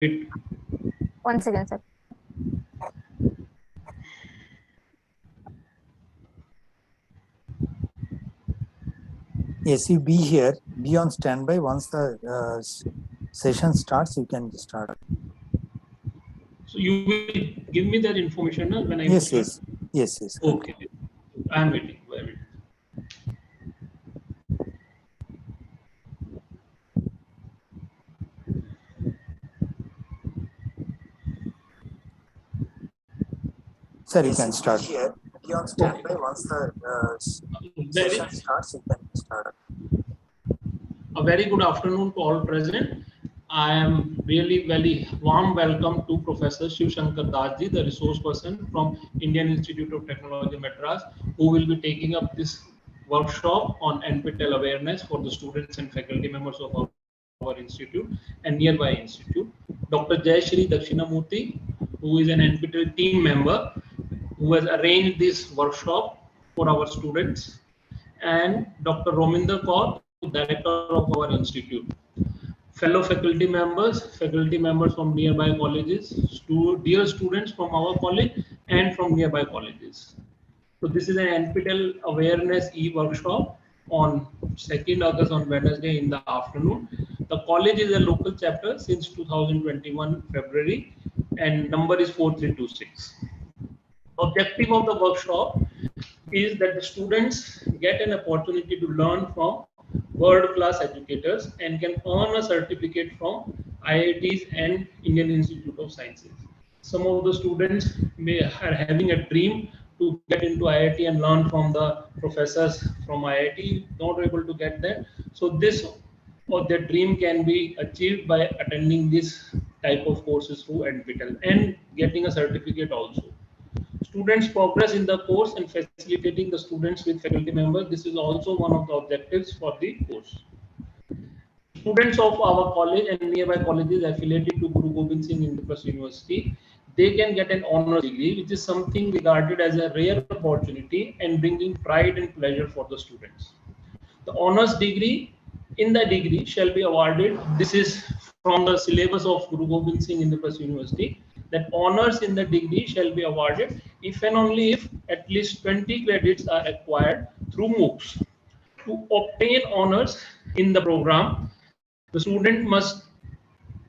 Wait. One second, sir. Yes, you be here, be on standby. Once the session starts, you can start. So you will give me that information when I Yes, start? yes. Okay, I am waiting. Sir, you can start here. Be on standby. Once the session starts, you can start. A very good afternoon to all present. I am really very warm welcome to Professor Shiv Shankar Das ji, the resource person from Indian Institute of Technology Madras, who will be taking up this workshop on NPTEL awareness for the students and faculty members of our institute and nearby institute. Dr. Jai Shri Dakshinamurthy, who is an NPTEL team member, who has arranged this workshop for our students, and Dr. Rominder Kaur, the director of our institute. Fellow faculty members from nearby colleges, dear students from our college and from nearby colleges. So this is an NPTEL awareness e-workshop on 2nd August on Wednesday in the afternoon. The college is a local chapter since 2021 February and number is 4326. Objective of the workshop is that the students get an opportunity to learn from world-class educators and can earn a certificate from IITs and Indian Institute of Sciences. Some of the students are having a dream to get into IIT and learn from the professors from IIT, not able to get that. So this or their dream can be achieved by attending this type of courses through NPTEL and getting a certificate also. Students progress in the course and facilitating the students with faculty members. This is also one of the objectives for the course. Students of our college and nearby colleges affiliated to Guru Gobind Singh University, they can get an honors degree, which is something regarded as a rare opportunity and bringing pride and pleasure for the students. The honors degree, in the degree shall be awarded. This is from the syllabus of Guru Gobind Singh University, that honors in the degree shall be awarded if and only if at least 20 credits are acquired through MOOCs. To obtain honors in the program, the student must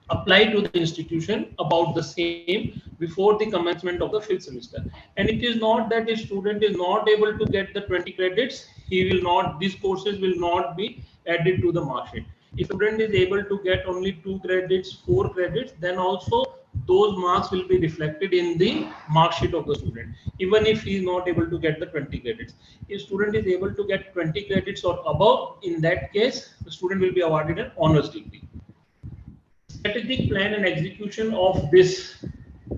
apply to the institution about the same before the commencement of the 5th semester. And it is not that the student is not able to get the 20 credits, he will not, these courses will not be added to the mark sheet. If student is able to get only 2 credits, 4 credits, then also those marks will be reflected in the mark sheet of the student, even if he is not able to get the 20 credits. If student is able to get 20 credits or above, in that case, the student will be awarded an honors degree. Strategic plan and execution of this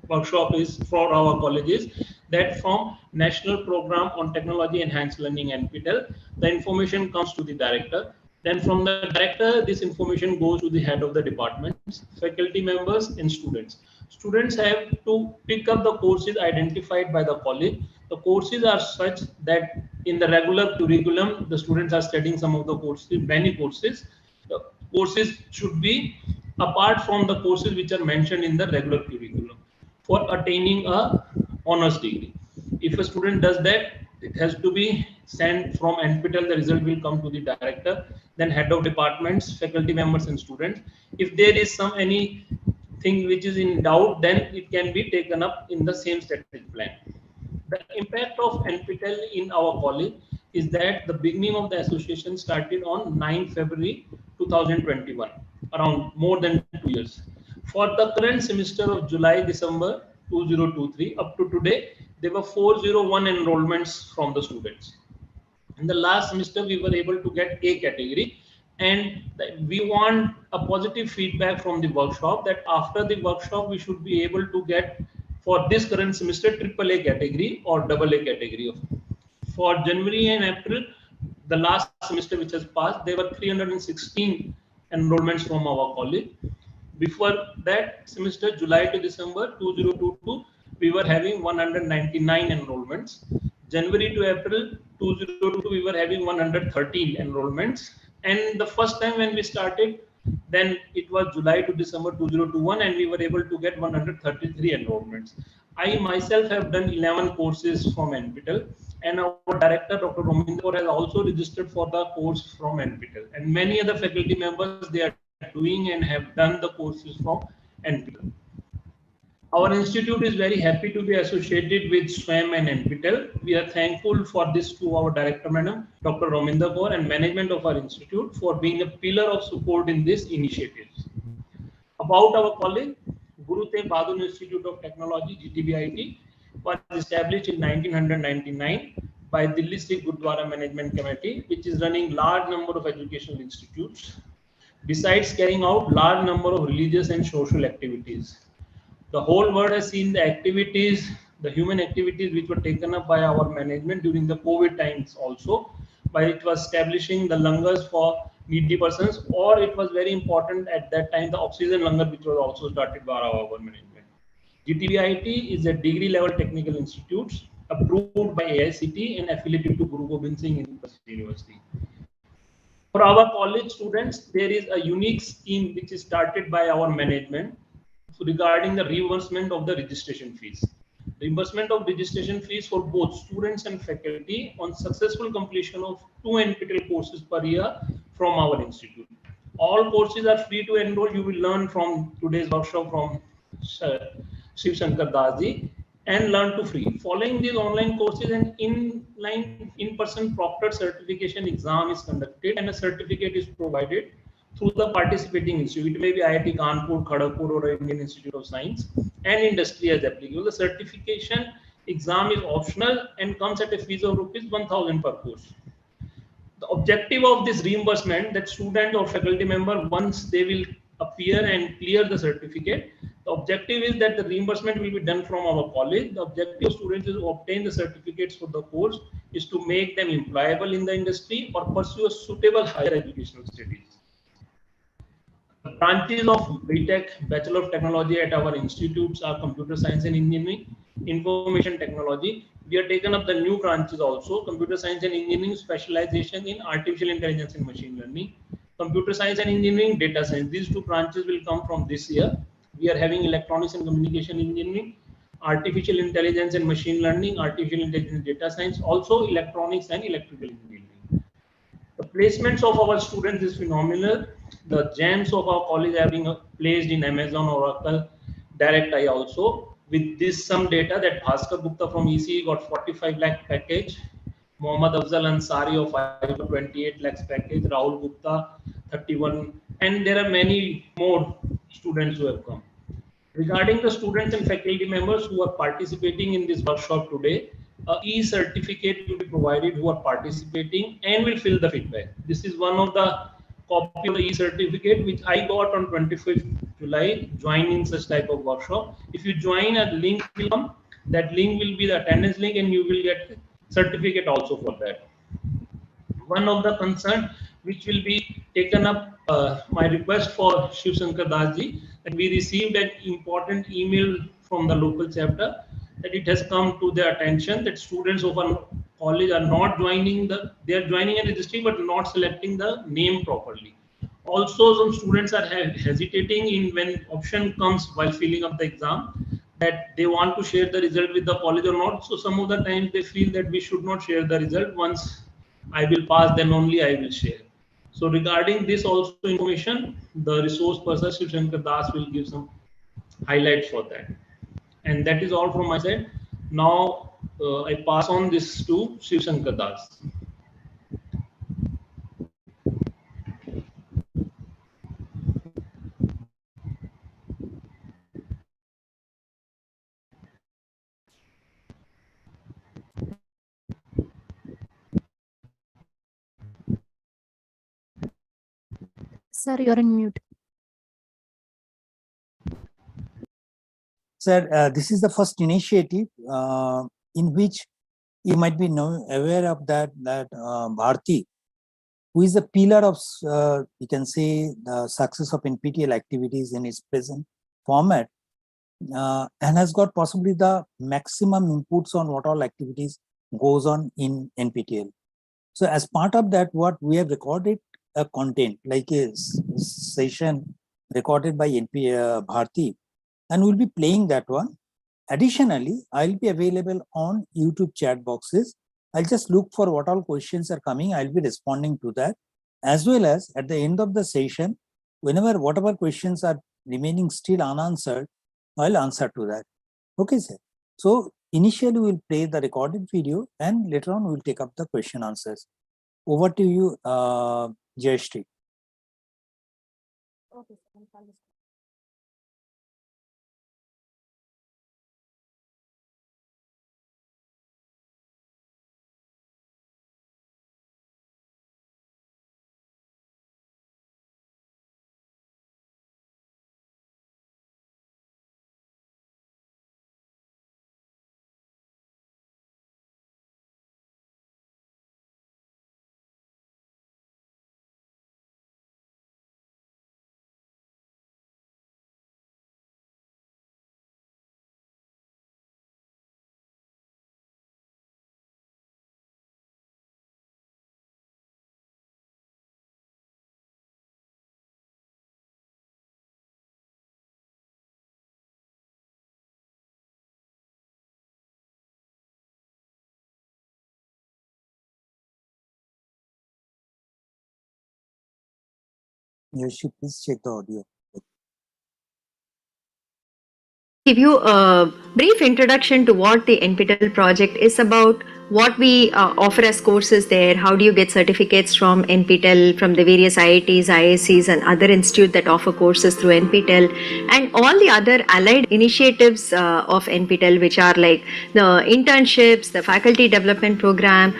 workshop is for our colleges that from National Program on Technology Enhanced Learning NPTEL, the information comes to the director. Then from the director, this information goes to the head of the departments, faculty members and students. Students have to pick up the courses identified by the college. The courses are such that in the regular curriculum, the students are studying some of the courses, many courses. The courses should be apart from the courses which are mentioned in the regular curriculum for attaining a honors degree. If a student does that, it has to be sent from NPTEL. The result will come to the director, then head of departments, faculty members and students. If there is anything which is in doubt, then it can be taken up in the same strategic plan. The impact of NPTEL in our college is that the beginning of the association started on 9 February 2021, around more than 2 years. For the current semester of July-December 2023 up to today, there were 401 enrollments from the students. In the last semester, we were able to get A category, and we want a positive feedback from the workshop that after the workshop, we should be able to get for this current semester AAA category or AA category. For January and April, the last semester which has passed, there were 316 enrollments from our college. Before that semester, July to December 2022, we were having 199 enrollments. January to April 2022, we were having 113 enrollments. And the first time when we started, Then it was July to December 2021, and we were able to get 133 enrollments. I myself have done 11 courses from NPTEL, and our director, Dr. Rominder, has also registered for the course from NPTEL. And many other faculty members, they are doing and have done the courses from NPTEL. Our institute is very happy to be associated with SWAYAM and NPTEL. We are thankful for this to our director, Madam Dr. Rominder Kaur, and management of our institute for being a pillar of support in this initiatives. About our college, Guru Tegh Bahadur Institute of Technology, GTBIT, was established in 1999 by Delhi Sikh Gurdwara Management Committee, which is running large number of educational institutes, besides carrying out large number of religious and social activities. The whole world has seen the activities, the human activities which were taken up by our management during the COVID times also, by it was establishing the langars for needy persons, or it was very important at that time, the oxygen langar which was also started by our management. GTBIT is a degree level technical institute approved by AICT and affiliated to Guru Gobind Singh University. For our college students, there is a unique scheme which is started by our management regarding the reimbursement of the registration fees. Reimbursement of registration fees for both students and faculty on successful completion of 2 NPTEL courses per year from our institute. All courses are free to enroll. You will learn from today's workshop from Shiv Shankar Das ji and learn to free. Following these online courses, an in-person proctored certification exam is conducted and a certificate is provided through the participating institute. It may be IIT Kanpur, Kharagpur, or Indian Institute of Science, and industry as applicable. The certification exam is optional and comes at a fees of rupees 1,000 per course. The objective of this reimbursement, that student or faculty member, once they will appear and clear the certificate, the objective is that the reimbursement will be done from our college. The objective of students is to obtain the certificates for the course, is to make them employable in the industry or pursue a suitable higher educational studies. The branches of BTech, Bachelor of Technology at our institutes are Computer Science and Engineering, Information Technology. We have taken up the new branches also, Computer Science and Engineering, specialization in Artificial Intelligence and Machine Learning, Computer Science and Engineering, Data Science. These 2 branches will come from this year. We are having Electronics and Communication Engineering, Artificial Intelligence and Machine Learning, Artificial Intelligence and Data Science, also Electronics and Electrical Engineering. The placements of our students is phenomenal. The gems of our college are being placed in Amazon, Oracle, DirectI also. With this some data that Bhaskar Gupta from ECE got 45 lakh package, Mohammad Afzal Ansari of IIT 28 lakhs package, Rahul Gupta 31, and there are many more students who have come. Regarding the students and faculty members who are participating in this workshop today, e-certificate will be provided who are participating and will fill the feedback. This is one of the copy of the e-certificate which I got on 25th July, joining such type of workshop. If you join, a link will come. That link will be the attendance link and you will get certificate also for that. One of the concern which will be taken up, my request for Shiv Shankar Das ji, that we received an important email from the local chapter that it has come to their attention that students of our college are not joining they are joining and registering but not selecting the name properly. Also, some students are hesitating in when option comes while filling up the exam that they want to share the result with the college or not. So some of the times they feel that we should not share the result. Once I will pass, then only I will share. So regarding this also information, the resource person Shiv Shankar Das will give some highlights for that. And that is all from my side. Now I pass on this to Shiv Shankar Das. Sir, you're on mute. Sir, this is the first initiative in which you might be aware of that Bharti, who is the pillar of, you can say, the success of NPTEL activities in its present format, and has got possibly the maximum inputs on what all activities goes on in NPTEL. So as part of that, what we have recorded a content like is session recorded by Bharti, and we'll be playing that one. Additionally, I'll be available on YouTube chat boxes. I'll just look for what all questions are coming. I'll be responding to that, as well as at the end of the session, whatever questions are remaining still unanswered, I'll answer to that. Okay, sir. So initially we'll play the recorded video, and later on we'll take up the question answers. Over to you, Jayashree. Okay, sir. Jayashree, please check the audio. Give you a brief introduction to what the NPTEL project is about, what we offer as courses there, how do you get certificates from NPTEL, from the various IITs, IICs and other institutes that offer courses through NPTEL, and all the other allied initiatives of NPTEL, which are like the internships, the faculty development program,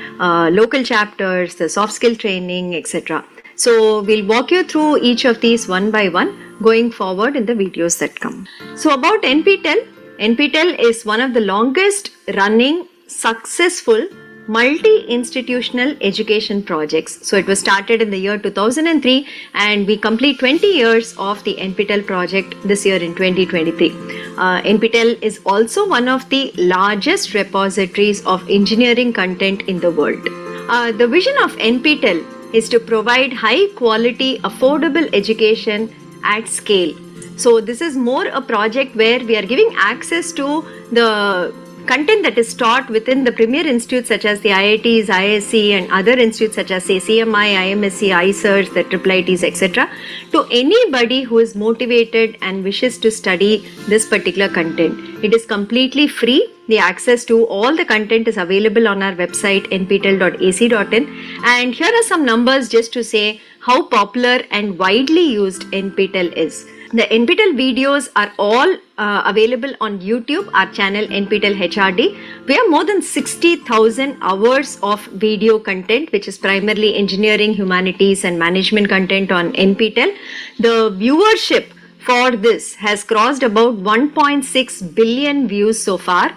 local chapters, the soft skill training, etc. So we'll walk you through each of these one by one going forward in the videos that come. So about NPTEL, NPTEL is one of the longest running successful multi-institutional education projects. So it was started in the year 2003 and we complete 20 years of the NPTEL project this year in 2023. NPTEL is also one of the largest repositories of engineering content in the world. The vision of NPTEL is to provide high quality, affordable education at scale. So this is more a project where we are giving access to the content that is taught within the premier institutes such as the IITs, IISc and other institutes such as say CMI, IMSc, ISERS, the IIITs, etc. to anybody who is motivated and wishes to study this particular content. It is completely free. The access to all the content is available on our website nptel.ac.in, and here are some numbers just to say how popular and widely used NPTEL is. The NPTEL videos are all available on YouTube, our channel NPTEL HRD. We have more than 60,000 hours of video content, which is primarily engineering, humanities and management content on NPTEL. The viewership for this has crossed about 1.6 billion views so far.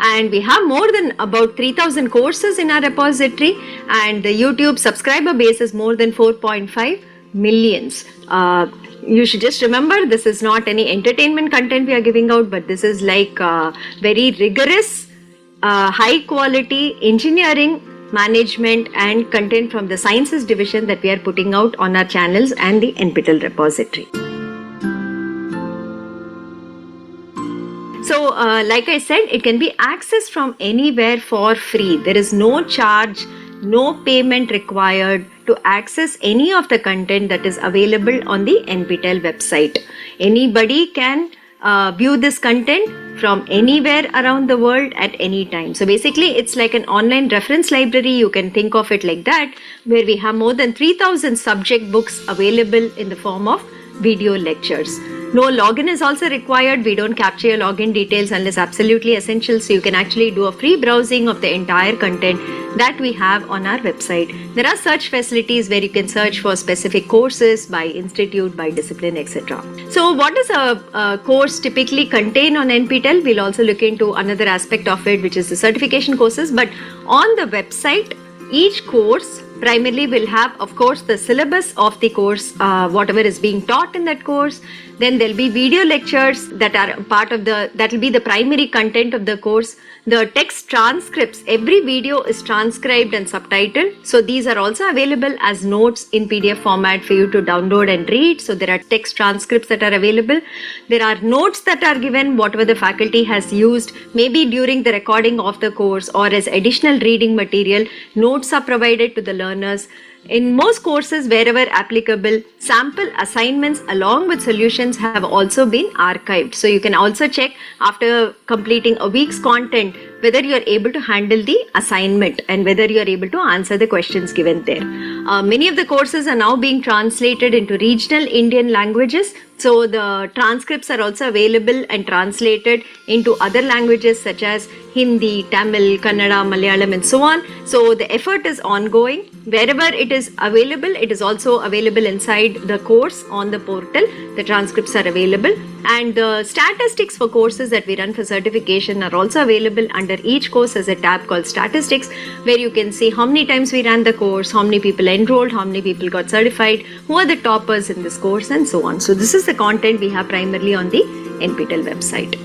And we have more than about 3,000 courses in our repository, and the YouTube subscriber base is more than 4.5 millions. You should just remember, this is not any entertainment content we are giving out, but this is like very rigorous, high quality engineering, management and content from the sciences division that we are putting out on our channels and the NPTEL repository. So like I said, it can be accessed from anywhere for free. There is no charge, no payment required to access any of the content that is available on the NPTEL website. Anybody can view this content from anywhere around the world at any time. So basically it's like an online reference library, you can think of it like that, where we have more than 3,000 subject books available in the form of video lectures. No login is also required. We don't capture your login details unless absolutely essential. So you can actually do a free browsing of the entire content that we have on our website. There are search facilities where you can search for specific courses by institute, by discipline, etc. So what does a course typically contain on NPTEL? We'll also look into another aspect of it, which is the certification courses. But on the website, each course primarily will have, of course, the syllabus of the course, whatever is being taught in that course, Then there'll be video lectures that are part of that will be the primary content of the course. The text transcripts, every video is transcribed and subtitled. So these are also available as notes in PDF format for you to download and read. So there are text transcripts that are available. There are notes that are given, whatever the faculty has used, maybe during the recording of the course or as additional reading material. Notes are provided to the learners. In most courses, wherever applicable, sample assignments along with solutions have also been archived. So you can also check after completing a week's content whether you are able to handle the assignment and whether you are able to answer the questions given there. Many of the courses are now being translated into regional Indian languages. So the transcripts are also available and translated into other languages such as Hindi, Tamil, Kannada, Malayalam and so on. So the effort is ongoing. Wherever it is available, it is also available inside the course on the portal. The transcripts are available, and the statistics for courses that we run for certification are also available under each course as a tab called statistics, where you can see how many times we ran the course, how many people enrolled, how many people got certified, who are the toppers in this course and so on. So this is the content we have primarily on the NPTEL website.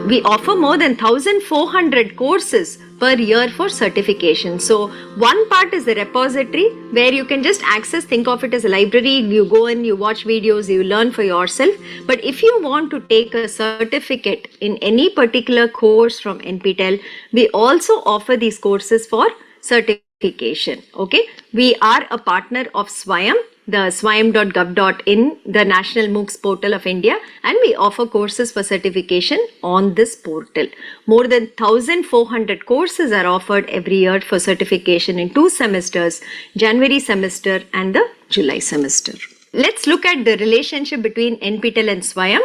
We offer more than 1,400 courses per year for certification. So one part is the repository where you can just access, think of it as a library, you go in, you watch videos, you learn for yourself. But if you want to take a certificate in any particular course from NPTEL, we also offer these courses for certification. Okay, we are a partner of SWAYAM, the swayam.gov.in, the National MOOCs portal of India, and we offer courses for certification on this portal. More than 1,400 courses are offered every year for certification in 2 semesters, January semester and the July semester. Let's look at the relationship between NPTEL and SWAYAM.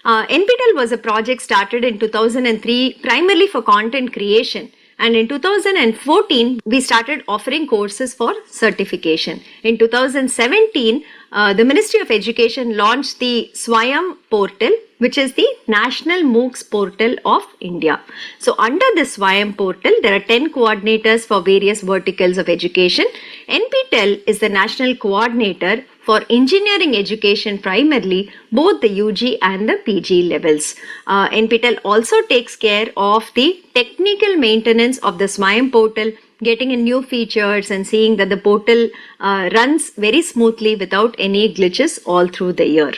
NPTEL was a project started in 2003 primarily for content creation. And in 2014, we started offering courses for certification. In 2017, the Ministry of Education launched the SWAYAM portal, which is the National MOOCs portal of India. So under the SWAYAM portal, there are 10 coordinators for various verticals of education. NPTEL is the national coordinator for engineering education primarily, both the UG and the PG levels. NPTEL also takes care of the technical maintenance of the SWAYAM portal, getting in new features and seeing that the portal runs very smoothly without any glitches all through the year.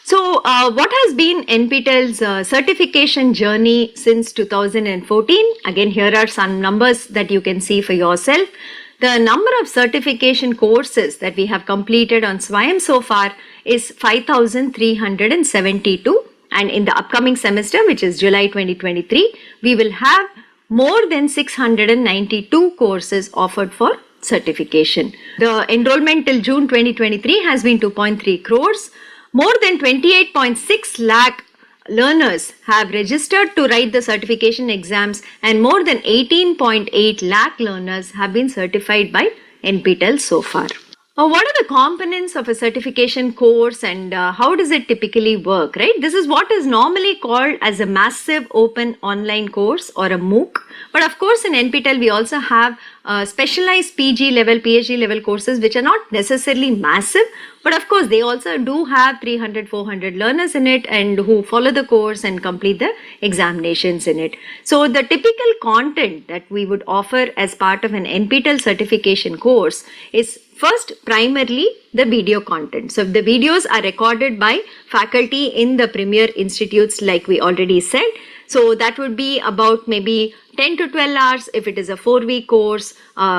So what has been NPTEL's certification journey since 2014? Again, here are some numbers that you can see for yourself. The number of certification courses that we have completed on SWAYAM so far is 5,372, and in the upcoming semester, which is July 2023, we will have more than 692 courses offered for certification. The enrollment till June 2023 has been 2.3 crores. More than 28.6 lakh learners have registered to write the certification exams, and more than 18.8 lakh learners have been certified by NPTEL so far. What are the components of a certification course and how does it typically work, right? This is what is normally called as a massive open online course or a MOOC. But of course in NPTEL we also have specialized PG level, PhD level courses which are not necessarily massive, but of course they also do have 300-400 learners in it and who follow the course and complete the examinations in it. So the typical content that we would offer as part of an NPTEL certification course is first primarily the video content. So if the videos are recorded by faculty in the premier institutes like we already said, so that would be about maybe 10 to 12 hours if it is a 4-week course.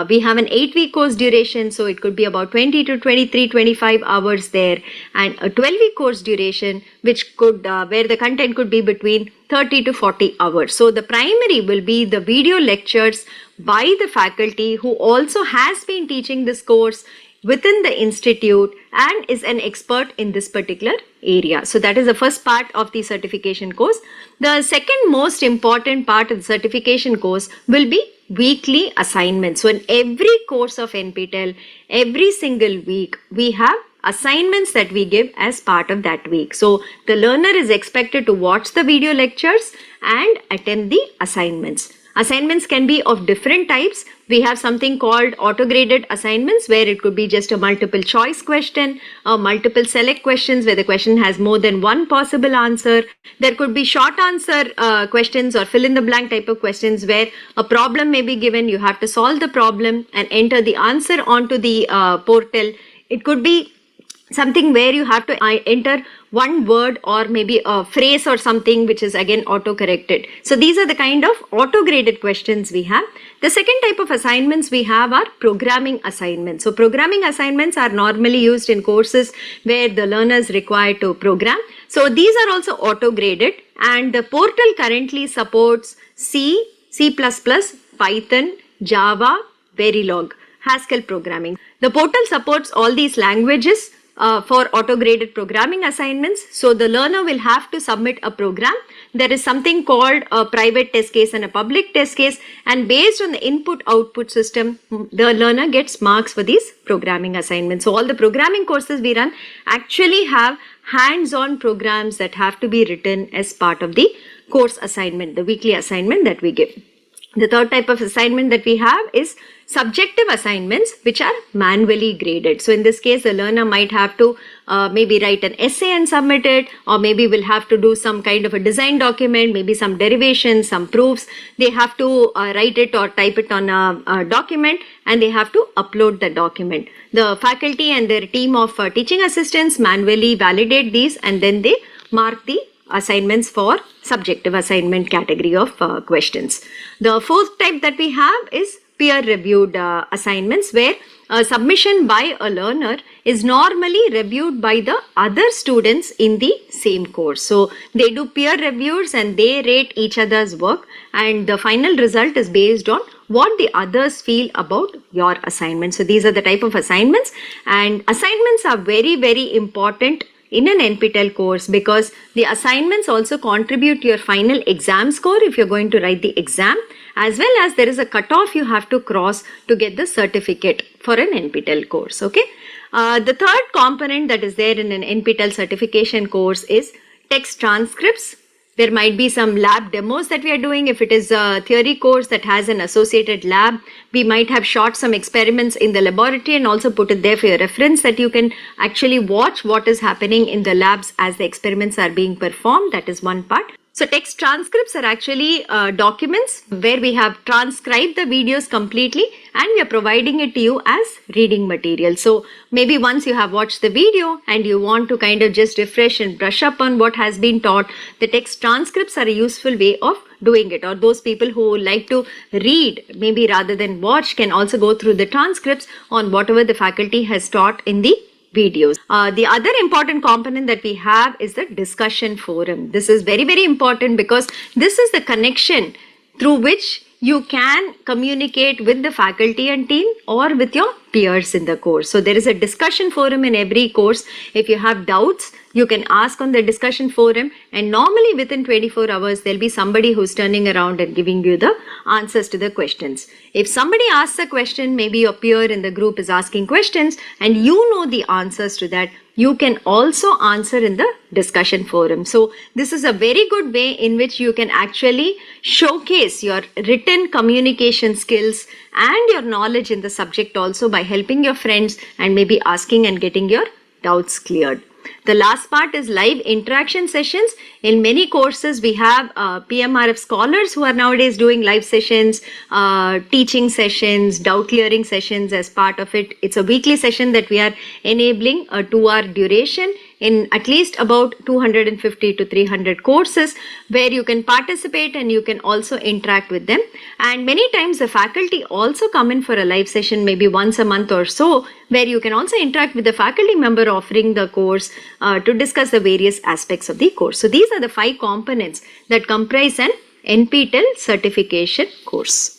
We have an 8-week course duration, so it could be about 20 to 25 hours there, and a 12-week course duration which could where the content could be between 30 to 40 hours. So the primary will be the video lectures by the faculty who also has been teaching this course within the institute and is an expert in this particular area. So that is the first part of the certification course. The second most important part of the certification course will be weekly assignments. So in every course of NPTEL, every single week, we have assignments that we give as part of that week. So the learner is expected to watch the video lectures and attend the assignments. Assignments can be of different types. We have something called auto-graded assignments, where it could be just a multiple choice question, or multiple select questions where the question has more than one possible answer. There could be short answer questions or fill in the blank type of questions where a problem may be given, you have to solve the problem and enter the answer onto the portal. It could be something where you have to enter one word or maybe a phrase or something which is again auto-corrected. So these are the kind of auto-graded questions we have. The second type of assignments we have are programming assignments. So programming assignments are normally used in courses where the learner is required to program. So these are also auto-graded, and the portal currently supports C, C++, Python, Java, Verilog, Haskell programming. The portal supports all these languages for auto-graded programming assignments. So the learner will have to submit a program. There is something called a private test case and a public test case, and based on the input-output system, the learner gets marks for these programming assignments. So all the programming courses we run actually have hands-on programs that have to be written as part of the course assignment, the weekly assignment that we give. The third type of assignment that we have is subjective assignments, which are manually graded. So in this case, the learner might have to maybe write an essay and submit it, or maybe will have to do some kind of a design document, maybe some derivations, some proofs. They have to write it or type it on a document, and they have to upload the document. The faculty and their team of teaching assistants manually validate these, and then they mark the assignments for subjective assignment category of questions. The fourth type that we have is peer-reviewed assignments, where a submission by a learner is normally reviewed by the other students in the same course. So they do peer reviews and they rate each other's work, and the final result is based on what the others feel about your assignment. So these are the type of assignments, and assignments are very, very important in an NPTEL course, because the assignments also contribute to your final exam score if you're going to write the exam, as well as there is a cutoff you have to cross to get the certificate for an NPTEL course. Okay. The third component that is there in an NPTEL certification course is text transcripts. There might be some lab demos that we are doing. If it is a theory course that has an associated lab, we might have shot some experiments in the laboratory and also put it there for your reference, that you can actually watch what is happening in the labs as the experiments are being performed. That is one part. So text transcripts are actually documents where we have transcribed the videos completely and we are providing it to you as reading material. So maybe once you have watched the video and you want to kind of just refresh and brush up on what has been taught, the text transcripts are a useful way of doing it. Or those people who like to read maybe rather than watch can also go through the transcripts on whatever the faculty has taught in the videos. The other important component that we have is the discussion forum. This is very, very important because this is the connection through which you can communicate with the faculty and team or with your peers in the course. So there is a discussion forum in every course. If you have doubts, you can ask on the discussion forum, and normally within 24 hours there'll be somebody who's turning around and giving you the answers to the questions. If somebody asks a question, maybe your peer in the group is asking questions and you know the answers to that, you can also answer in the discussion forum. So this is a very good way in which you can actually showcase your written communication skills and your knowledge in the subject also by helping your friends and maybe asking and getting your doubts cleared. The last part is live interaction sessions. In many courses, we have PMRF scholars who are nowadays doing live sessions, teaching sessions, doubt clearing sessions as part of it. It's a weekly session that we are enabling, a 2-hour duration in at least about 250 to 300 courses, where you can participate and you can also interact with them. And many times the faculty also come in for a live session maybe once a month or so, where you can also interact with the faculty member offering the course to discuss the various aspects of the course. So these are the 5 components that comprise an NPTEL certification course.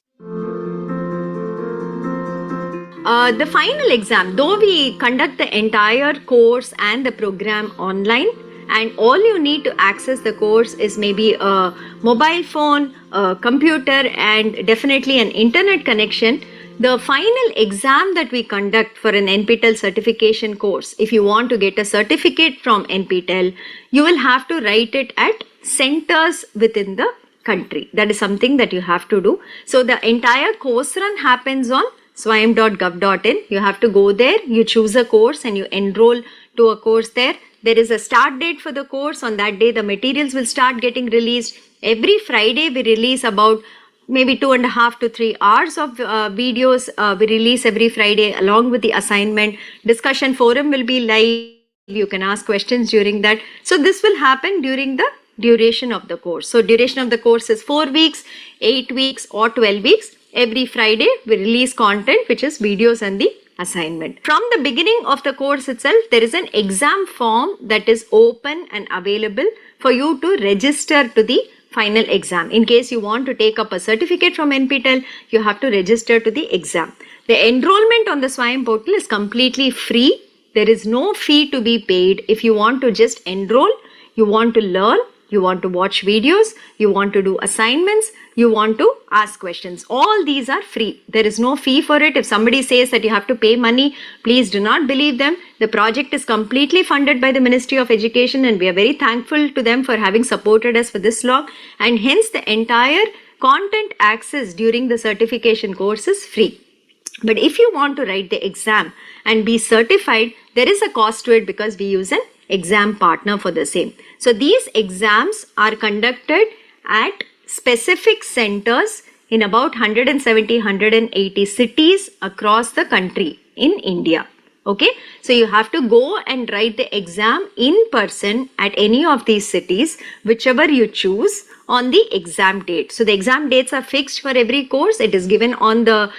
The final exam, though we conduct the entire course and the program online, and all you need to access the course is maybe a mobile phone, a computer, and definitely an internet connection, the final exam that we conduct for an NPTEL certification course, if you want to get a certificate from NPTEL, you will have to write it at centers within the country. That is something that you have to do. So the entire course run happens on swayam.gov.in. You have to go there, you choose a course and you enroll to a course there. There is a start date for the course. On that day, the materials will start getting released. Every Friday, we release about maybe 2.5 to 3 hours of videos. We release every Friday along with the assignment. Discussion forum will be live. You can ask questions during that. So this will happen during the duration of the course. So duration of the course is 4 weeks, 8 weeks or 12 weeks. Every Friday, we release content, which is videos and the assignment. From the beginning of the course itself, there is an exam form that is open and available for you to register to the final exam. In case you want to take up a certificate from NPTEL, you have to register to the exam. The enrollment on the Swayam portal is completely free. There is no fee to be paid. If you want to just enroll, you want to learn, you want to watch videos, you want to do assignments, you want to ask questions. All these are free. There is no fee for it. If somebody says that you have to pay money, please do not believe them. The project is completely funded by the Ministry of Education and we are very thankful to them for having supported us for this long, and hence the entire content access during the certification course is free. But if you want to write the exam and be certified, there is a cost to it because we use an exam partner for the same. So these exams are conducted at specific centers in about 170-180 cities across the country in India. Okay, so you have to go and write the exam in person at any of these cities, whichever you choose, on the exam date. So the exam dates are fixed for every course. It is given on the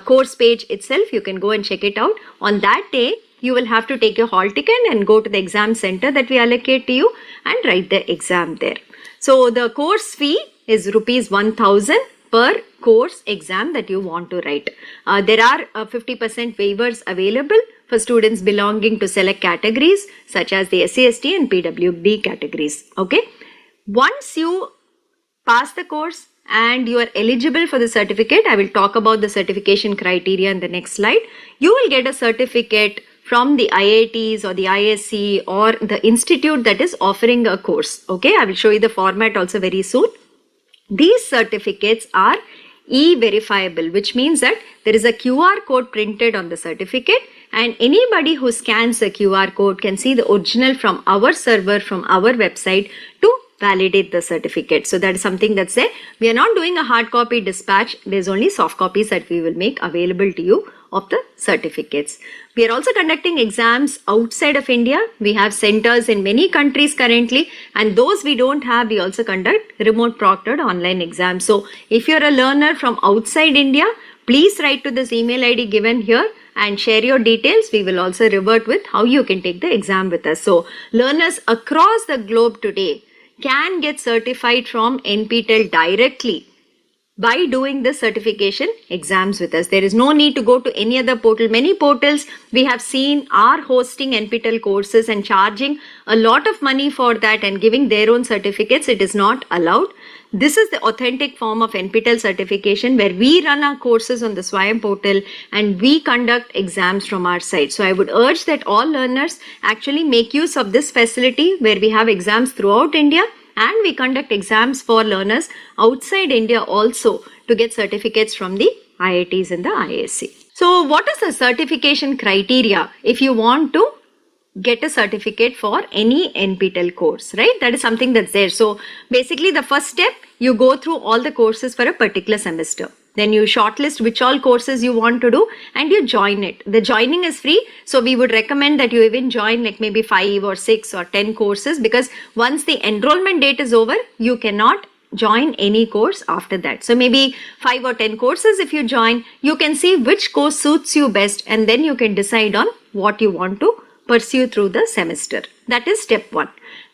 course page itself. You can go and check it out. On that day, you will have to take your hall ticket and go to the exam center that we allocate to you and write the exam there. So the course fee is rupees 1000 per course exam that you want to write. There are 50% waivers available for students belonging to select categories such as the SC/ST and PWD categories. Okay. Once you pass the course and you are eligible for the certificate, I will talk about the certification criteria in the next slide. You will get a certificate from the IITs or the ISC or the institute that is offering a course. Okay, I will show you the format also very soon. These certificates are e-verifiable, which means that there is a QR code printed on the certificate and anybody who scans the QR code can see the original from our server, from our website to validate the certificate. So that is something that's there. We are not doing a hard copy dispatch. There's only soft copies that we will make available to you of the certificates. We are also conducting exams outside of India. We have centers in many countries currently, and those we don't have, we also conduct remote proctored online exams. So if you're a learner from outside India, please write to this email ID given here and share your details. We will also revert with how you can take the exam with us. So learners across the globe today can get certified from NPTEL directly by doing the certification exams with us. There is no need to go to any other portal. Many portals we have seen are hosting NPTEL courses and charging a lot of money for that and giving their own certificates. It is not allowed. This is the authentic form of NPTEL certification where we run our courses on the Swayam portal and we conduct exams from our side. So I would urge that all learners actually make use of this facility where we have exams throughout India and we conduct exams for learners outside India also to get certificates from the IITs and the ISC. So what is the certification criteria if you want to get a certificate for any NPTEL course, right? That is something that's there. So basically the first step, you go through all the courses for a particular semester. Then you shortlist which all courses you want to do and you join it. The joining is free. So we would recommend that you even join like maybe 5 or 6 or 10 courses, because once the enrollment date is over, you cannot join any course after that. So maybe 5 or 10 courses if you join, you can see which course suits you best and then you can decide on what you want to pursue through the semester. That is step 1.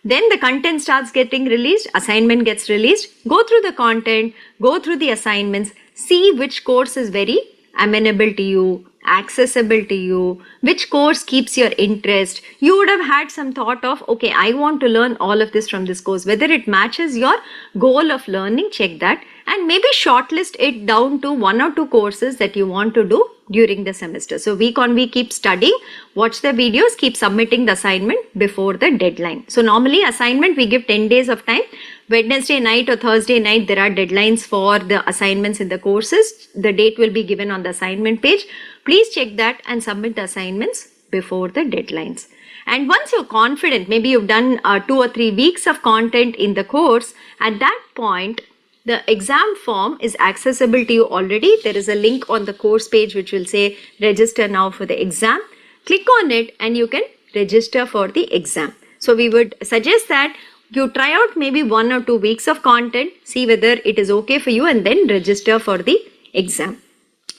Then the content starts getting released, assignment gets released, go through the content, go through the assignments, see which course is very amenable to you, accessible to you, which course keeps your interest. You would have had some thought of, okay, I want to learn all of this from this course. Whether it matches your goal of learning, check that and maybe shortlist it down to 1 or 2 courses that you want to do during the semester. So week on week keep studying, watch the videos, keep submitting the assignment before the deadline. So normally assignment we give 10 days of time. Wednesday night or Thursday night there are deadlines for the assignments in the courses. The date will be given on the assignment page. Please check that and submit the assignments before the deadlines. And once you're confident, maybe you've done 2 or 3 weeks of content in the course, at that point the exam form is accessible to you already. There is a link on the course page which will say register now for the exam. Click on it and you can register for the exam. So we would suggest that you try out maybe 1 or 2 weeks of content, see whether it is okay for you, and then register for the exam.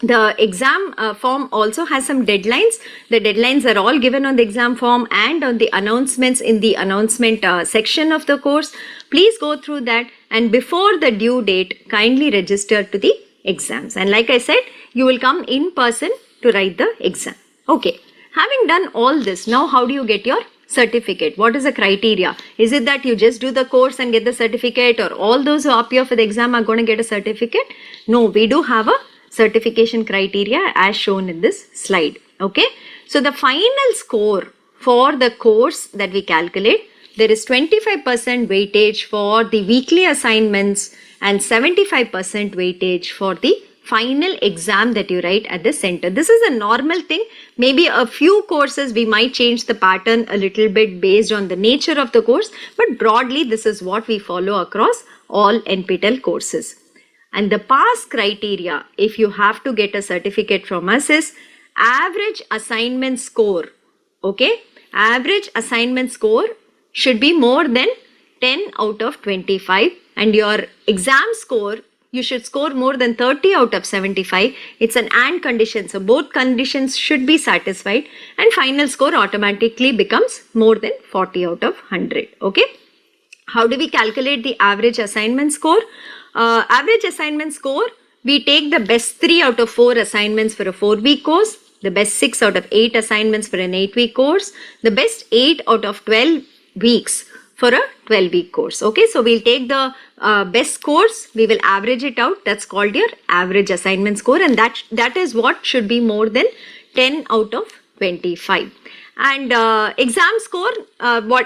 The exam form also has some deadlines. The deadlines are all given on the exam form and on the announcements in the announcement section of the course. Please go through that, and before the due date, kindly register to the exams. And like I said, you will come in person to write the exam. Okay, having done all this, now how do you get your certificate? What is the criteria? Is it that you just do the course and get the certificate, or all those who appear for the exam are going to get a certificate? No, we do have a certification criteria as shown in this slide. Okay, so the final score for the course that we calculate, there is 25% weightage for the weekly assignments and 75% weightage for the final exam that you write at the center. This is a normal thing. Maybe a few courses we might change the pattern a little bit based on the nature of the course, but broadly this is what we follow across all NPTEL courses. And the pass criteria, if you have to get a certificate from us, is average assignment score. Okay, average assignment score should be more than 10 out of 25, and your exam score, you should score more than 30 out of 75. It's an and condition, so both conditions should be satisfied, and final score automatically becomes more than 40 out of 100. Okay, how do we calculate the average assignment score? Average assignment score, we take the best 3 out of 4 assignments for a 4-week course, the best 6 out of 8 assignments for an 8-week course, the best 8 out of 12 weeks for a 12-week course. Okay, so we'll take the best scores, we will average it out. That's called your average assignment score, and that is what should be more than 10 out of 25. And exam score,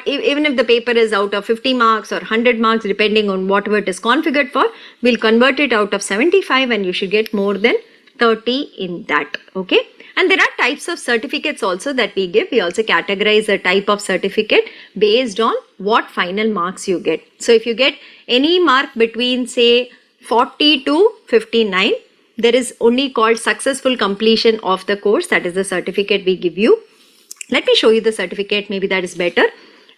even if the paper is out of 50 marks or 100 marks, depending on whatever it is configured for, we'll convert it out of 75, and you should get more than 30 in that. Okay, and there are types of certificates also that we give. We also categorize a type of certificate based on what final marks you get. So if you get any mark between say 40 to 59, there is only called successful completion of the course. That is the certificate we give you. Let me show you the certificate, maybe that is better.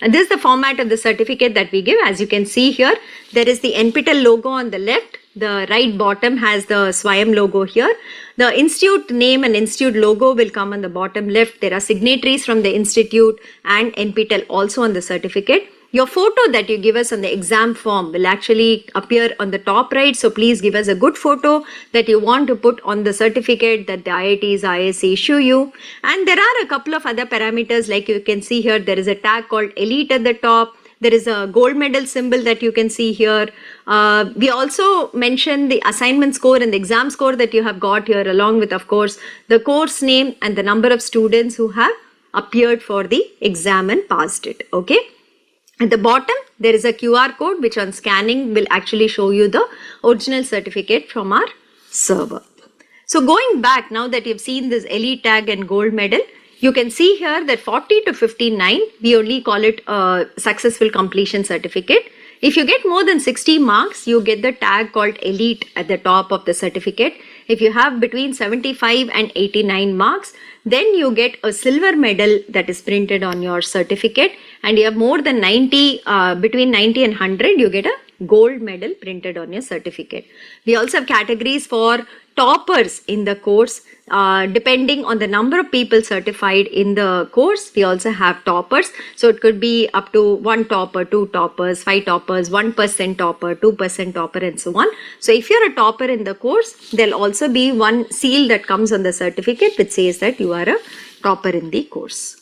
And this is the format of the certificate that we give. As you can see here, there is the NPTEL logo on the left. The right bottom has the SWAYAM logo here. The institute name and institute logo will come on the bottom left. There are signatories from the institute and NPTEL also on the certificate. Your photo that you give us on the exam form will actually appear on the top right. So please give us a good photo that you want to put on the certificate that the IITs, IISc issue you. And there are a couple of other parameters, like you can see here. There is a tag called elite at the top. There is a gold medal symbol that you can see here. We also mention the assignment score and the exam score that you have got here, along with, of course, the course name and the number of students who have appeared for the exam and passed it. Okay. At the bottom, there is a QR code which on scanning will actually show you the original certificate from our server. So going back, now that you've seen this elite tag and gold medal, you can see here that 40 to 59, we only call it a successful completion certificate. If you get more than 60 marks, you get the tag called elite at the top of the certificate. If you have between 75 and 89 marks, then you get a silver medal that is printed on your certificate, and you have more than 90, between 90 and 100, you get a gold medal printed on your certificate. We also have categories for toppers in the course. Depending on the number of people certified in the course, we also have toppers. So it could be up to 1 topper, 2 toppers, 5 toppers, 1% topper, 2% topper, and so on. So if you're a topper in the course, there'll also be one seal that comes on the certificate which says that you are a topper in the course.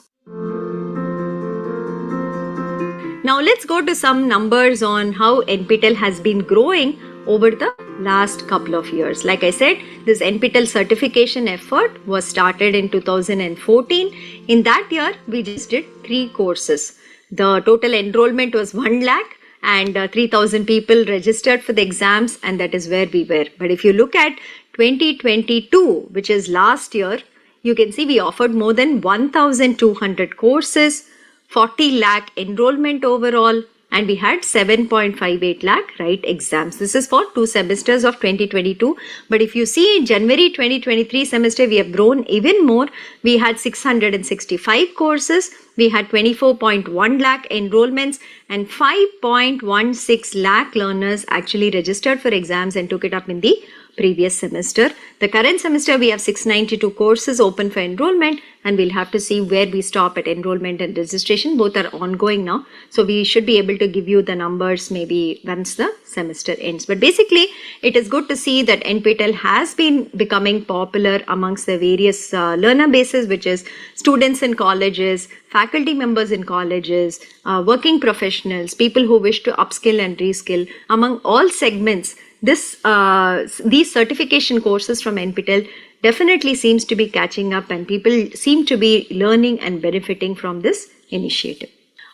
Now let's go to some numbers on how NPTEL has been growing over the last couple of years. Like I said, this NPTEL certification effort was started in 2014. In that year, we just did 3 courses. The total enrollment was 1 lakh and 3,000 people registered for the exams, and that is where we were. But if you look at 2022, which is last year, you can see we offered more than 1,200 courses, 40 lakh enrollment overall, and we had 7.58 lakh write exams. This is for 2 semesters of 2022. But if you see in January 2023 semester, we have grown even more. We had 665 courses. We had 24.1 lakh enrollments and 5.16 lakh learners actually registered for exams and took it up in the previous semester. The current semester we have 692 courses open for enrollment, and we'll have to see where we stop at enrollment and registration. Both are ongoing now, so we should be able to give you the numbers maybe once the semester ends. But basically it is good to see that NPTEL has been becoming popular amongst the various learner bases, which is students in colleges, faculty members in colleges, working professionals, people who wish to upskill and reskill. Among all segments, these certification courses from NPTEL definitely seems to be catching up, and people seem to be learning and benefiting from this initiative.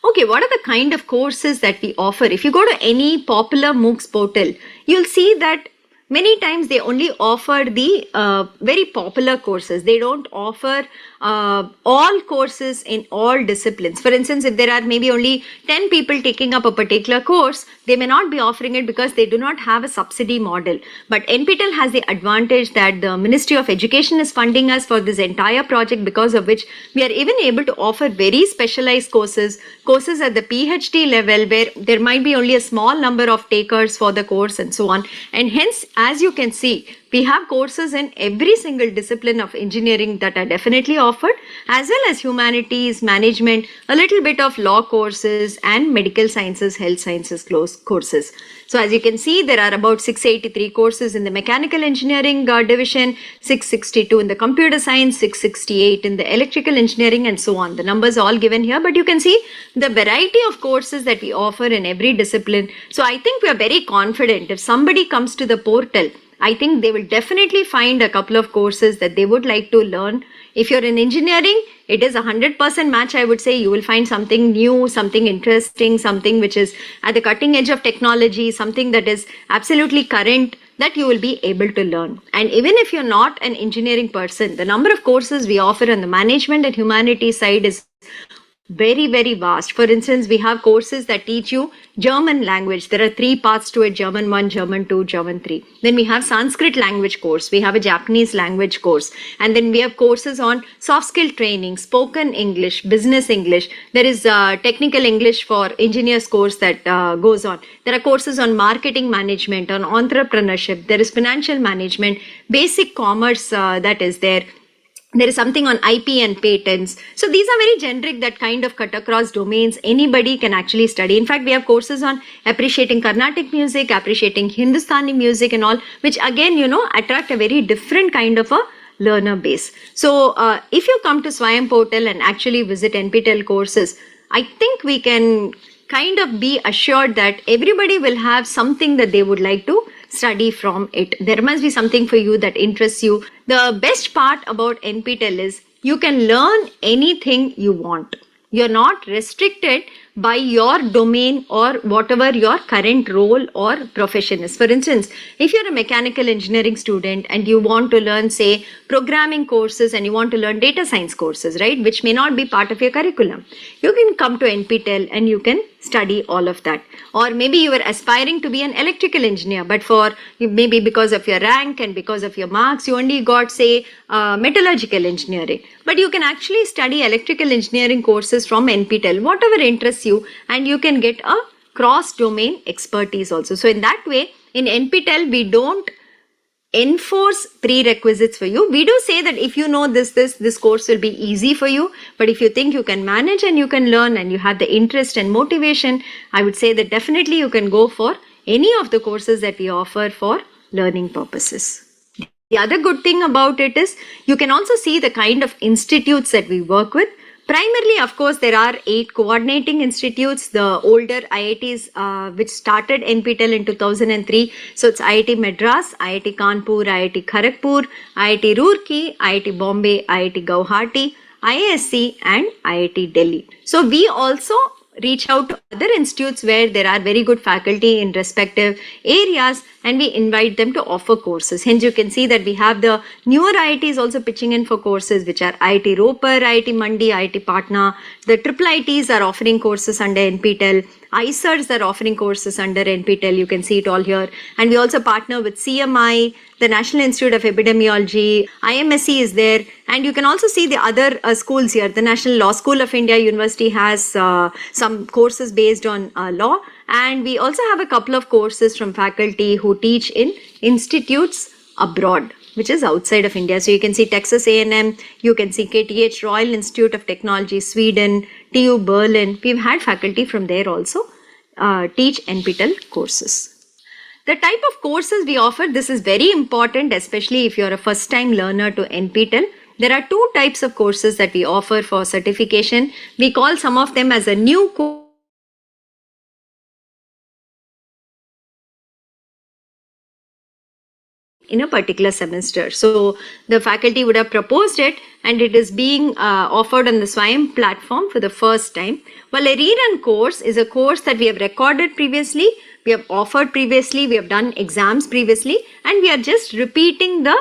Okay, what are the kind of courses that we offer? If you go to any popular MOOCs portal, you'll see that many times they only offer the very popular courses. They don't offer all courses in all disciplines. For instance, if there are maybe only 10 people taking up a particular course, they may not be offering it because they do not have a subsidy model. But NPTEL has the advantage that the Ministry of Education is funding us for this entire project, because of which we are even able to offer very specialized courses at the PhD level, where there might be only a small number of takers for the course and so on. And hence, as you can see, we have courses in every single discipline of engineering that are definitely offered, as well as humanities, management, a little bit of law courses, and medical sciences, health sciences courses. So as you can see, there are about 683 courses in the mechanical engineering division, 662 in the computer science, 668 in the electrical engineering, and so on. The numbers are all given here, but you can see the variety of courses that we offer in every discipline. So I think we are very confident if somebody comes to the portal, I think they will definitely find a couple of courses that they would like to learn. If you're in engineering, it is 100% match. I would say you will find something new, something interesting, something which is at the cutting edge of technology, something that is absolutely current, that you will be able to learn. And even if you're not an engineering person, the number of courses we offer on the management and humanities side is very, very vast. For instance, we have courses that teach you German language. There are 3 parts to it: German 1, German 2, German 3. Then we have Sanskrit language course. We have a Japanese language course. And then we have courses on soft skill training, spoken English, business English. There is technical English for engineers course that goes on. There are courses on marketing management, on entrepreneurship. There is financial management, basic commerce that is there. There is something on IP and patents. So these are very generic, that kind of cut across domains. Anybody can actually study. In fact, we have courses on appreciating Carnatic music, appreciating Hindustani music and all, which again, attract a very different kind of a learner base. So if you come to Swayam portal and actually visit NPTEL courses, I think we can kind of be assured that everybody will have something that they would like to study from it. There must be something for you that interests you. The best part about NPTEL is you can learn anything you want. You're not restricted by your domain or whatever your current role or profession is. For instance, if you're a mechanical engineering student and you want to learn, say, programming courses, and you want to learn data science courses, right, which may not be part of your curriculum, you can come to NPTEL and you can study all of that. Or maybe you were aspiring to be an electrical engineer, but maybe because of your rank and because of your marks, you only got, say, metallurgical engineering. But you can actually study electrical engineering courses from NPTEL, whatever interests you, and you can get a cross-domain expertise also. So in that way, in NPTEL, we don't enforce prerequisites for you. We do say that if you know this course will be easy for you, but if you think you can manage and you can learn and you have the interest and motivation, I would say that definitely you can go for any of the courses that we offer for learning purposes. The other good thing about it is you can also see the kind of institutes that we work with. Primarily, of course, there are 8 coordinating institutes, the older IITs which started NPTEL in 2003. So it's IIT Madras, IIT Kanpur, IIT Kharagpur, IIT Roorkee, IIT Bombay, IIT Guwahati, IISc and IIT Delhi. So we also reach out to other institutes where there are very good faculty in respective areas and we invite them to offer courses. Hence you can see that we have the newer IITs also pitching in for courses, which are IIT Ropar, IIT Mandi, IIT Patna. The triple IITs are offering courses under NPTEL. ICERs are offering courses under NPTEL. You can see it all here. And we also partner with CMI, the National Institute of Epidemiology, IMSC is there. And you can also see the other schools here. The National Law School of India University has some courses based on law. And we also have a couple of courses from faculty who teach in institutes abroad, which is outside of India. So you can see Texas A&M, you can see KTH Royal Institute of Technology, Sweden, TU Berlin. We've had faculty from there also teach NPTEL courses. The type of courses we offer, this is very important, especially if you're a first-time learner to NPTEL. There are 2 types of courses that we offer for certification. We call some of them as a new course in a particular semester. So the faculty would have proposed it and it is being offered on the SWAYAM platform for the first time. While a rerun course is a course that we have recorded previously, we have offered previously, we have done exams previously, and we are just repeating the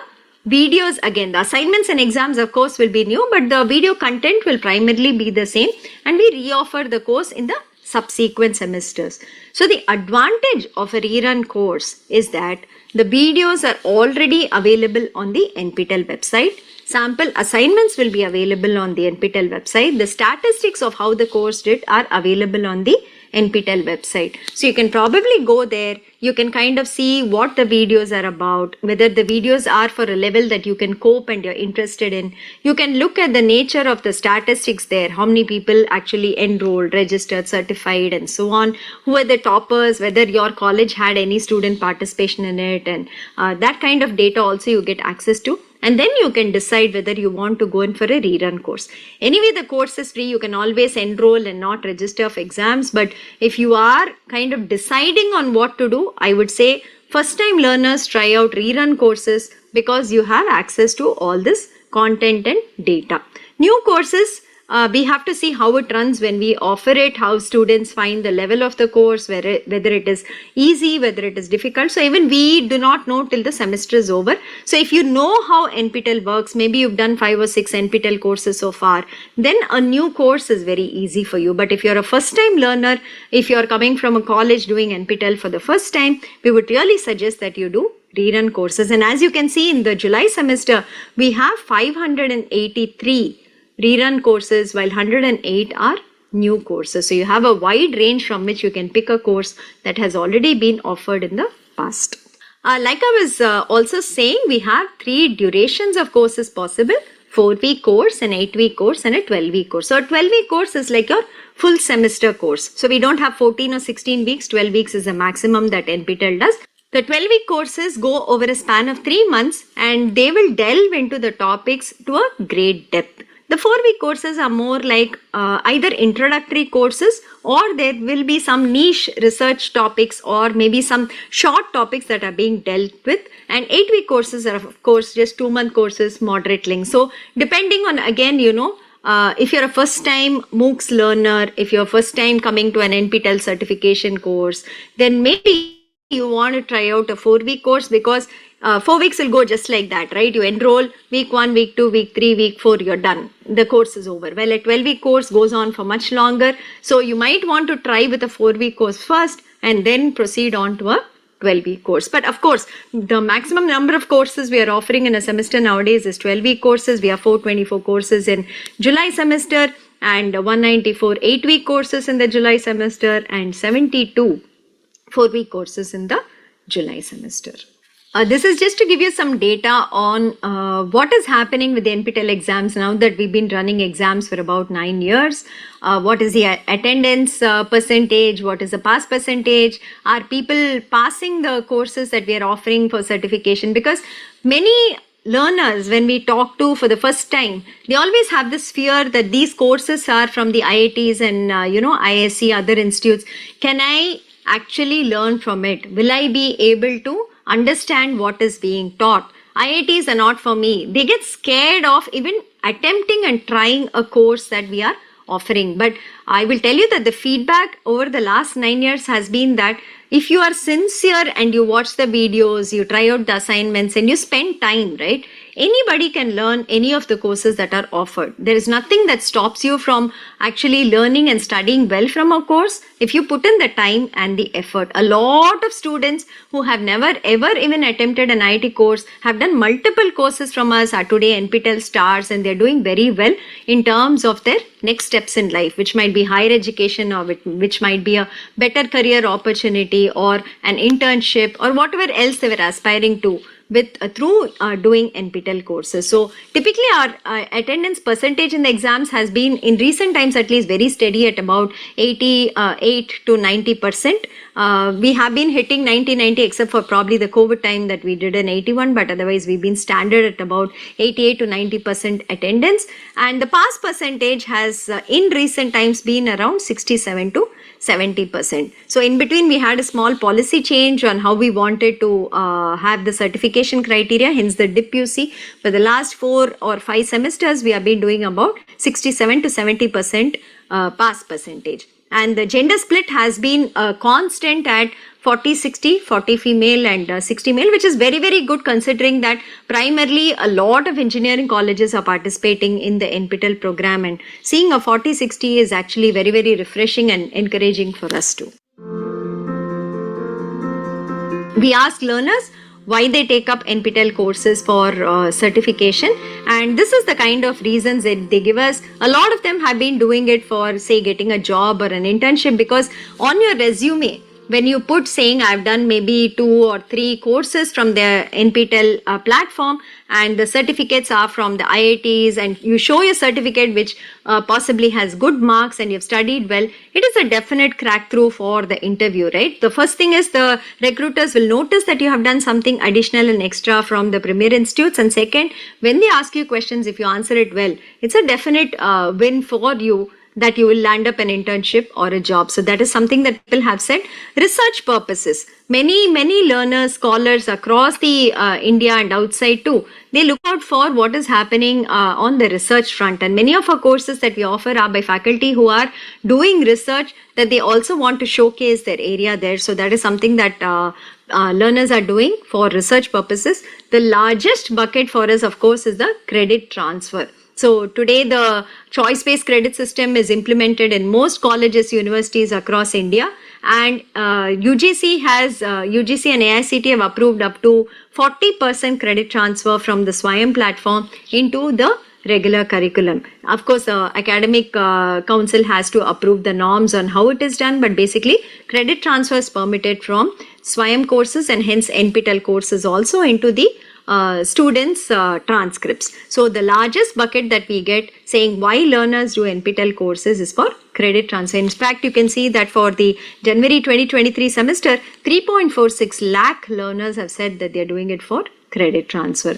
videos again. The assignments and exams of course will be new, but the video content will primarily be the same and we re-offer the course in the subsequent semesters. So the advantage of a rerun course is that the videos are already available on the NPTEL website. Sample assignments will be available on the NPTEL website. The statistics of how the course did are available on the NPTEL website. So you can probably go there, you can kind of see what the videos are about, whether the videos are for a level that you can cope and you're interested in. You can look at the nature of the statistics there, how many people actually enrolled, registered, certified and so on, who are the toppers, whether your college had any student participation in it, and that kind of data also you get access to. And then you can decide whether you want to go in for a rerun course. Anyway, the course is free. You can always enroll and not register for exams. But if you are kind of deciding on what to do, I would say first time learners try out rerun courses because you have access to all this content and data. New courses, we have to see how it runs when we offer it, how students find the level of the course, whether it is easy, whether it is difficult. So even we do not know till the semester is over. So if you know how NPTEL works, maybe you've done 5 or 6 NPTEL courses so far, then a new course is very easy for you. But if you're a first time learner, if you're coming from a college doing NPTEL for the first time, we would really suggest that you do rerun courses. And as you can see in the July semester, we have 583 rerun courses, while 108 are new courses. So you have a wide range from which you can pick a course that has already been offered in the past. Like I was also saying, we have 3 durations of courses possible: 4-week course, an 8-week course and a 12-week course. So a 12-week course is like your full semester course. So we don't have 14 or 16 weeks, 12 weeks is the maximum that NPTEL does. The 12-week courses go over a span of 3 months and they will delve into the topics to a great depth. The 4-week courses are more like either introductory courses, or there will be some niche research topics or maybe some short topics that are being dealt with. And 8-week courses are of course just 2-month courses, moderate length. So depending on, again, if you're a first time MOOCs learner, if you're first time coming to an NPTEL certification course, then maybe you want to try out a 4-week course, because 4 weeks will go just like that, right? You enroll week 1, week 2, week 3, week 4, you're done. The course is over. Well, a 12-week course goes on for much longer. So you might want to try with a 4-week course first and then proceed on to a 12-week course. But of course, the maximum number of courses we are offering in a semester nowadays is 12-week courses. We have 424 courses in July semester and 194 8-week courses in the July semester and 72 4-week courses in the July semester. This is just to give you some data on what is happening with the NPTEL exams now that we've been running exams for about 9 years. What is the attendance percentage? What is the pass percentage? Are people passing the courses that we are offering for certification? Because many learners, when we talk to for the first time, they always have this fear that these courses are from the IITs and ISC, other institutes. Can I actually learn from it? Will I be able to understand what is being taught? IITs are not for me. They get scared of even attempting and trying a course that we are offering. But I will tell you that the feedback over the last 9 years has been that if you are sincere and you watch the videos, you try out the assignments and you spend time, right? Anybody can learn any of the courses that are offered. There is nothing that stops you from actually learning and studying well from a course if you put in the time and the effort. A lot of students who have never ever even attempted an IIT course have done multiple courses from us, are today NPTEL stars, and they're doing very well in terms of their next steps in life, which might be higher education or which might be a better career opportunity or an internship or whatever else they were aspiring to through doing NPTEL courses. So typically our attendance percentage in the exams has been in recent times at least very steady at about 88 to 90%. We have been hitting 90 except for probably the COVID time that we did an 81, but otherwise we've been standard at about 88 to 90% attendance, and the pass percentage has in recent times been around 67 to 70%. So in between we had a small policy change on how we wanted to have the certification criteria, hence the dip you see. For the last 4 or 5 semesters we have been doing about 67 to 70% pass percentage. And the gender split has been constant at 40-60, 40 female and 60 male, which is very, very good considering that primarily a lot of engineering colleges are participating in the NPTEL program, and seeing a 40-60 is actually very, very refreshing and encouraging for us too. We ask learners why they take up NPTEL courses for certification, and this is the kind of reasons that they give us. A lot of them have been doing it for, say, getting a job or an internship, because on your resume, when you put saying I've done maybe 2 or 3 courses from the NPTEL platform and the certificates are from the IITs, and you show your certificate which possibly has good marks and you've studied well, it is a definite crack through for the interview, right? The first thing is the recruiters will notice that you have done something additional and extra from the premier institutes, and second, when they ask you questions, if you answer it well, it's a definite win for you that you will land up an internship or a job. So that is something that people have said. Research purposes. Many learners, scholars across the India and outside too, they look out for what is happening on the research front. And many of our courses that we offer are by faculty who are doing research that they also want to showcase their area there. So that is something that learners are doing for research purposes. The largest bucket for us, of course, is the credit transfer. So today the choice-based credit system is implemented in most colleges, universities across India, and UGC and AICT have approved up to 40% credit transfer from the SWAYAM platform into the regular curriculum. Of course, the academic council has to approve the norms on how it is done, but basically credit transfer is permitted from SWAYAM courses and hence NPTEL courses also into the students' transcripts. So the largest bucket that we get saying why learners do NPTEL courses is for credit transfer. In fact, you can see that for the January 2023 semester, 3.46 lakh learners have said that they are doing it for credit transfer.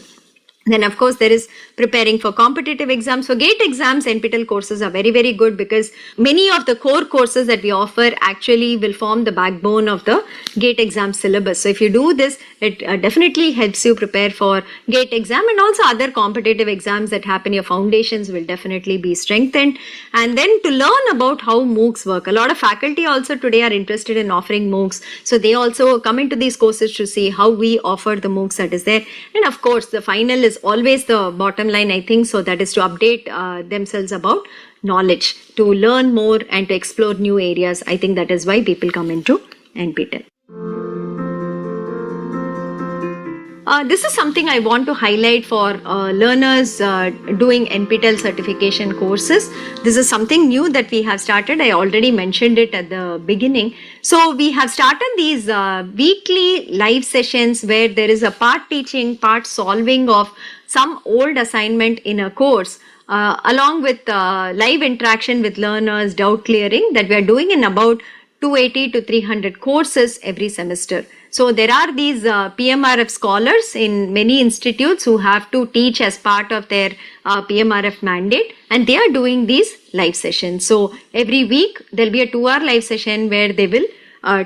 Then of course there is preparing for competitive exams. For GATE exams, NPTEL courses are very, very good because many of the core courses that we offer actually will form the backbone of the GATE exam syllabus. So if you do this, it definitely helps you prepare for GATE exam, and also other competitive exams that happen. Your foundations will definitely be strengthened. And then to learn about how MOOCs work, a lot of faculty also today are interested in offering MOOCs. So they also come into these courses to see how we offer the MOOCs that is there. And of course, the final is always the bottom line, I think, so that is to update themselves about knowledge, to learn more and to explore new areas. I think that is why people come into NPTEL. This is something I want to highlight for learners doing NPTEL certification courses. This is something new that we have started. I already mentioned it at the beginning. So we have started these weekly live sessions where there is a part teaching, part solving of some old assignment in a course, along with live interaction with learners, doubt clearing, that we are doing in about 280 to 300 courses every semester. So there are these PMRF scholars in many institutes who have to teach as part of their PMRF mandate, and they are doing these live sessions. So every week there'll be a 2-hour live session where they will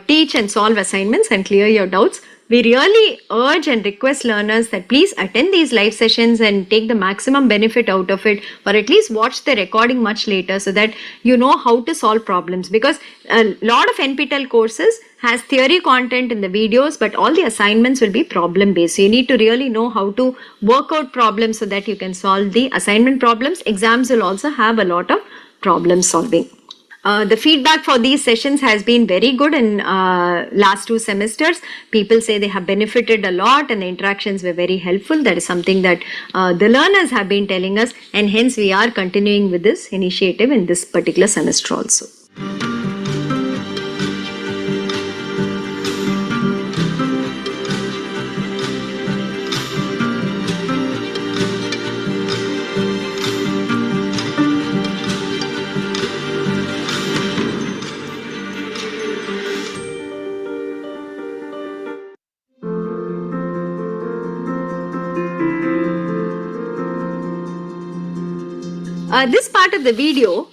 teach and solve assignments and clear your doubts. We really urge and request learners that please attend these live sessions and take the maximum benefit out of it, or at least watch the recording much later so that you know how to solve problems, because a lot of NPTEL courses has theory content in the videos, but all the assignments will be problem based. So you need to really know how to work out problems so that you can solve the assignment problems. Exams will also have a lot of problem solving. The feedback for these sessions has been very good in last 2 semesters. People say they have benefited a lot and the interactions were very helpful. That is something that the learners have been telling us, and hence we are continuing with this initiative in this particular semester also. This part of the video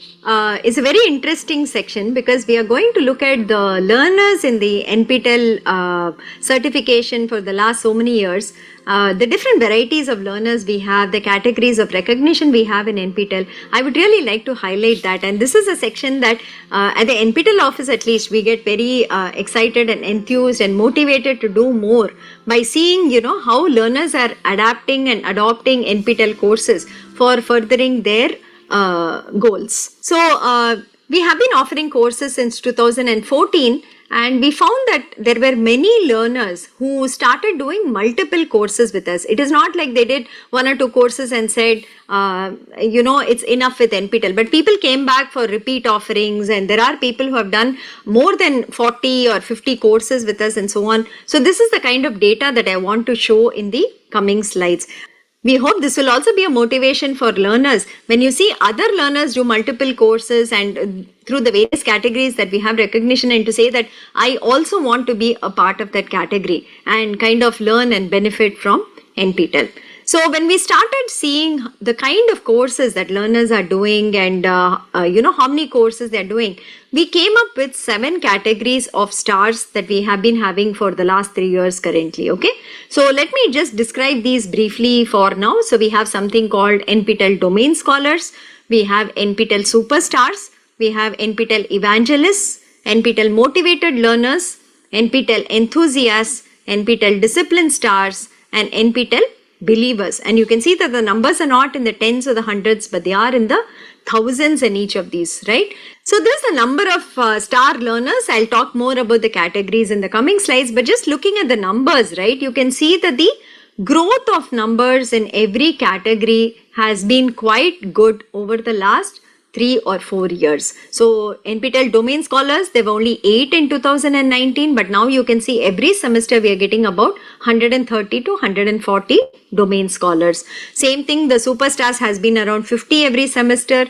is a very interesting section because we are going to look at the learners in the NPTEL certification for the last so many years, the different varieties of learners we have, the categories of recognition we have in NPTEL. I would really like to highlight that, and this is a section that at the NPTEL office at least we get very excited and enthused and motivated to do more by seeing, you know, how learners are adapting and adopting NPTEL courses for furthering their goals. So we have been offering courses since 2014, and we found that there were many learners who started doing multiple courses with us. It is not like they did 1 or 2 courses and said, you know, it's enough with NPTEL, but people came back for repeat offerings, and there are people who have done more than 40 or 50 courses with us and so on. So this is the kind of data that I want to show in the coming slides. We hope this will also be a motivation for learners. When you see other learners do multiple courses and through the various categories that we have recognition, and to say that I also want to be a part of that category and kind of learn and benefit from NPTEL. So when we started seeing the kind of courses that learners are doing and you know, how many courses they are doing, we came up with 7 categories of stars that we have been having for the last 3 years currently. Okay, so let me just describe these briefly for now. So we have something called NPTEL Domain Scholars, we have NPTEL Superstars, we have NPTEL Evangelists, NPTEL Motivated Learners, NPTEL Enthusiasts, NPTEL Discipline Stars, and NPTEL Believers. And you can see that the numbers are not in the tens or the hundreds, but they are in the thousands in each of these, right? So there's a number of star learners. I'll talk more about the categories in the coming slides, but just looking at the numbers, right, you can see that the growth of numbers in every category has been quite good over the last 3 or 4 years. So NPTEL Domain Scholars, there were only 8 in 2019, but now you can see every semester we are getting about 130 to 140 domain scholars. Same thing, the Superstars has been around 50 every semester.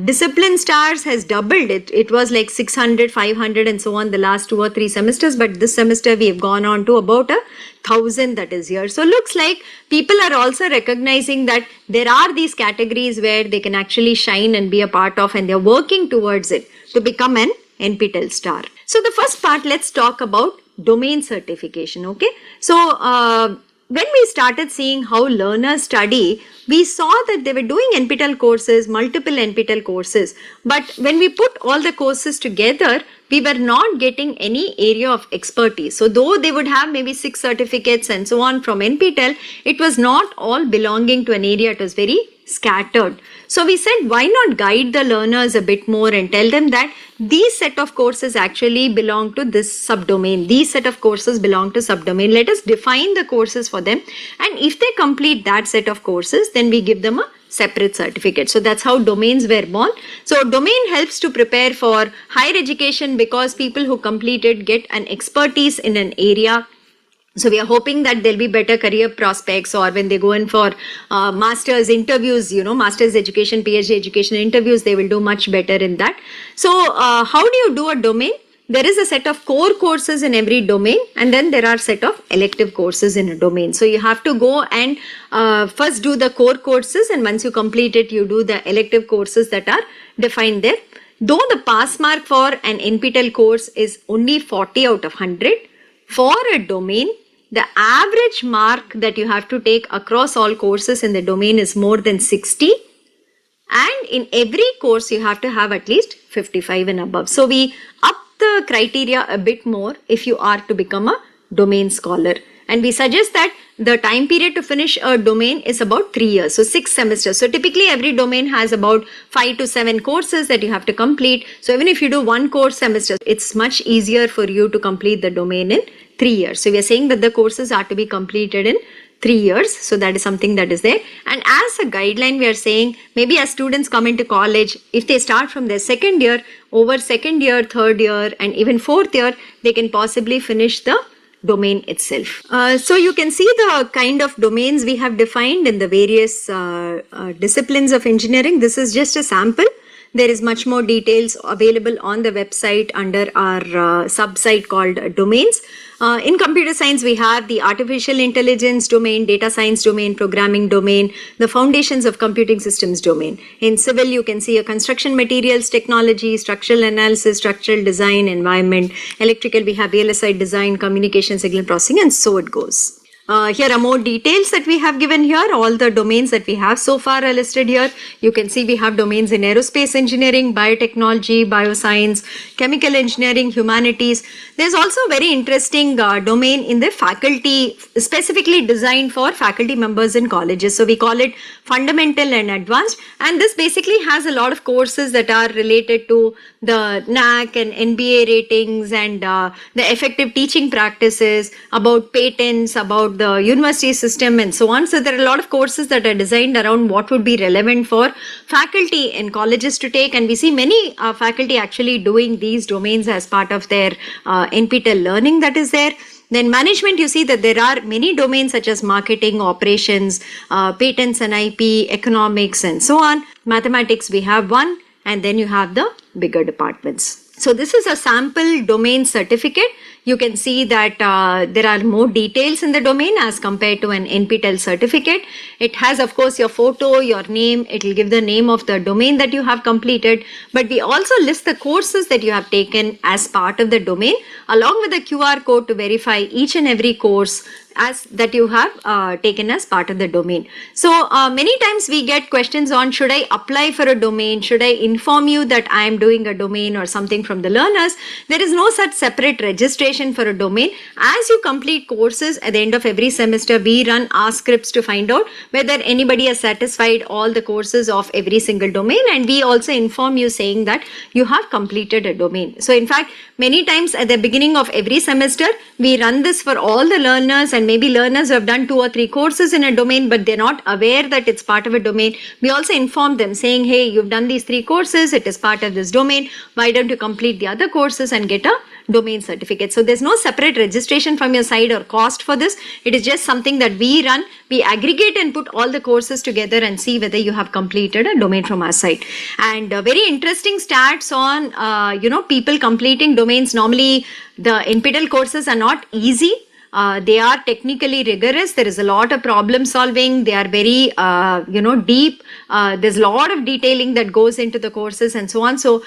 Discipline Stars has doubled it. It was like 600, 500 and so on the last 2 or 3 semesters, but this semester we have gone on to about 1,000 that is here. So looks like people are also recognizing that there are these categories where they can actually shine and be a part of, and they're working towards it to become an NPTEL star. So the first part, let's talk about domain certification. Okay, so when we started seeing how learners study, we saw that they were doing NPTEL courses, multiple NPTEL courses, but when we put all the courses together, we were not getting any area of expertise. So though they would have maybe 6 certificates and so on from NPTEL, it was not all belonging to an area. It was very scattered. So we said, why not guide the learners a bit more and tell them that these set of courses actually belong to this subdomain. These set of courses belong to subdomain. Let us define the courses for them, and if they complete that set of courses, then we give them a separate certificate. So that's how domains were born. So domain helps to prepare for higher education because people who complete it get an expertise in an area. So we are hoping that there'll be better career prospects, or when they go in for master's interviews, you know, master's education, PhD education interviews, they will do much better in that. So how do you do a domain? there is a set of core courses in every domain, and then there are set of elective courses in a domain. So you have to go and first do the core courses, and once you complete it, you do the elective courses that are defined there. Though the pass mark for an NPTEL course is only 40 out of 100, for a domain, the average mark that you have to take across all courses in the domain is more than 60. And in every course, you have to have at least 55 and above. So we up the criteria a bit more if you are to become a domain scholar. And we suggest that the time period to finish a domain is about 3 years, so 6 semesters. So typically every domain has about 5 to 7 courses that you have to complete. So even if you do 1 course semester, it's much easier for you to complete the domain in 3 years. So we are saying that the courses are to be completed in 3 years. So that is something that is there. And as a guideline, we are saying maybe as students come into college, if they start from their second year, over second year, third year, and even fourth year, they can possibly finish the domain itself. So you can see the kind of domains we have defined in the various disciplines of engineering. This is just a sample. There is much more details available on the website under our sub-site called domains. In computer science, we have the artificial intelligence domain, data science domain, programming domain, the foundations of computing systems domain. In civil, you can see a construction materials technology, structural analysis, structural design, environment. Electrical, we have VLSI design, communication, signal processing, and so it goes. Here are more details that we have given here. All the domains that we have so far are listed here. You can see we have domains in aerospace engineering, biotechnology, bioscience, chemical engineering, humanities. There's also a very interesting domain in the faculty, specifically designed for faculty members in colleges. So we call it fundamental and advanced. And this basically has a lot of courses that are related to the NAC and NBA ratings and the effective teaching practices, about patents, about the university system and so on. So there are a lot of courses that are designed around what would be relevant for faculty in colleges to take, and we see many faculty actually doing these domains as part of their NPTEL learning that is there. Then management, you see that there are many domains such as marketing, operations, patents and IP, economics and so on. Mathematics, we have one, and then you have the bigger departments. So this is a sample domain certificate. You can see that there are more details in the domain as compared to an NPTEL certificate. It has, of course, your photo, your name. It will give the name of the domain that you have completed. But we also list the courses that you have taken as part of the domain, along with the QR code to verify each and every course as that you have taken as part of the domain. So many times we get questions on, should I apply for a domain? Should I inform you that I am doing a domain or something from the learners? There is no such separate registration for a domain. As you complete courses at the end of every semester, we run ask scripts to find out whether anybody has satisfied all the courses of every single domain, and we also inform you saying that you have completed a domain. So in fact, many times at the beginning of every semester, we run this for all the learners, and maybe learners who have done 2 or 3 courses in a domain, but they're not aware that it's part of a domain. We also inform them saying, hey, you've done these 3 courses, it is part of this domain. Why don't you complete the other courses and get a domain certificate? So there's no separate registration from your side or cost for this. It is just something that we run. We aggregate and put all the courses together and see whether you have completed a domain from our side. And very interesting stats on, people completing domains. Normally, the NPTEL courses are not easy. They are technically rigorous. There is a lot of problem solving. They are very, deep. There's a lot of detailing that goes into the courses and so on. So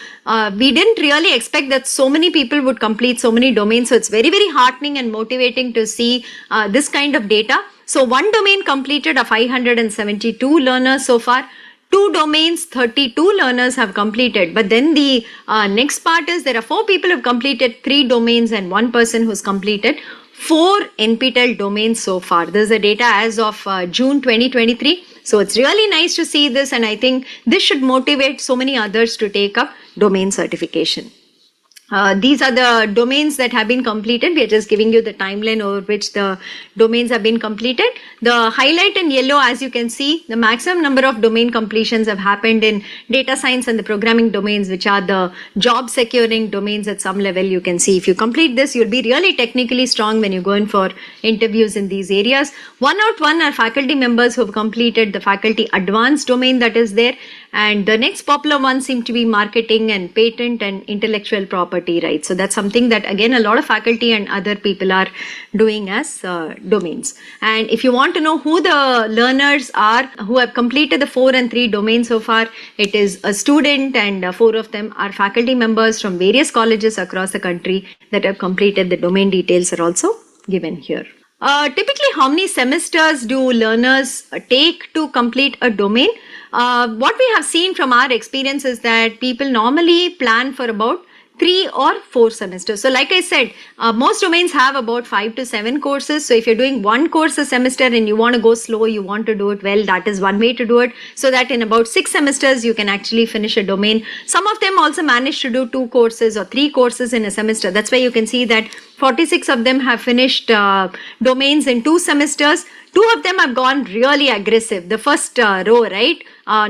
we didn't really expect that so many people would complete so many domains. So it's very, very heartening and motivating to see this kind of data. So one domain completed 572 learners so far. 2 domains, 32 learners have completed. But then the next part is there are 4 people who have completed 3 domains and 1 person who's completed 4 NPTEL domains so far. This is the data as of June 2023. So it's really nice to see this, and I think this should motivate so many others to take up domain certification. These are the domains that have been completed. We are just giving you the timeline over which the domains have been completed. The highlight in yellow, as you can see, the maximum number of domain completions have happened in data science and the programming domains, which are the job securing domains at some level. You can see if you complete this, you'll be really technically strong when you go in for interviews in these areas. 1 out 1 are faculty members who have completed the faculty advanced domain that is there. And the next popular ones seem to be marketing and patent and intellectual property rights. So that's something that again a lot of faculty and other people are doing as domains. And if you want to know who the learners are who have completed the 4 and 3 domains so far, it is a student, and 4 of them are faculty members from various colleges across the country that have completed. The domain details are also given here. Typically, how many semesters do learners take to complete a domain? What we have seen from our experience is that people normally plan for about 3 or 4 semesters. So like I said, most domains have about 5 to 7 courses. So if you're doing 1 course a semester and you want to go slow, you want to do it well, that is one way to do it, so that in about 6 semesters you can actually finish a domain. Some of them also manage to do 2 courses or 3 courses in a semester. That's why you can see that 46 of them have finished domains in 2 semesters. 2 of them have gone really aggressive. The first row, right?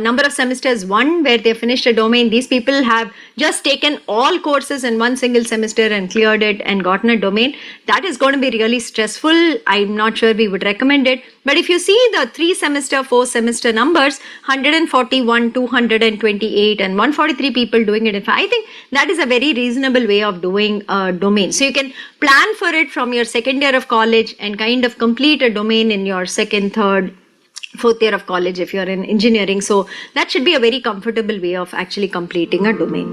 Number of semesters 1 where they finished a domain. These people have just taken all courses in one single semester and cleared it and gotten a domain. That is going to be really stressful. I'm not sure we would recommend it. But if you see the 3 semester, 4 semester numbers, 141, 228 and 143 people doing it. I think that is a very reasonable way of doing a domain. So you can plan for it from your second year of college and kind of complete a domain in your second, third, 4th year of college if you're in engineering. So that should be a very comfortable way of actually completing a domain.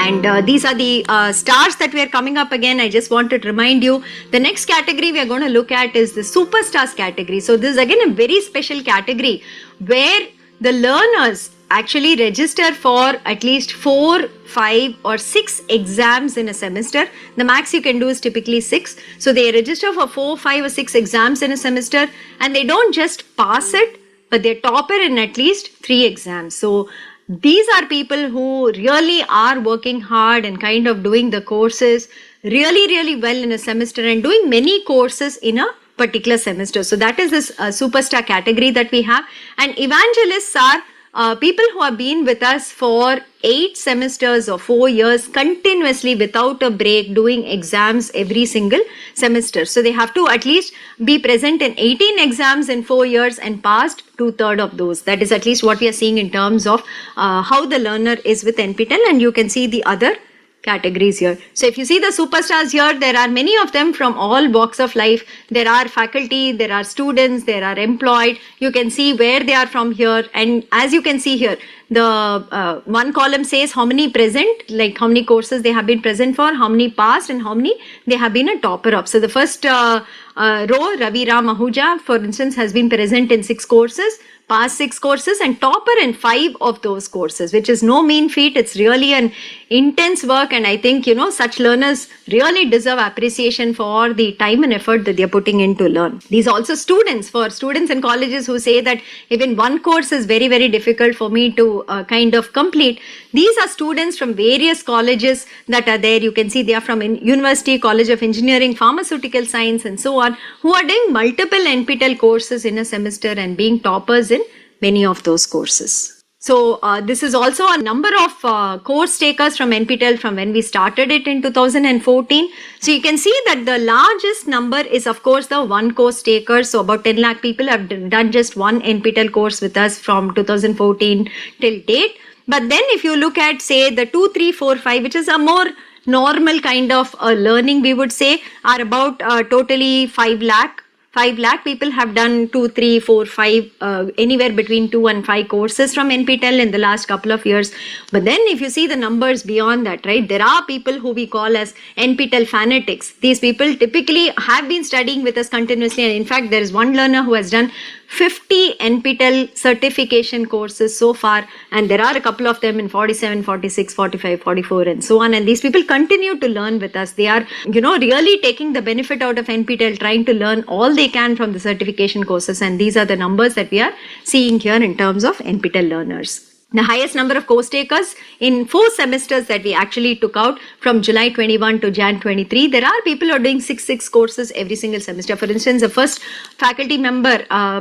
And these are the stars that we are coming up again. I just wanted to remind you, the next category we are going to look at is the superstars category. So this is again a very special category where the learners actually register for at least 4, 5 or 6 exams in a semester. The max you can do is typically 6. So they register for 4, 5 or 6 exams in a semester, and they don't just pass it, but they topper in at least 3 exams. So these are people who really are working hard and kind of doing the courses really well in a semester and doing many courses in a particular semester. So that is this superstar category that we have. And evangelists are people who have been with us for 8 semesters or 4 years continuously without a break, doing exams every single semester. So they have to at least be present in 18 exams in 4 years and passed 2/3 of those. That is at least what we are seeing in terms of how the learner is with NPTEL, and you can see the other categories here. So if you see the superstars here, there are many of them from all walks of life. There are faculty, there are students, there are employed. You can see where they are from here, and as you can see here, the one column says how many present, like how many courses they have been present for, how many passed, and how many they have been a topper of. So the first row, Ravi Ram Ahuja, for instance, has been present in 6 courses, passed 6 courses and topper in 5 of those courses, which is no mean feat. It's really an intense work, and I think, you know, such learners really deserve appreciation for the time and effort that they're putting in to learn. These also students, for students in colleges who say that even one course is very difficult for me to kind of complete. These are students from various colleges that are there. You can see they are from University, College of Engineering, Pharmaceutical Science and so on, who are doing multiple NPTEL courses in a semester and being toppers in many of those courses. So this is also a number of course takers from NPTEL from when we started it in 2014. So you can see that the largest number is of course the one course takers. So about 10 lakh people have done just one NPTEL course with us from 2014 till date. But then if you look at say the 2, 3, 4, 5, which is a more normal kind of learning, we would say, are about totally 5 lakh. 5 lakh people have done 2, 3, 4, 5, anywhere between 2 and 5 courses from NPTEL in the last couple of years. But then if you see the numbers beyond that, right, there are people who we call as NPTEL fanatics. These people typically have been studying with us continuously, and in fact there is one learner who has done 50 NPTEL certification courses so far, and there are a couple of them in 47, 46, 45, 44 and so on, and these people continue to learn with us. They are, you know, really taking the benefit out of NPTEL, trying to learn all they can from the certification courses, and these are the numbers that we are seeing here in terms of NPTEL learners. The highest number of course takers in 4 semesters that we actually took out from July 21 to Jan 23. There are people who are doing 6 courses every single semester. For instance, the first faculty member,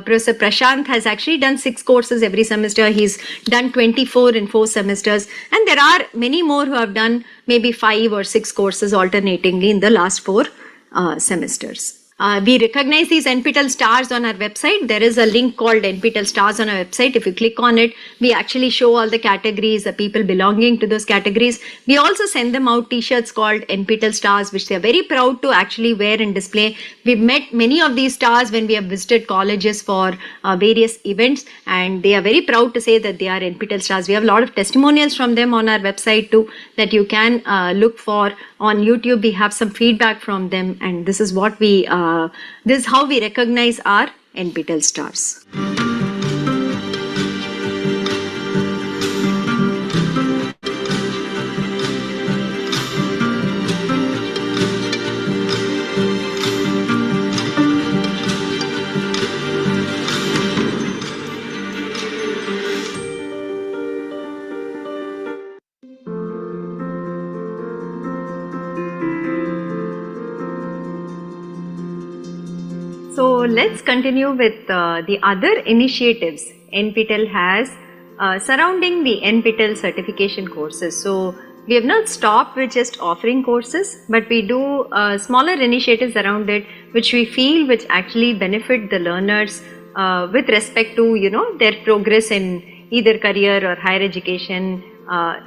Professor Prashant, has actually done 6 courses every semester. He's done 24 in 4 semesters. And there are many more who have done maybe 5 or 6 courses alternatingly in the last 4 semesters. We recognize these NPTEL stars on our website. There is a link called NPTEL stars on our website. If you click on it, we actually show all the categories, the people belonging to those categories. We also send them out t-shirts called NPTEL stars, which they are very proud to actually wear and display. We've met many of these stars when we have visited colleges for various events, and they are very proud to say that they are NPTEL stars. We have a lot of testimonials from them on our website too that you can look for. On YouTube, we have some feedback from them, and this is what we this is how we recognize our NPTEL stars. So let's continue with the other initiatives NPTEL has surrounding the NPTEL certification courses. So we have not stopped with just offering courses, but we do smaller initiatives around it, which we feel which actually benefit the learners with respect to their progress in either career or higher education.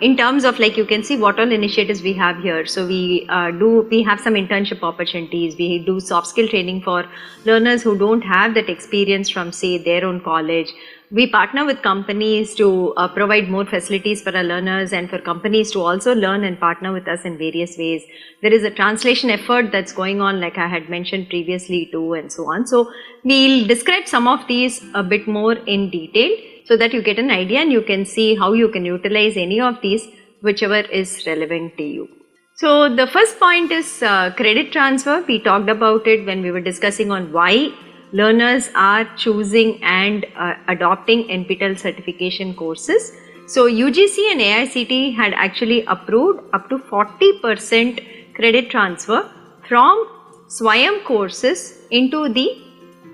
In terms of, like, you can see what all initiatives we have here. So we have some internship opportunities. We do soft skill training for learners who don't have that experience from, say, their own college. We partner with companies to provide more facilities for our learners and for companies to also learn and partner with us in various ways. There is a translation effort that's going on, like I had mentioned previously too, and so on. So we'll describe some of these a bit more in detail, so that you get an idea and you can see how you can utilize any of these, whichever is relevant to you. So the first point is credit transfer. We talked about it when we were discussing on why learners are choosing and adopting NPTEL certification courses. So UGC and AICTE had actually approved up to 40% credit transfer from SWAYAM courses into the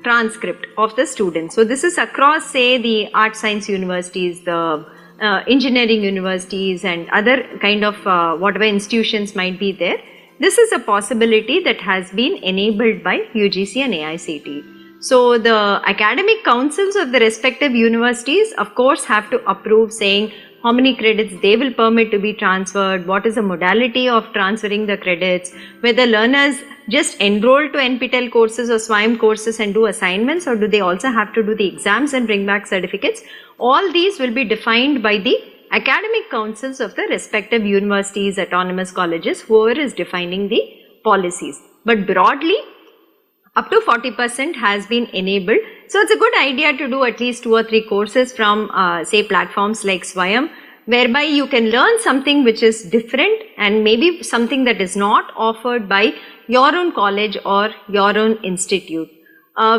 transcript of the student. So this is across, say, the art science universities, the engineering universities and other kind of whatever institutions might be there. This is a possibility that has been enabled by UGC and AICTE. So the academic councils of the respective universities of course have to approve, saying how many credits they will permit to be transferred, what is the modality of transferring the credits, whether learners just enroll to NPTEL courses or SWAYAM courses and do assignments, or do they also have to do the exams and bring back certificates. All these will be defined by the academic councils of the respective universities, autonomous colleges, whoever is defining the policies. But broadly, up to 40% has been enabled. So it's a good idea to do at least 2 or 3 courses from say platforms like SWAYAM, whereby you can learn something which is different and maybe something that is not offered by your own college or your own institute.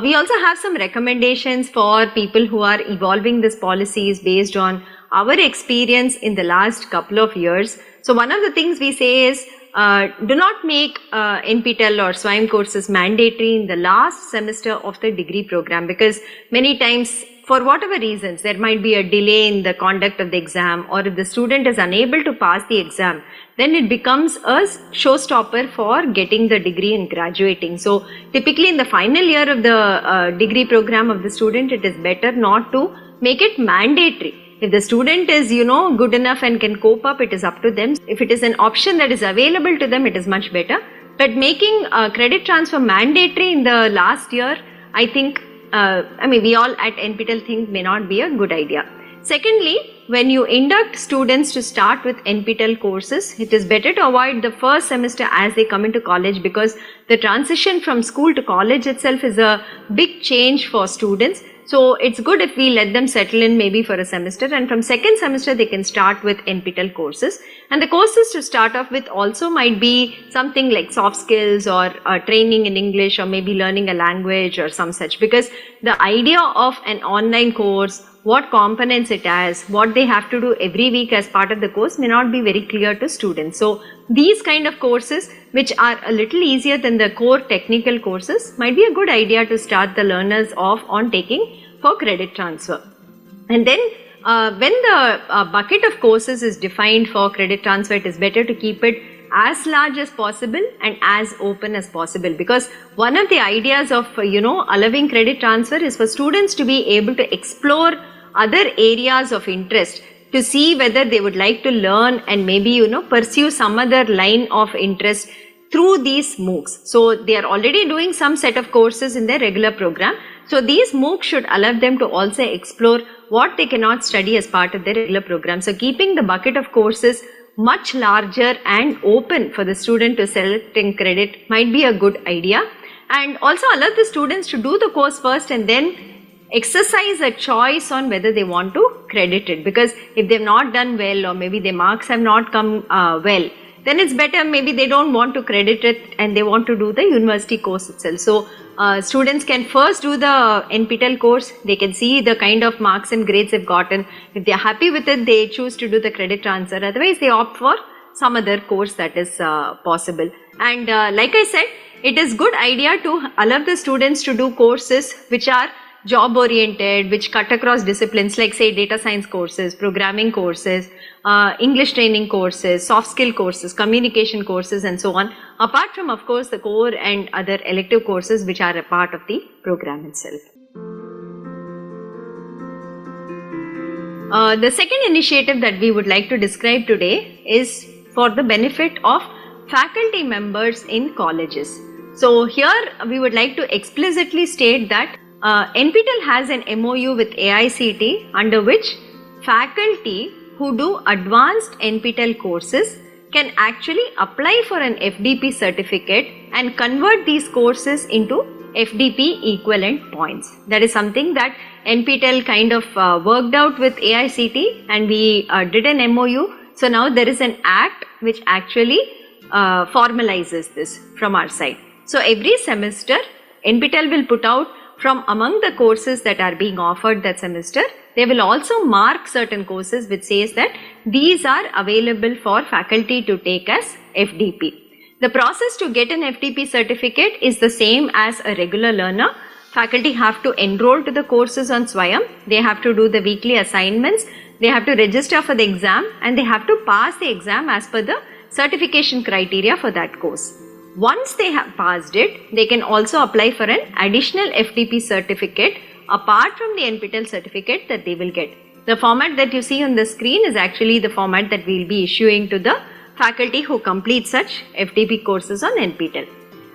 We also have some recommendations for people who are evolving these policies based on our experience in the last couple of years. So one of the things we say is, do not make NPTEL or SWAYAM courses mandatory in the last semester of the degree program, because many times, for whatever reasons, there might be a delay in the conduct of the exam, or if the student is unable to pass the exam, then it becomes a showstopper for getting the degree and graduating. So typically in the final year of the degree program of the student, it is better not to make it mandatory. If the student is, good enough and can cope up, it is up to them. If it is an option that is available to them, it is much better. But making credit transfer mandatory in the last year, I think, we all at NPTEL think may not be a good idea. Secondly, when you induct students to start with NPTEL courses, it is better to avoid the first semester as they come into college, because the transition from school to college itself is a big change for students. So it's good if we let them settle in maybe for a semester, and from second semester they can start with NPTEL courses. And the courses to start off with also might be something like soft skills or training in English, or maybe learning a language or some such, because the idea of an online course, what components it has, what they have to do every week as part of the course may not be very clear to students. So these kind of courses, which are a little easier than the core technical courses, might be a good idea to start the learners off on taking for credit transfer. And then when the bucket of courses is defined for credit transfer, it is better to keep it as large as possible and as open as possible, because one of the ideas of allowing credit transfer is for students to be able to explore other areas of interest, to see whether they would like to learn and maybe pursue some other line of interest through these MOOCs. So they are already doing some set of courses in their regular program. So these MOOCs should allow them to also explore what they cannot study as part of their regular program. So keeping the bucket of courses much larger and open for the student to select and credit might be a good idea. And also allow the students to do the course first and then exercise a choice on whether they want to credit it. Because if they've not done well, or maybe their marks have not come well, then it's better maybe they don't want to credit it and they want to do the university course itself. So students can first do the NPTEL course. They can see the kind of marks and grades they've gotten. If they're happy with it, they choose to do the credit transfer. Otherwise, they opt for some other course that is possible. And like I said, it is good idea to allow the students to do courses which are job oriented, which cut across disciplines, like say data science courses, programming courses, English training courses, soft skill courses, communication courses, and so on, apart from of course the core and other elective courses which are a part of the program itself. The second initiative that we would like to describe today is for the benefit of faculty members in colleges. So here we would like to explicitly state that NPTEL has an MOU with AICTE, under which faculty who do advanced NPTEL courses can actually apply for an FDP certificate and convert these courses into FDP equivalent points. That is something that NPTEL kind of worked out with AICTE, and we did an MOU. So now there is an act which actually formalizes this from our side. So every semester NPTEL will put out from among the courses that are being offered that semester, they will also mark certain courses which says that these are available for faculty to take as FDP. The process to get an FDP certificate is the same as a regular learner. Faculty have to enroll to the courses on Swayam, they have to do the weekly assignments, they have to register for the exam, and they have to pass the exam as per the certification criteria for that course. Once they have passed it, they can also apply for an additional FDP certificate apart from the NPTEL certificate that they will get. The format that you see on the screen is actually the format that we will be issuing to the faculty who complete such FDP courses on NPTEL.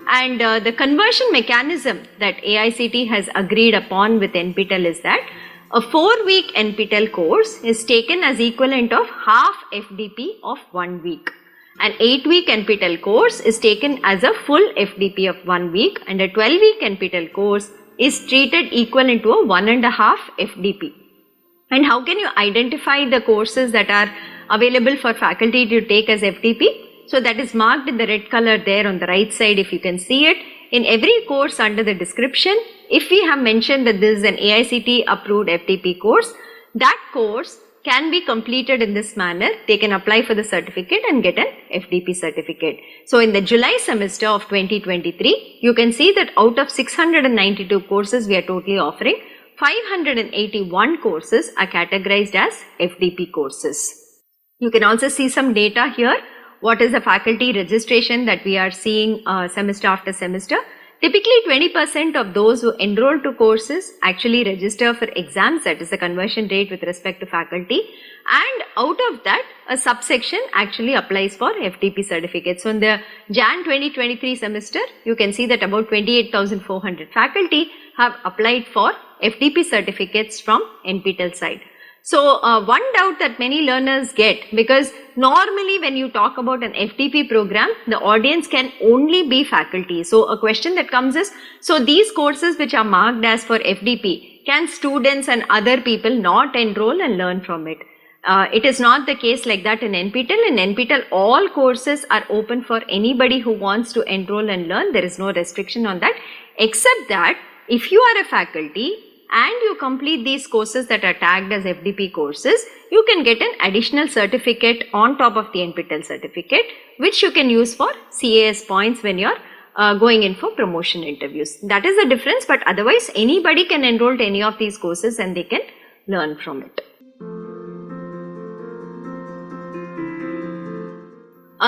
And the conversion mechanism that AICTE has agreed upon with NPTEL is that a 4-week NPTEL course is taken as equivalent of half FDP of 1 week. An 8-week NPTEL course is taken as a full FDP of 1 week, and a 12-week NPTEL course is treated equivalent to a 1.5 FDP. And how can you identify the courses that are available for faculty to take as FDP? So that is marked in the red color there on the right side, if you can see it. In every course under the description, if we have mentioned that this is an AICTE approved FDP course, that course can be completed in this manner. They can apply for the certificate and get an FDP certificate. So in the July semester of 2023, you can see that out of 692 courses we are totally offering, 581 courses are categorized as FDP courses. You can also see some data here. What is the faculty registration that we are seeing semester after semester? Typically 20% of those who enroll to courses actually register for exams, that is the conversion rate with respect to faculty, and out of that a subsection actually applies for FDP certificates. So in the Jan 2023 semester, you can see that about 28,400 faculty have applied for FDP certificates from NPTEL side. So one doubt that many learners get, because normally when you talk about an FDP program, the audience can only be faculty. So a question that comes is, so these courses which are marked as for FDP, can students and other people not enroll and learn from it? It is not the case like that in NPTEL. In NPTEL, all courses are open for anybody who wants to enroll and learn. There is no restriction on that, except that if you are a faculty and you complete these courses that are tagged as FDP courses, you can get an additional certificate on top of the NPTEL certificate, which you can use for CAS points when you are going in for promotion interviews. That is the difference, but otherwise anybody can enroll to any of these courses and they can learn from it.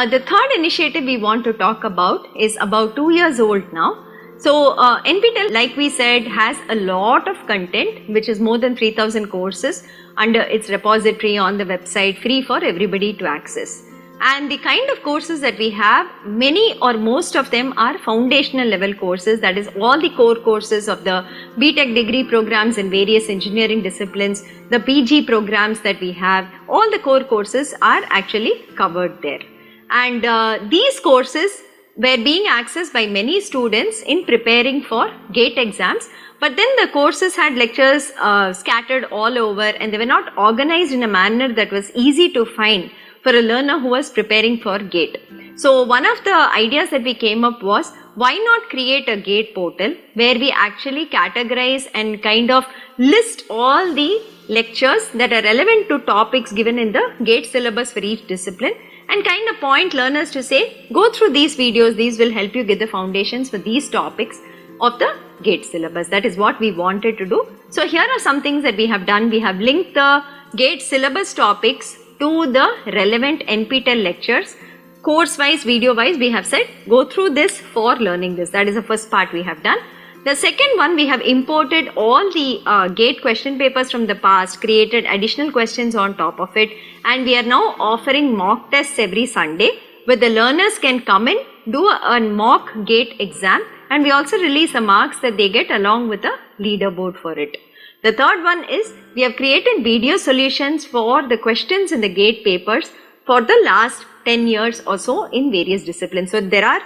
The third initiative we want to talk about is about 2 years old now. So NPTEL, like we said, has a lot of content, which is more than 3,000 courses under its repository on the website, free for everybody to access. And the kind of courses that we have, many or most of them are foundational level courses, that is all the core courses of the BTech degree programs in various engineering disciplines, the PG programs that we have, all the core courses are actually covered there. And these courses were being accessed by many students in preparing for GATE exams, but then the courses had lectures scattered all over, and they were not organized in a manner that was easy to find for a learner who was preparing for GATE. So one of the ideas that we came up was, why not create a GATE portal where we actually categorize and kind of list all the lectures that are relevant to topics given in the GATE syllabus for each discipline, and kind of point learners to say, go through these videos, these will help you get the foundations for these topics of the GATE syllabus. That is what we wanted to do. So here are some things that we have done. We have linked the GATE syllabus topics to the relevant NPTEL lectures. Course wise, video wise, we have said, go through this for learning this. That is the first part we have done. The second one, we have imported all the GATE question papers from the past, created additional questions on top of it, and we are now offering mock tests every Sunday where the learners can come in, do a mock GATE exam, and we also release the marks that they get along with a leaderboard for it. The third one is, we have created video solutions for the questions in the GATE papers for the last 10 years or so in various disciplines. So there are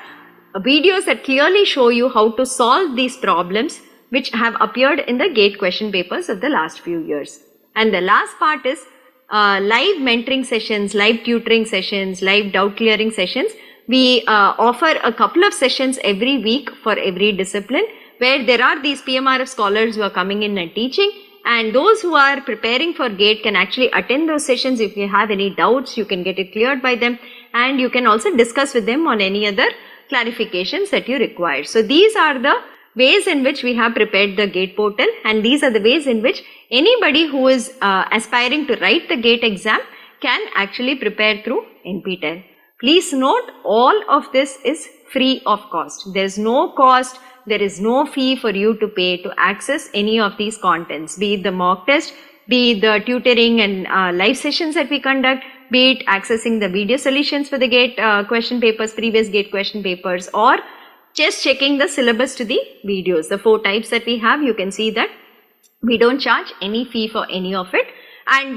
videos that clearly show you how to solve these problems which have appeared in the GATE question papers of the last few years. And the last part is live mentoring sessions, live tutoring sessions, live doubt clearing sessions. We offer a couple of sessions every week for every discipline, where there are these PMRF scholars who are coming in and teaching, and those who are preparing for GATE can actually attend those sessions. If you have any doubts, you can get it cleared by them, and you can also discuss with them on any other clarifications that you require. So these are the ways in which we have prepared the GATE portal, and these are the ways in which anybody who is aspiring to write the GATE exam can actually prepare through NPTEL. Please note, all of this is free of cost. There is no cost, there is no fee for you to pay to access any of these contents, be it the mock test, be it the tutoring and live sessions that we conduct, be it accessing the video solutions for the GATE question papers, previous GATE question papers, or just checking the syllabus to the videos. The 4 types that we have, you can see that we don't charge any fee for any of it. And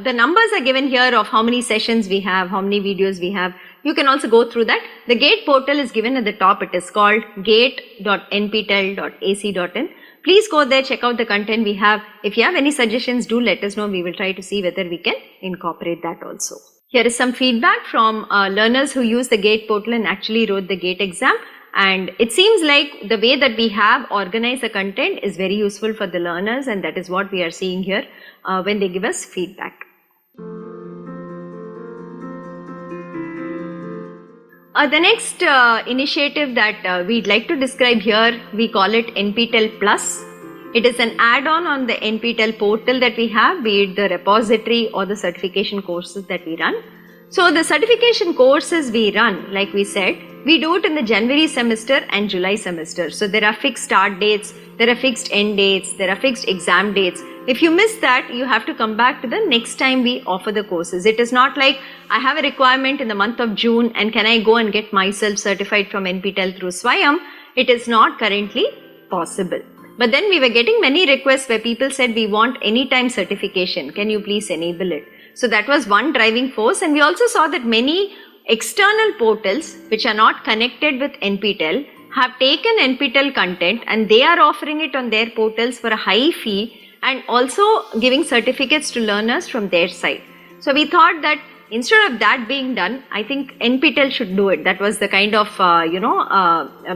the numbers are given here of how many sessions we have, how many videos we have. You can also go through that. The GATE portal is given at the top. It is called gate.nptel.ac.in. Please go there, check out the content we have. If you have any suggestions, do let us know. We will try to see whether we can incorporate that also. Here is some feedback from learners who use the GATE portal and actually wrote the GATE exam. And it seems like the way that we have organized the content is very useful for the learners, and that is what we are seeing here when they give us feedback. The next initiative that we'd like to describe here, we call it NPTEL Plus. It is an add-on on the NPTEL portal that we have, be it the repository or the certification courses that we run. So the certification courses we run, like we said, we do it in the January semester and July semester. So there are fixed start dates, there are fixed end dates, there are fixed exam dates. If you miss that, you have to come back to the next time we offer the courses. It is not like I have a requirement in the month of June and can I go and get myself certified from NPTEL through SWAYAM. It is not currently possible. But then we were getting many requests where people said we want anytime certification. Can you please enable it? So that was one driving force, and we also saw that many external portals which are not connected with NPTEL have taken NPTEL content and they are offering it on their portals for a high fee and also giving certificates to learners from their side. So we thought that instead of that being done, I think NPTEL should do it. That was the kind of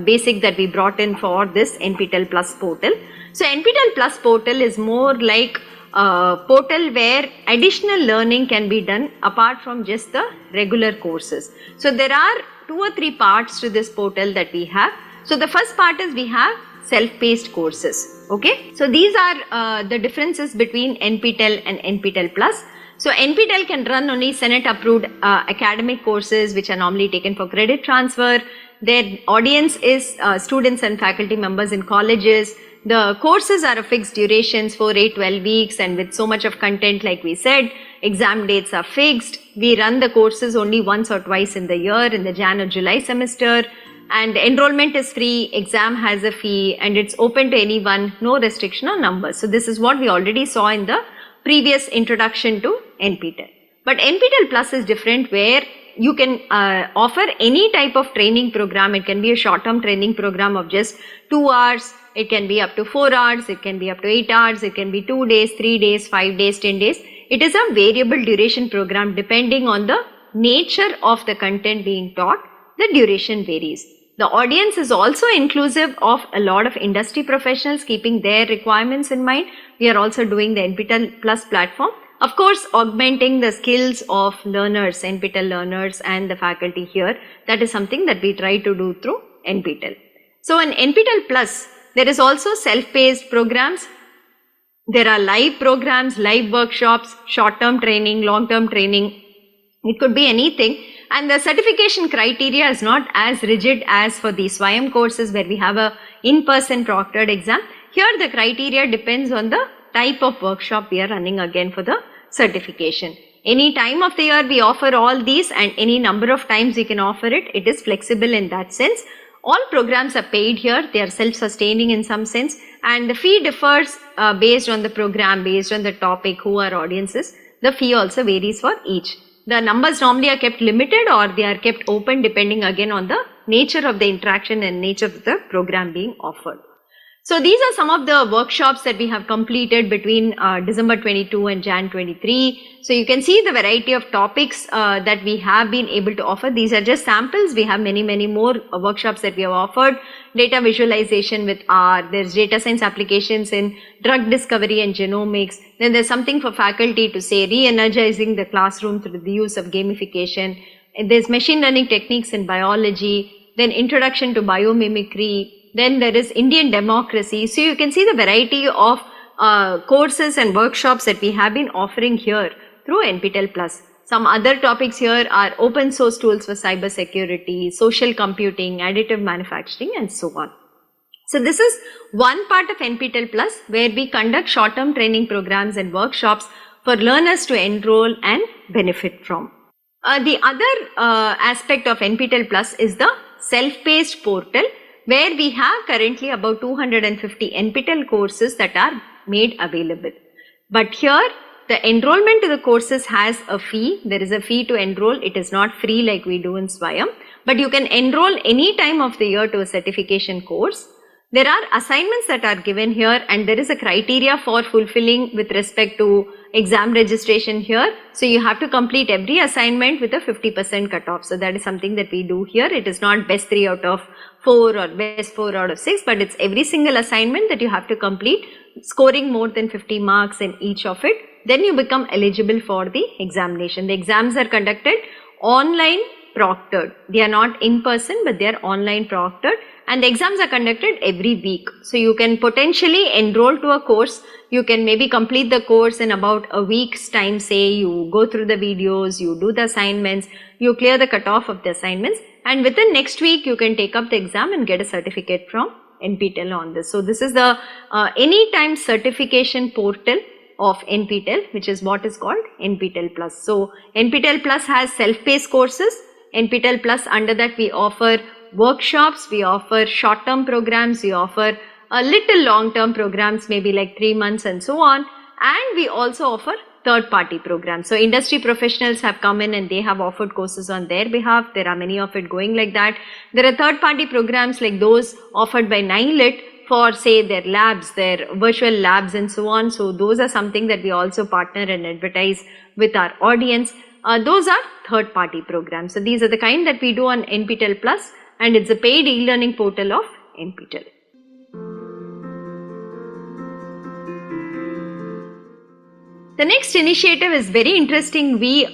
basic that we brought in for this NPTEL Plus portal. So NPTEL Plus portal is more like a portal where additional learning can be done apart from just the regular courses. So there are 2 or 3 parts to this portal that we have. So the first part is we have self-paced courses. Okay, so these are the differences between NPTEL and NPTEL Plus. So NPTEL can run only Senate approved academic courses which are normally taken for credit transfer. Their audience is students and faculty members in colleges. The courses are of fixed durations, 4, 8, 12 weeks, and with so much of content like we said. Exam dates are fixed. We run the courses only once or twice in the year, in the Jan or July semester. And enrollment is free, exam has a fee, and it's open to anyone, no restriction on numbers. So this is what we already saw in the previous introduction to NPTEL. But NPTEL Plus is different, where you can offer any type of training program. It can be a short-term training program of just 2 hours. It can be up to 4 hours. It can be up to 8 hours. It can be 2 days, 3 days, 5 days, 10 days. It is a variable duration program depending on the nature of the content being taught. The duration varies. The audience is also inclusive of a lot of industry professionals, keeping their requirements in mind. We are also doing the NPTEL Plus platform. Of course, augmenting the skills of learners, NPTEL learners and the faculty here. That is something that we try to do through NPTEL. So in NPTEL Plus, there is also self-paced programs. There are live programs, live workshops, short-term training, long-term training. It could be anything. And the certification criteria is not as rigid as for the SWAYAM courses where we have a in-person proctored exam. Here the criteria depends on the type of workshop we are running again for the certification. Any time of the year we offer all these, and any number of times we can offer it. It is flexible in that sense. All programs are paid here. They are self-sustaining in some sense, and the fee differs based on the program, based on the topic, who our audience is. The fee also varies for each. The numbers normally are kept limited, or they are kept open depending again on the nature of the interaction and nature of the program being offered. So these are some of the workshops that we have completed between December 22 and Jan 23. So you can see the variety of topics that we have been able to offer. These are just samples. We have many more workshops that we have offered. Data visualization with R. There's data science applications in drug discovery and genomics. Then there's something for faculty to say, re-energizing the classroom through the use of gamification. And there's machine learning techniques in biology. Then introduction to biomimicry. Then there is Indian democracy. So you can see the variety of courses and workshops that we have been offering here through NPTEL Plus. Some other topics here are open source tools for cyber security, social computing, additive manufacturing, and so on. So this is one part of NPTEL Plus where we conduct short-term training programs and workshops for learners to enroll and benefit from. The other aspect of NPTEL Plus is the self-paced portal, where we have currently about 250 NPTEL courses that are made available. But here the enrollment to the courses has a fee. There is a fee to enroll. It is not free like we do in SWAYAM, but you can enroll any time of the year to a certification course. There are assignments that are given here, and there is a criteria for fulfilling with respect to exam registration here. So you have to complete every assignment with a 50% cutoff. So that is something that we do here. It is not best 3 out of 4 or best 4 out of 6, but it's every single assignment that you have to complete, scoring more than 50 marks in each of it. Then you become eligible for the examination. The exams are conducted online proctored. They are not in person, but they are online proctored, and the exams are conducted every week. So you can potentially enroll to a course. You can maybe complete the course in about a week's time. Say you go through the videos, you do the assignments, you clear the cutoff of the assignments, and within next week you can take up the exam and get a certificate from NPTEL on this. So this is the anytime certification portal of NPTEL, which is what is called NPTEL Plus. So NPTEL Plus has self-paced courses. NPTEL Plus, under that we offer workshops, we offer short-term programs, we offer a little long-term programs, maybe like 3 months and so on, and we also offer third-party programs. So industry professionals have come in and they have offered courses on their behalf. There are many of it going like that. There are third-party programs like those offered by 9LIT for, say, their labs, their virtual labs and so on. So those are something that we also partner and advertise with our audience. Those are third-party programs. So these are the kind that we do on NPTEL Plus, and it's a paid e-learning portal of NPTEL. The next initiative is very interesting, we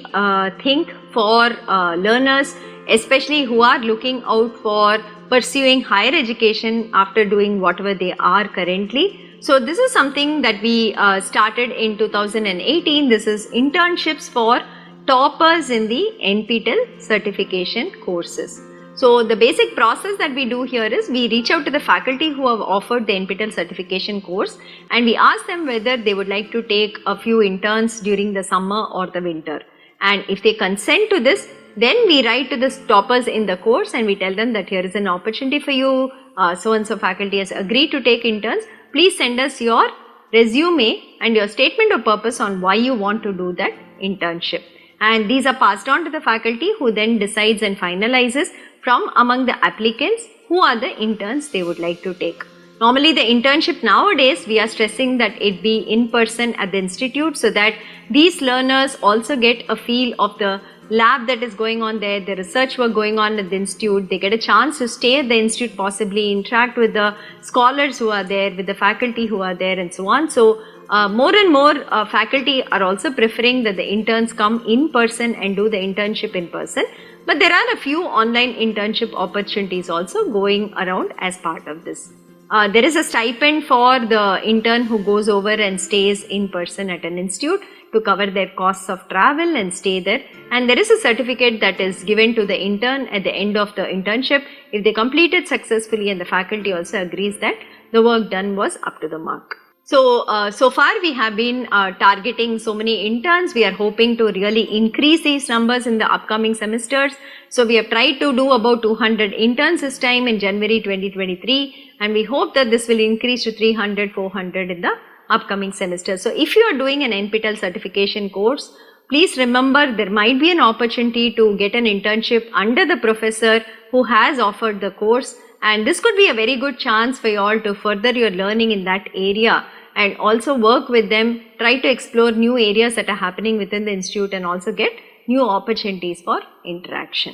think, for learners, especially who are looking out for pursuing higher education after doing whatever they are currently. So this is something that we started in 2018. This is internships for toppers in the NPTEL certification courses. So the basic process that we do here is we reach out to the faculty who have offered the NPTEL certification course, and we ask them whether they would like to take a few interns during the summer or the winter. And if they consent to this, then we write to the toppers in the course and we tell them that here is an opportunity for you, so and so faculty has agreed to take interns. Please send us your resume and your statement of purpose on why you want to do that internship. And these are passed on to the faculty who then decides and finalizes from among the applicants who are the interns they would like to take. Normally the internship nowadays, we are stressing that it be in person at the institute so that these learners also get a feel of the lab that is going on there, the research work going on at the institute. They get a chance to stay at the institute, possibly interact with the scholars who are there, with the faculty who are there and so on. So more and more faculty are also preferring that the interns come in person and do the internship in person. But there are a few online internship opportunities also going around as part of this. There is a stipend for the intern who goes over and stays in person at an institute to cover their costs of travel and stay there. And there is a certificate that is given to the intern at the end of the internship if they complete it successfully and the faculty also agrees that the work done was up to the mark. So, so far we have been targeting so many interns. We are hoping to really increase these numbers in the upcoming semesters. So we have tried to do about 200 interns this time in January 2023, and we hope that this will increase to 300, 400 in the upcoming semester. So if you are doing an NPTEL certification course, please remember there might be an opportunity to get an internship under the professor who has offered the course, and this could be a very good chance for you all to further your learning in that area and also work with them, try to explore new areas that are happening within the institute and also get new opportunities for interaction.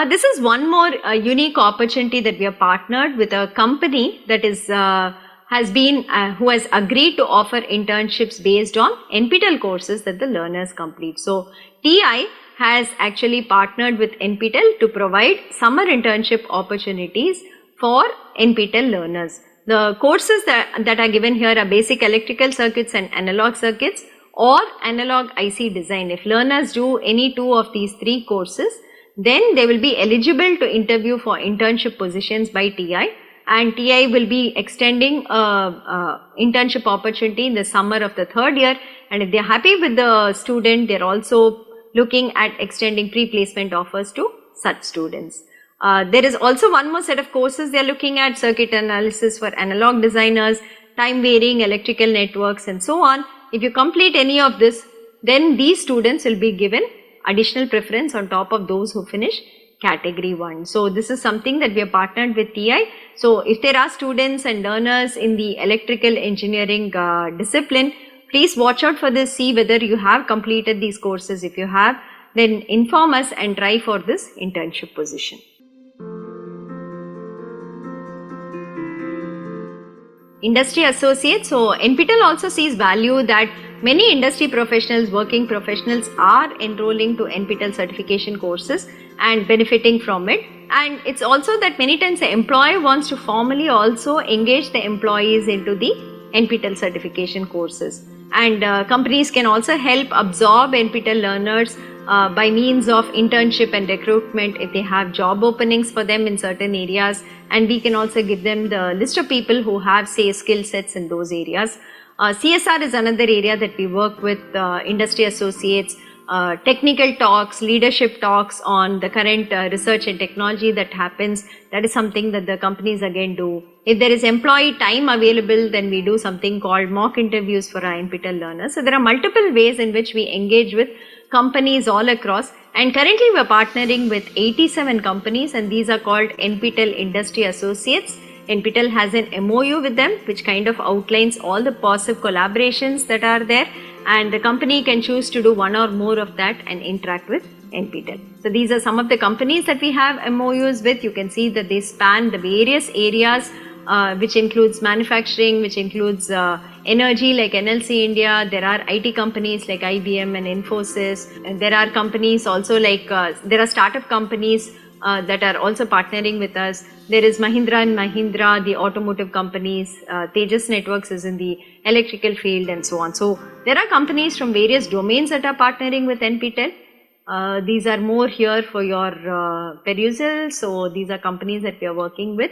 This is one more unique opportunity that we have partnered with a company that is who has agreed to offer internships based on NPTEL courses that the learners complete. So TI has actually partnered with NPTEL to provide summer internship opportunities for NPTEL learners. The courses that are given here are basic electrical circuits and analog circuits or analog IC design. If learners do any two of these three courses, then they will be eligible to interview for internship positions by TI, and TI will be extending internship opportunity in the summer of the third year, and if they are happy with the student, they are also looking at extending pre-placement offers to such students. There is also one more set of courses they are looking at: circuit analysis for analog designers, time varying electrical networks and so on. If you complete any of this, then these students will be given additional preference on top of those who finish category 1. So this is something that we have partnered with TI. So if there are students and learners in the electrical engineering discipline, please watch out for this, see whether you have completed these courses. If you have, then inform us and try for this internship position. Industry associates. So NPTEL also sees value that many industry professionals, working professionals are enrolling to NPTEL certification courses and benefiting from it. And it's also that many times the employer wants to formally also engage the employees into the NPTEL certification courses. And companies can also help absorb NPTEL learners by means of internship and recruitment if they have job openings for them in certain areas, and we can also give them the list of people who have, say, skill sets in those areas. CSR is another area that we work with industry associates, technical talks, leadership talks on the current research and technology that happens. That is something that the companies again do. If there is employee time available, then we do something called mock interviews for our NPTEL learners. So there are multiple ways in which we engage with companies all across, and currently we are partnering with 87 companies, and these are called NPTEL Industry Associates. NPTEL has an MOU with them which kind of outlines all the possible collaborations that are there, and the company can choose to do one or more of that and interact with NPTEL. So these are some of the companies that we have MOUs with. You can see that they span the various areas which includes manufacturing, which includes energy like NLC India. There are IT companies like IBM and Infosys, and there are companies also like there are startup companies that are also partnering with us. There is Mahindra and Mahindra, the automotive companies, Tejas Networks is in the electrical field and so on. So there are companies from various domains that are partnering with NPTEL. These are more here for your perusal. So these are companies that we are working with,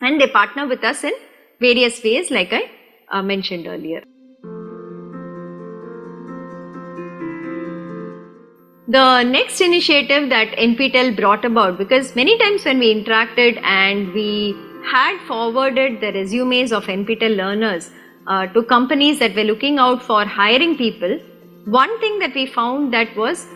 and they partner with us in various ways like I mentioned earlier. The next initiative that NPTEL brought about, because many times when we interacted and we had forwarded the resumes of NPTEL learners to companies that were looking out for hiring people, one thing that we found that was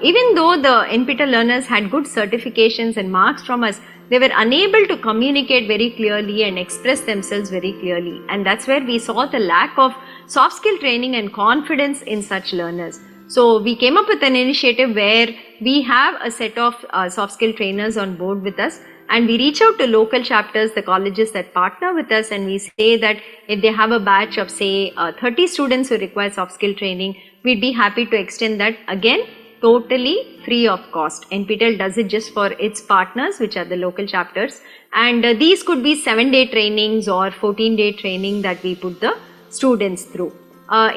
even though the NPTEL learners had good certifications and marks from us, they were unable to communicate very clearly and express themselves very clearly, and that's where we saw the lack of soft skill training and confidence in such learners. So we came up with an initiative where we have a set of soft skill trainers on board with us, and we reach out to local chapters, the colleges that partner with us, and we say that if they have a batch of say 30 students who require soft skill training, we'd be happy to extend that again totally free of cost. NPTEL does it just for its partners, which are the local chapters, and these could be 7-day trainings or 14-day training that we put the students through.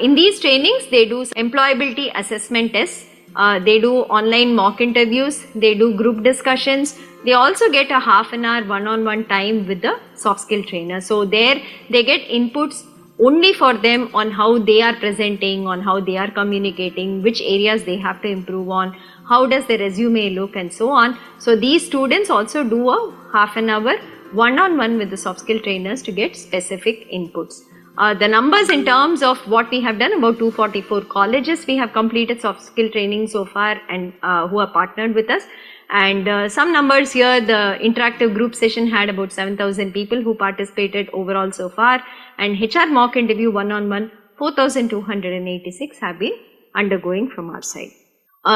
In these trainings, they do employability assessment tests, they do online mock interviews, they do group discussions, they also get a half an hour one-on-one time with the soft skill trainer. So there they get inputs only for them on how they are presenting, on how they are communicating, which areas they have to improve on, how does the resume look and so on. So these students also do a half an hour one-on-one with the soft skill trainers to get specific inputs. The numbers in terms of what we have done, about 244 colleges we have completed soft skill training so far, and who are partnered with us. And some numbers here, the interactive group session had about 7,000 people who participated overall so far, and HR mock interview one-on-one 4,286 have been undergoing from our side.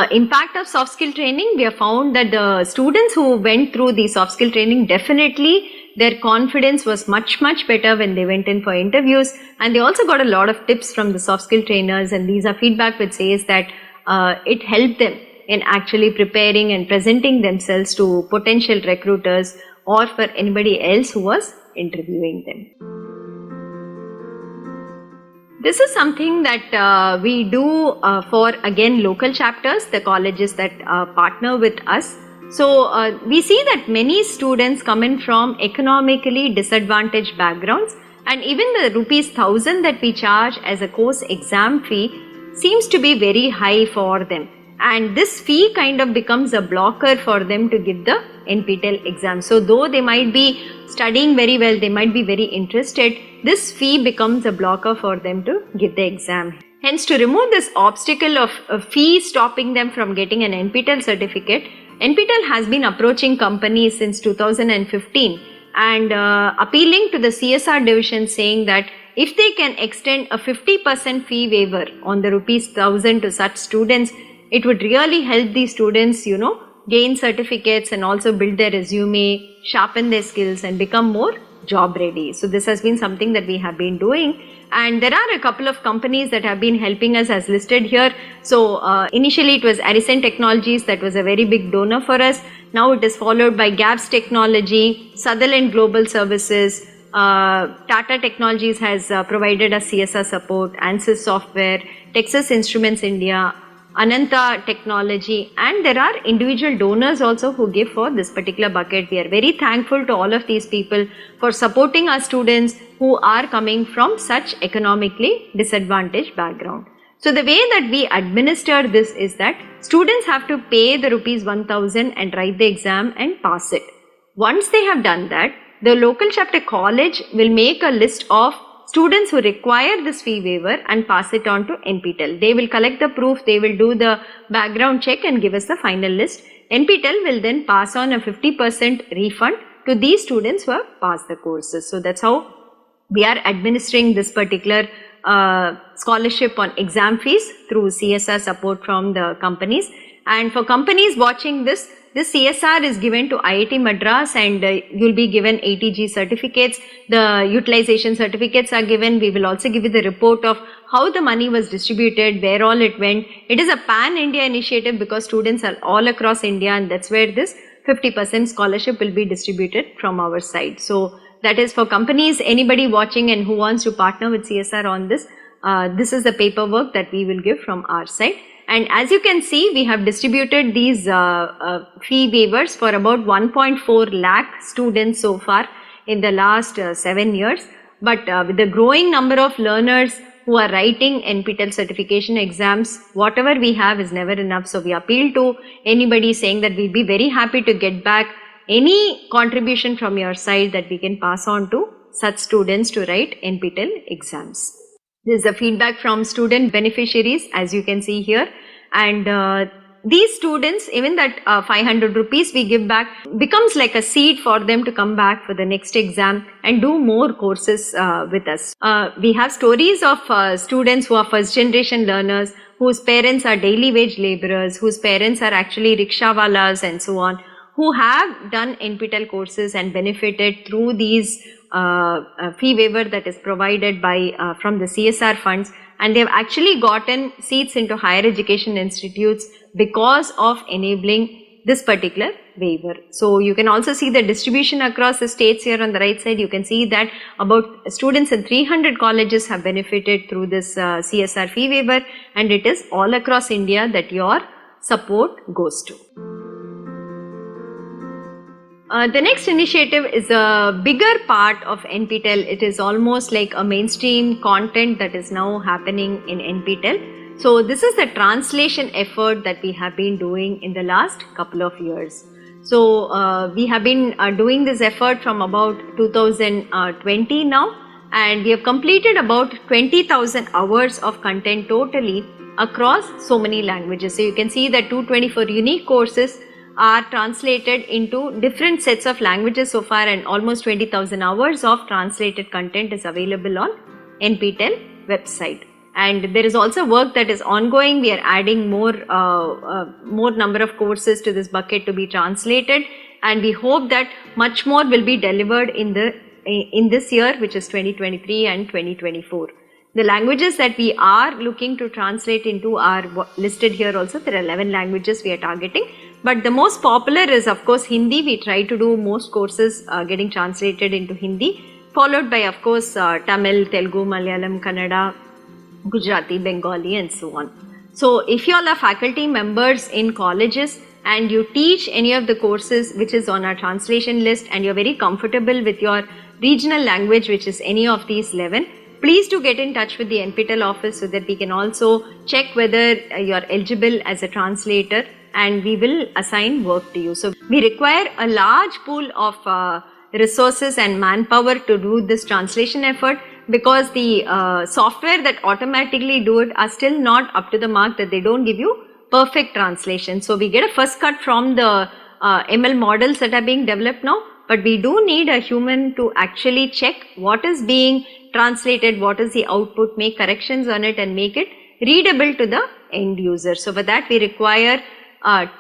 Impact of soft skill training, we have found that the students who went through the soft skill training, definitely their confidence was much better when they went in for interviews, and they also got a lot of tips from the soft skill trainers, and these are feedback which says that it helped them in actually preparing and presenting themselves to potential recruiters or for anybody else who was interviewing them. This is something that we do for again local chapters, the colleges that partner with us. So we see that many students come in from economically disadvantaged backgrounds, and even the ₹1,000 that we charge as a course exam fee seems to be very high for them. And this fee kind of becomes a blocker for them to give the NPTEL exam. So though they might be studying very well, they might be very interested, this fee becomes a blocker for them to give the exam. Hence, to remove this obstacle of a fee stopping them from getting an NPTEL certificate, NPTEL has been approaching companies since 2015 and appealing to the CSR division, saying that if they can extend a 50% fee waiver on the ₹1,000 to such students, it would really help these students, gain certificates and also build their resume, sharpen their skills and become more job ready. So this has been something that we have been doing, and there are a couple of companies that have been helping us as listed here. So initially it was Arisen Technologies that was a very big donor for us. Now it is followed by Gaps Technology, Sutherland Global Services, Tata Technologies has provided us CSR support, Ansys Software, Texas Instruments India, Ananta Technology, and there are individual donors also who give for this particular bucket. We are very thankful to all of these people for supporting our students who are coming from such economically disadvantaged background. So the way that we administer this is that students have to pay the ₹1,000 and write the exam and pass it. Once they have done that, the local chapter college will make a list of students who require this fee waiver and pass it on to NPTEL. They will collect the proof, they will do the background check and give us the final list. NPTEL will then pass on a 50% refund to these students who have passed the courses. So that's how we are administering this particular scholarship on exam fees through CSR support from the companies. And for companies watching this CSR is given to IIT Madras, and you'll be given ATG certificates. The utilization certificates are given. We will also give you the report of how the money was distributed, where all it went. It is a pan-India initiative because students are all across India, and that's where this 50% scholarship will be distributed from our side. So that is for companies, anybody watching and who wants to partner with CSR on this, this is the paperwork that we will give from our side. And as you can see, we have distributed these fee waivers for about 1.4 lakh students so far in the last 7 years. But with the growing number of learners who are writing NPTEL certification exams, whatever we have is never enough. So we appeal to anybody saying that we'll be very happy to get back any contribution from your side that we can pass on to such students to write NPTEL exams. This is the feedback from student beneficiaries, as you can see here. And these students, even that 500 rupees we give back becomes like a seed for them to come back for the next exam and do more courses with us. We have stories of students who are first generation learners, whose parents are daily wage laborers, whose parents are actually rickshawalas and so on, who have done NPTEL courses and benefited through these fee waiver that is provided by from the CSR funds, and they have actually gotten seats into higher education institutes because of enabling this particular waiver. So you can also see the distribution across the states here on the right side. You can see that about students in 300 colleges have benefited through this CSR fee waiver, and it is all across India that your support goes to. The next initiative is a bigger part of NPTEL. It is almost like a mainstream content that is now happening in NPTEL. So this is the translation effort that we have been doing in the last couple of years. So we have been doing this effort from about 2020 now, and we have completed about 20,000 hours of content totally across so many languages. So you can see that 224 unique courses are translated into different sets of languages so far, and almost 20,000 hours of translated content is available on NPTEL website. And there is also work that is ongoing. We are adding more number of courses to this bucket to be translated, and we hope that much more will be delivered in this year, which is 2023 and 2024. The languages that we are looking to translate into are listed here also. There are 11 languages we are targeting. But the most popular is of course Hindi. We try to do most courses getting translated into Hindi, followed by of course Tamil, Telugu, Malayalam, Kannada, Gujarati, Bengali and so on. So if you all are faculty members in colleges and you teach any of the courses which is on our translation list, and you are very comfortable with your regional language, which is any of these 11, please do get in touch with the NPTEL office so that we can also check whether you are eligible as a translator, and we will assign work to you. So we require a large pool of resources and manpower to do this translation effort, because the software that automatically do it are still not up to the mark, that they don't give you perfect translation. So we get a first cut from the ML models that are being developed now, but we do need a human to actually check what is being translated, what is the output, make corrections on it and make it readable to the end user. So for that we require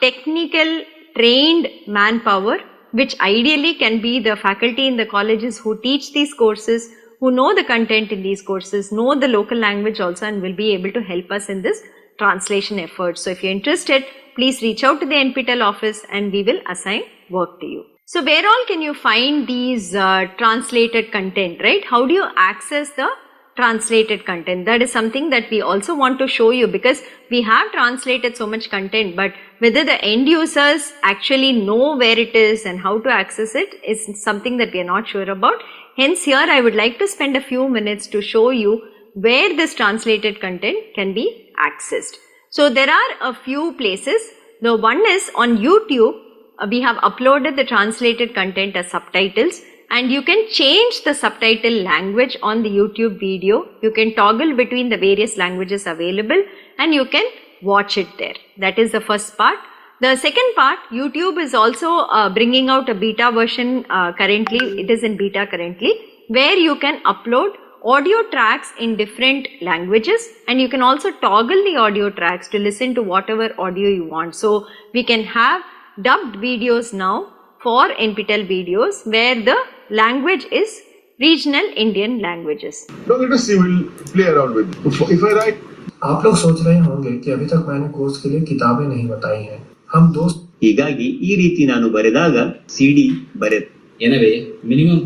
technical trained manpower, which ideally can be the faculty in the colleges who teach these courses, who know the content in these courses, know the local language also, and will be able to help us in this translation effort. So if you're interested, please reach out to the NPTEL office and we will assign work to you. So where all can you find these translated content, right? How do you access the translated content? That is something that we also want to show you, because we have translated so much content, but whether the end users actually know where it is and how to access it is something that we are not sure about. Hence here I would like to spend a few minutes to show you where this translated content can be accessed. So there are a few places. The one is on YouTube. We have uploaded the translated content as subtitles, and you can change the subtitle language on the YouTube video. You can toggle between the various languages available and you can watch it there. That is the first part. The second part, YouTube is also bringing out a beta version currently. It is in beta currently, where you can upload audio tracks in different languages, and you can also toggle the audio tracks to listen to whatever audio you want. So we can have dubbed videos now for NPTEL videos where the language is regional Indian languages. No, let us see, we'll play around with it. If I write, आप लोग सोच रहे होंगे कि अभी तक मैंने course के लिए किताबें नहीं बताई हैं। हम दोस्त ಹೀಗಾಗಿ ಈ ರೀತಿ ನಾನು ಬರೆದಾಗ CD ಬರೆದು. எனவே மினிமம்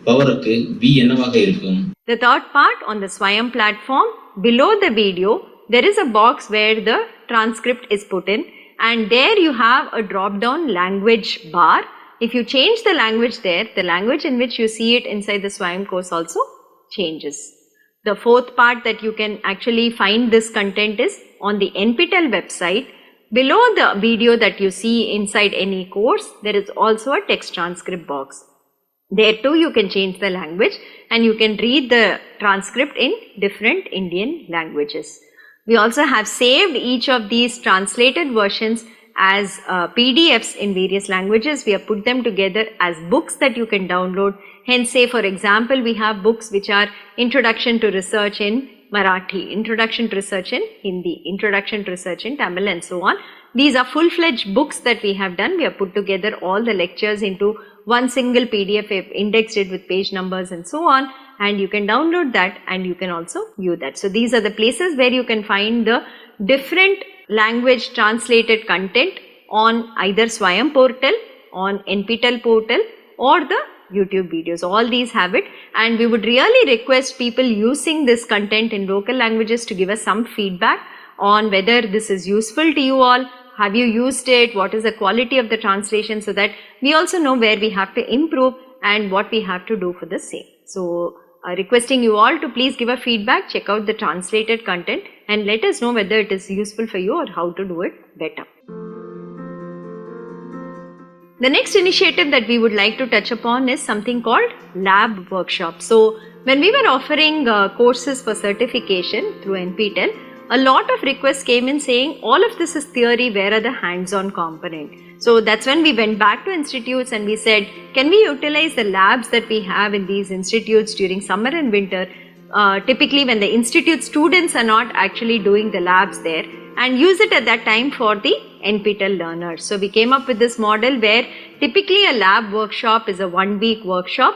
பவருக்கு V என்னவாக இருக்கும்? The third part, on the Swayam platform, below the video, there is a box where the transcript is put in, and there you have a drop down language bar. If you change the language there, the language in which you see it inside the Swayam course also changes. The fourth part that you can actually find this content is on the NPTEL website. Below the video that you see inside any course, there is also a text transcript box. There too you can change the language and you can read the transcript in different Indian languages. We also have saved each of these translated versions as PDFs in various languages. We have put them together as books that you can download. Hence, say for example, we have books which are Introduction to Research in Marathi, Introduction to Research in Hindi, Introduction to Research in Tamil, and so on. These are full-fledged books that we have done. We have put together all the lectures into one single PDF, indexed it with page numbers and so on, and you can download that and you can also view that. So these are the places where you can find the different language translated content on either Swayam portal, on NPTEL portal, or the YouTube videos. All these have it, and we would really request people using this content in local languages to give us some feedback on whether this is useful to you all. Have you used it? What is the quality of the translation, so that we also know where we have to improve and what we have to do for the same. So requesting you all to please give a feedback, check out the translated content and let us know whether it is useful for you or how to do it better. The next initiative that we would like to touch upon is something called lab workshop. So when we were offering courses for certification through NPTEL, a lot of requests came in saying all of this is theory, where are the hands-on component? So that's when we went back to institutes and we said, can we utilize the labs that we have in these institutes during summer and winter, typically when the institute students are not actually doing the labs there, and use it at that time for the NPTEL learners. So we came up with this model where typically a lab workshop is a 1-week workshop.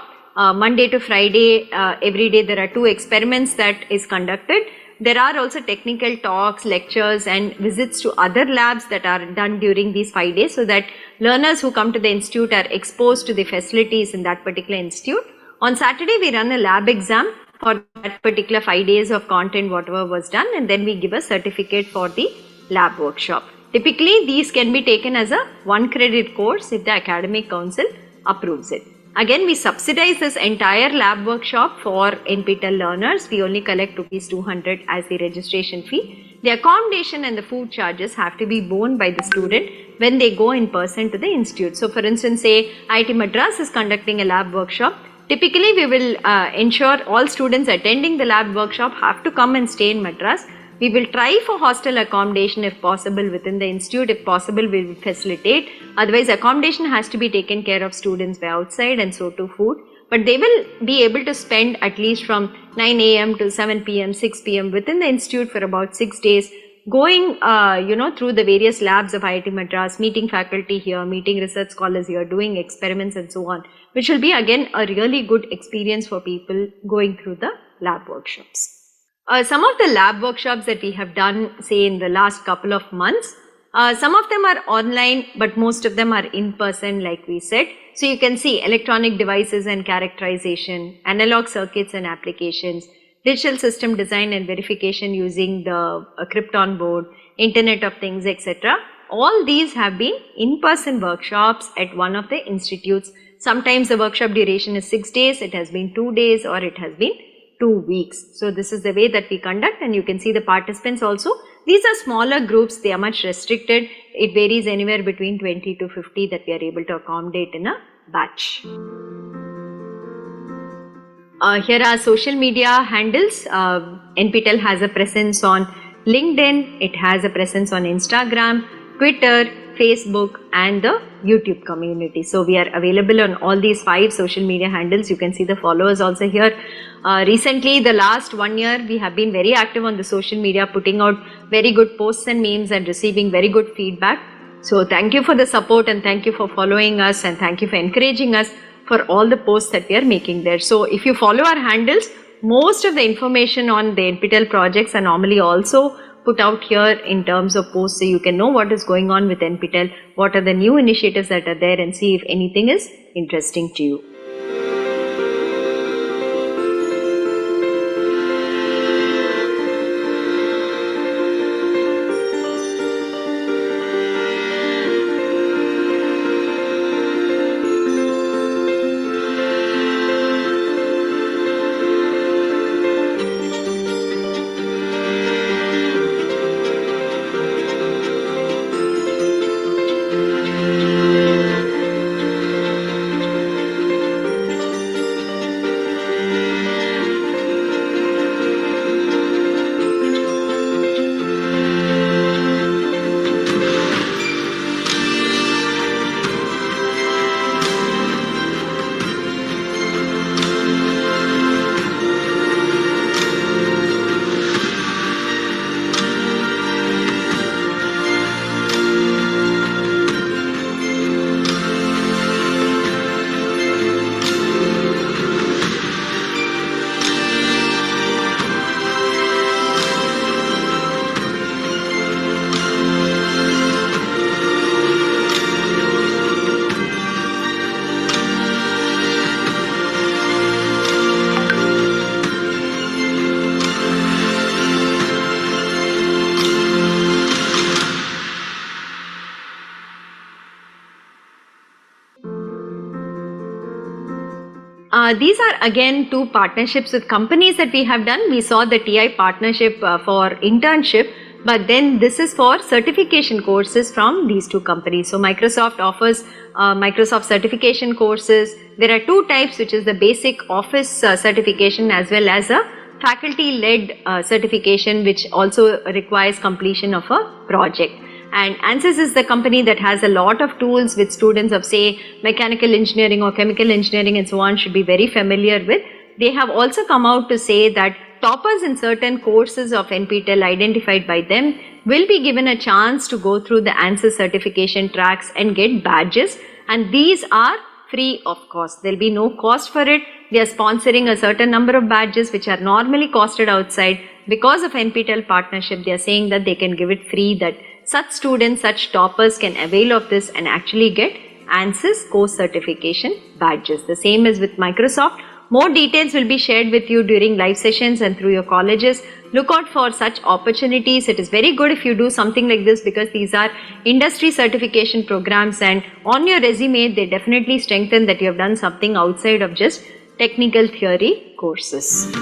Monday to Friday, every day there are 2 experiments that is conducted. There are also technical talks, lectures and visits to other labs that are done during these 5 days, so that learners who come to the institute are exposed to the facilities in that particular institute. On Saturday, we run a lab exam for that particular 5 days of content, whatever was done, and then we give a certificate for the lab workshop. Typically, these can be taken as a 1-credit course if the academic council approves it. Again, we subsidize this entire lab workshop for NPTEL learners. We only collect ₹200 as the registration fee. The accommodation and the food charges have to be borne by the student when they go in person to the institute. So for instance, say IIT Madras is conducting a lab workshop. Typically, we will ensure all students attending the lab workshop have to come and stay in Madras. We will try for hostel accommodation if possible within the institute. If possible, we will facilitate. Otherwise, accommodation has to be taken care of students by outside, and so to food. But they will be able to spend at least from 9 AM to 7 PM, 6 PM within the institute for about 6 days, going through the various labs of IIT Madras, meeting faculty here, meeting research scholars here, doing experiments and so on, which will be again a really good experience for people going through the lab workshops. Some of the lab workshops that we have done, say in the last couple of months, some of them are online, but most of them are in person, like we said. So you can see electronic devices and characterization, analog circuits and applications, digital system design and verification using the Krypton board, Internet of Things, etc. All these have been in-person workshops at one of the institutes. Sometimes the workshop duration is 6 days, it has been 2 days, or it has been 2 weeks. So this is the way that we conduct, and you can see the participants also. These are smaller groups, they are much restricted. It varies anywhere between 20 to 50 that we are able to accommodate in a batch. Here are social media handles. NPTEL has a presence on LinkedIn, it has a presence on Instagram, Twitter, Facebook and the YouTube community. So we are available on all these 5 social media handles. You can see the followers also here. Recently, the last 1 year, we have been very active on the social media, putting out very good posts and memes and receiving very good feedback. So thank you for the support, and thank you for following us, and thank you for encouraging us for all the posts that we are making there. So if you follow our handles, most of the information on the NPTEL projects are normally also put out here in terms of posts so you can know what is going on with NPTEL, what are the new initiatives that are there, and see if anything is interesting to you. These are again two partnerships with companies that we have done. We saw the TI partnership for internship, but then this is for certification courses from these two companies. So Microsoft offers Microsoft certification courses. There are two types, which is the basic office certification as well as a faculty-led certification, which also requires completion of a project. And ANSYS is the company that has a lot of tools which students of, say, mechanical engineering or chemical engineering and so on should be very familiar with. They have also come out to say that toppers in certain courses of NPTEL identified by them will be given a chance to go through the ANSYS certification tracks and get badges, and these are free of cost. There will be no cost for it. They are sponsoring a certain number of badges which are normally costed outside. Because of NPTEL partnership, they are saying that they can give it free, that such students, such toppers can avail of this and actually get ANSYS course certification badges. The same is with Microsoft. More details will be shared with you during live sessions and through your colleges. Look out for such opportunities. It is very good if you do something like this, because these are industry certification programs, and on your resume they definitely strengthen that you have done something outside of just technical theory courses.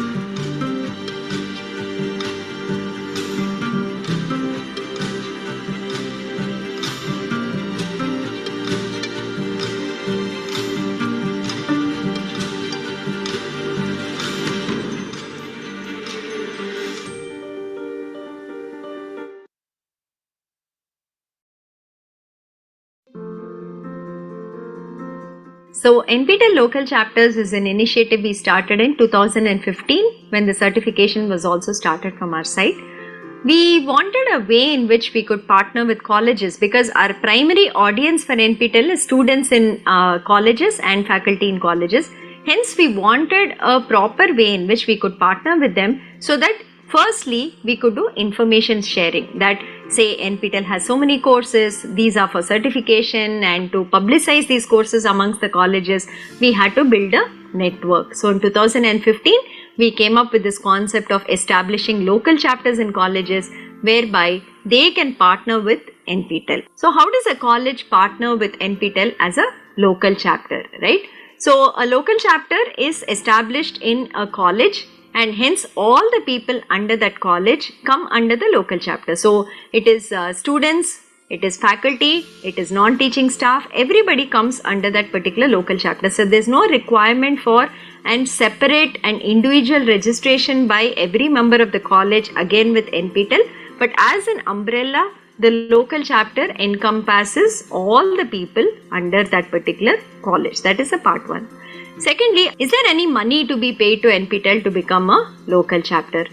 So NPTEL local chapters is an initiative we started in 2015 when the certification was also started from our side. We wanted a way in which we could partner with colleges, because our primary audience for NPTEL is students in colleges and faculty in colleges. Hence we wanted a proper way in which we could partner with them, so that firstly we could do information sharing, that say NPTEL has so many courses, these are for certification, and to publicize these courses amongst the colleges we had to build a network. So in 2015 we came up with this concept of establishing local chapters in colleges whereby they can partner with NPTEL. So how does a college partner with NPTEL as a local chapter, right? So a local chapter is established in a college, and hence all the people under that college come under the local chapter. So it is students, it is faculty, it is non-teaching staff, everybody comes under that particular local chapter. So there is no requirement for and separate and individual registration by every member of the college again with NPTEL, but as an umbrella the local chapter encompasses all the people under that particular college. That is a part one. Secondly, is there any money to be paid to NPTEL to become a local chapter?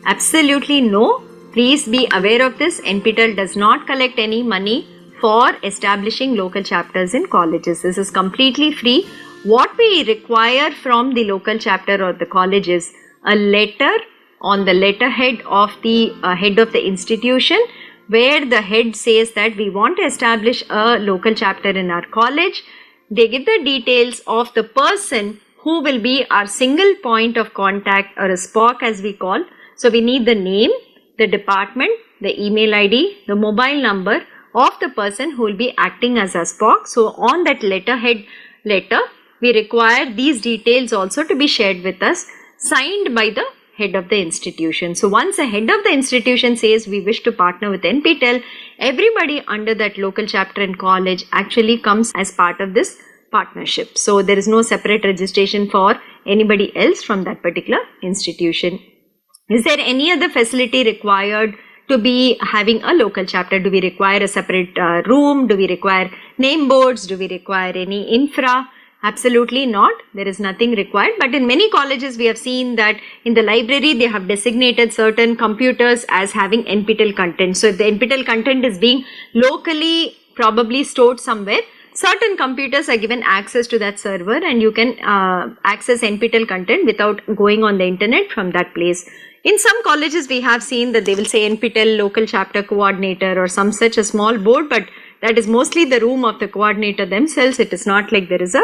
Absolutely no. Please be aware of this. NPTEL does not collect any money for establishing local chapters in colleges. This is completely free. What we require from the local chapter or the college is a letter on the letterhead of the head of the institution, where the head says that we want to establish a local chapter in our college. They give the details of the person who will be our single point of contact, or a SPOC as we call. So we need the name, the department, the email ID, the mobile number of the person who will be acting as a SPOC. So on that letterhead letter, we require these details also to be shared with us, signed by the head of the institution. So once the head of the institution says we wish to partner with NPTEL, everybody under that local chapter in college actually comes as part of this partnership. So there is no separate registration for anybody else from that particular institution. Is there any other facility required to be having a local chapter? Do we require a separate room? Do we require name boards? Do we require any infra? Absolutely not. There is nothing required. But in many colleges, we have seen that in the library, they have designated certain computers as having NPTEL content. So if the NPTEL content is being locally probably stored somewhere, certain computers are given access to that server, and you can access NPTEL content without going on the internet from that place. In some colleges, we have seen that they will say NPTEL local chapter coordinator or some such a small board, but that is mostly the room of the coordinator themselves. It is not like there is a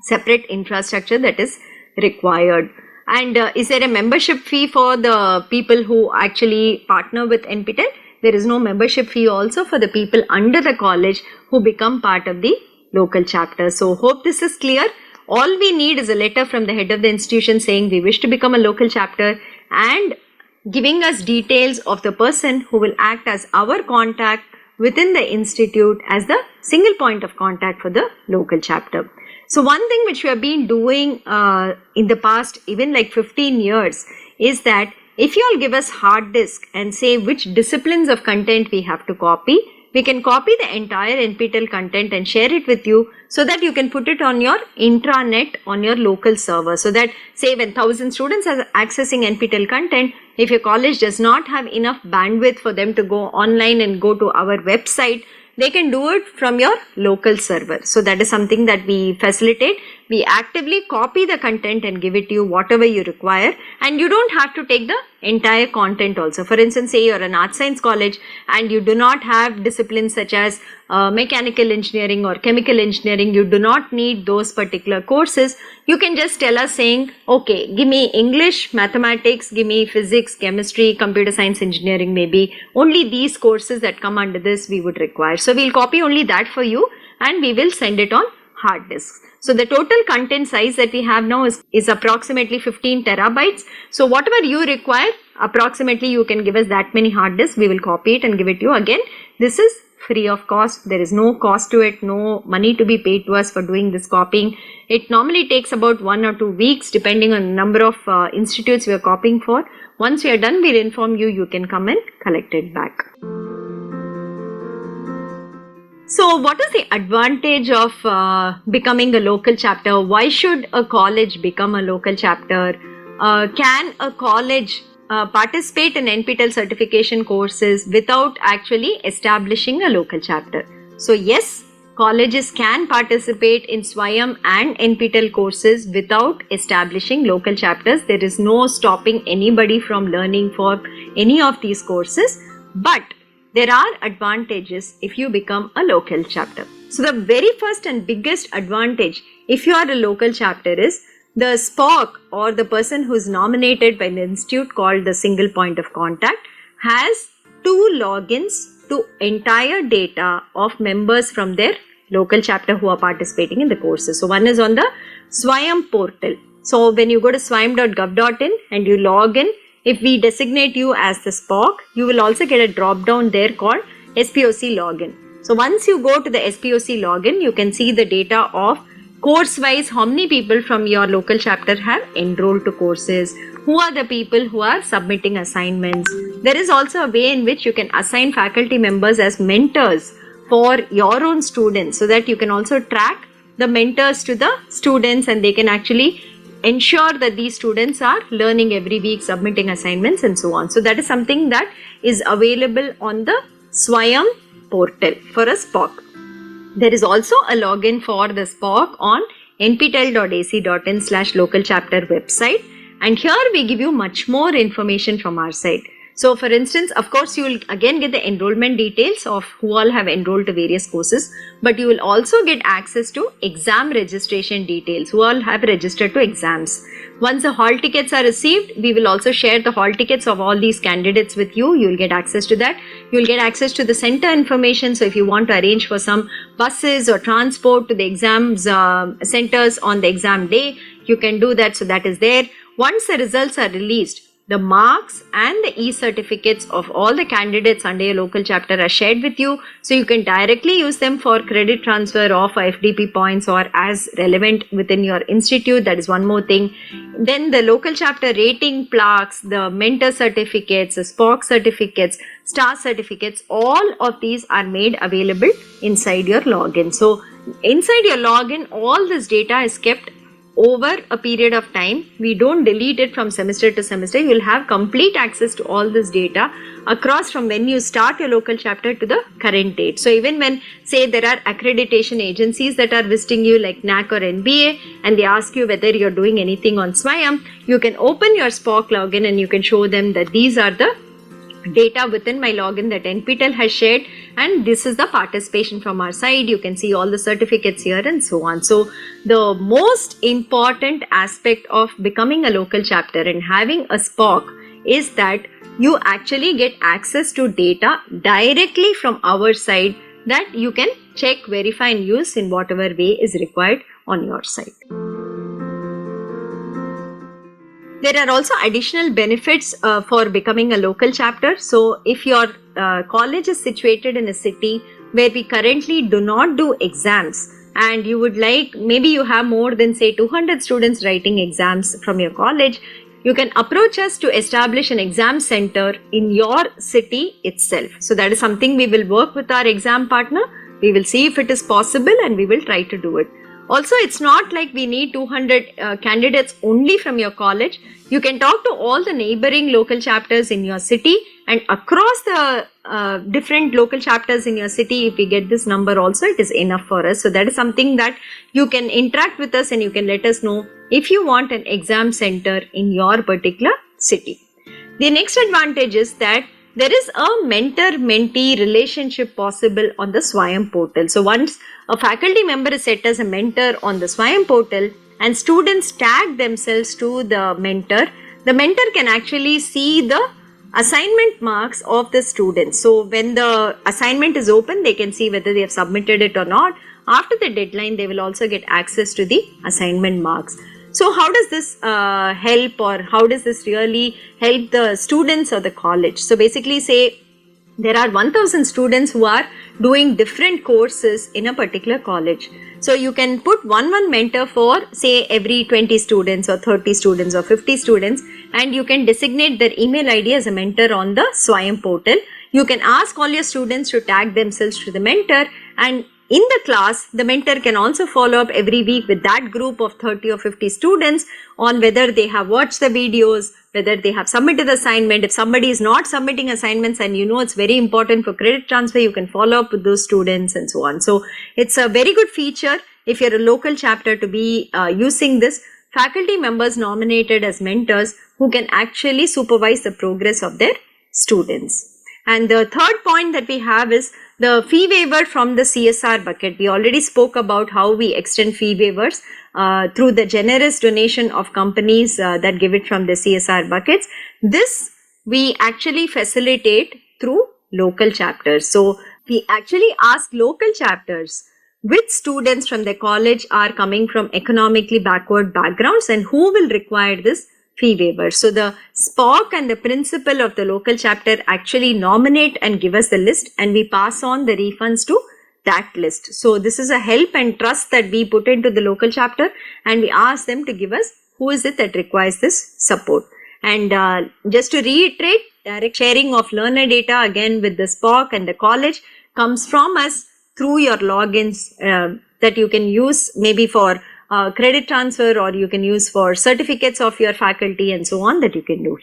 separate infrastructure that is required. And is there a membership fee for the people who actually partner with NPTEL? There is no membership fee also for the people under the college who become part of the local chapter. So hope this is clear. All we need is a letter from the head of the institution saying we wish to become a local chapter, and giving us details of the person who will act as our contact within the institute as the single point of contact for the local chapter. So one thing which we have been doing in the past, even like 15 years, is that if you all give us hard disk and say which disciplines of content we have to copy, we can copy the entire NPTEL content and share it with you, so that you can put it on your intranet on your local server. So that say when 1000 students are accessing NPTEL content, if your college does not have enough bandwidth for them to go online and go to our website, they can do it from your local server. So that is something that we facilitate. We actively copy the content and give it to you whatever you require, and you don't have to take the entire content also. For instance, say you're an art science college and you do not have disciplines such as mechanical engineering or chemical engineering, you do not need those particular courses. You can just tell us saying, okay, give me English, mathematics, give me physics, chemistry, computer science, engineering, maybe only these courses that come under this we would require. So we'll copy only that for you and we will send it on hard disks. So the total content size that we have now is approximately 15 terabytes. So whatever you require, approximately you can give us that many hard disks. We will copy it and give it to you. Again, this is free of cost. There is no cost to it, no money to be paid to us for doing this copying. It normally takes about 1 or 2 weeks depending on the number of institutes we are copying for. Once we are done, we'll inform you, you can come and collect it back. So what is the advantage of becoming a local chapter? Why should a college become a local chapter? Can a college participate in NPTEL certification courses without actually establishing a local chapter? So yes, colleges can participate in SWAYAM and NPTEL courses without establishing local chapters. There is no stopping anybody from learning for any of these courses, but there are advantages if you become a local chapter. So the very first and biggest advantage if you are a local chapter is the SPOC, or the person who is nominated by the institute called the single point of contact, has 2 logins to entire data of members from their local chapter who are participating in the courses. So one is on the SWAYAM portal. So when you go to swayam.gov.in and you log in, if we designate you as the SPOC, you will also get a drop down there called SPOC login. So once you go to the SPOC login, you can see the data of course wise how many people from your local chapter have enrolled to courses, who are the people who are submitting assignments. There is also a way in which you can assign faculty members as mentors for your own students, so that you can also track the mentors to the students and they can actually ensure that these students are learning every week, submitting assignments and so on. So that is something that is available on the SWAYAM portal for a SPOC. There is also a login for the SPOC on nptel.ac.in/local chapter website, And here we give you much more information from our side. So for instance, of course, you will again get the enrollment details of who all have enrolled to various courses, but you will also get access to exam registration details, who all have registered to exams. Once the hall tickets are received, we will also share the hall tickets of all these candidates with you. You will get access to that. You will get access to the center information. So if you want to arrange for some buses or transport to the exams centers on the exam day, you can do that. So that is there. Once the results are released, the marks and the e-certificates of all the candidates under your local chapter are shared with you. So you can directly use them for credit transfer or for FDP points or as relevant within your institute. That is one more thing. Then the local chapter rating plaques, the mentor certificates, the SPOC certificates, STAR certificates, all of these are made available inside your login. So inside your login, all this data is kept over a period of time. We don't delete it from semester to semester. You will have complete access to all this data across from when you start your local chapter to the current date. So even when, say, there are accreditation agencies that are visiting you like NAC or NBA and they ask you whether you're doing anything on SWAYAM, you can open your SPOC login and you can show them that these are the data within my login that NPTEL has shared, and this is the participation from our side. You can see all the certificates here and so on. So the most important aspect of becoming a local chapter and having a SPOC is that you actually get access to data directly from our side that you can check, verify and use in whatever way is required on your side. There are also additional benefits for becoming a local chapter. So if your college is situated in a city where we currently do not do exams and you would like, maybe you have more than say 200 students writing exams from your college, you can approach us to establish an exam center in your city itself. So that is something we will work with our exam partner. We will see if it is possible and we will try to do it. Also, it's not like we need 200 candidates only from your college. You can talk to all the neighboring local chapters in your city, and across the different local chapters in your city, if we get this number also, it is enough for us. So that is something that you can interact with us and you can let us know if you want an exam center in your particular city. The next advantage is that there is a mentor-mentee relationship possible on the SWAYAM portal. So once a faculty member is set as a mentor on the SWAYAM portal and students tag themselves to the mentor can actually see the assignment marks of the students. So when the assignment is open, they can see whether they have submitted it or not. After the deadline, they will also get access to the assignment marks. So how does this help, or how does this really help the students or the college? So basically, say there are 1000 students who are doing different courses in a particular college. So you can put one mentor for say every 20 students or 30 students or 50 students, and you can designate their email ID as a mentor on the SWAYAM portal. You can ask all your students to tag themselves to the mentor, and in the class, the mentor can also follow up every week with that group of 30 or 50 students on whether they have watched the videos, whether they have submitted the assignment. If somebody is not submitting assignments and you know it's very important for credit transfer, you can follow up with those students and so on. So it's a very good feature if you're a local chapter to be using this. Faculty members nominated as mentors who can actually supervise the progress of their students. And the third point that we have is the fee waiver from the CSR bucket. We already spoke about how we extend fee waivers through the generous donation of companies that give it from the CSR buckets. This we actually facilitate through local chapters. So we actually ask local chapters which students from the college are coming from economically backward backgrounds and who will require this fee waiver. So the SPOC and the principal of the local chapter actually nominate and give us the list, and we pass on the refunds to that list. So this is a help and trust that we put into the local chapter, and we ask them to give us who is it that requires this support. And just to reiterate, direct sharing of learner data again with the SPOC and the college comes from us through your logins that you can use maybe for credit transfer, or you can use for certificates of your faculty and so on that you can do.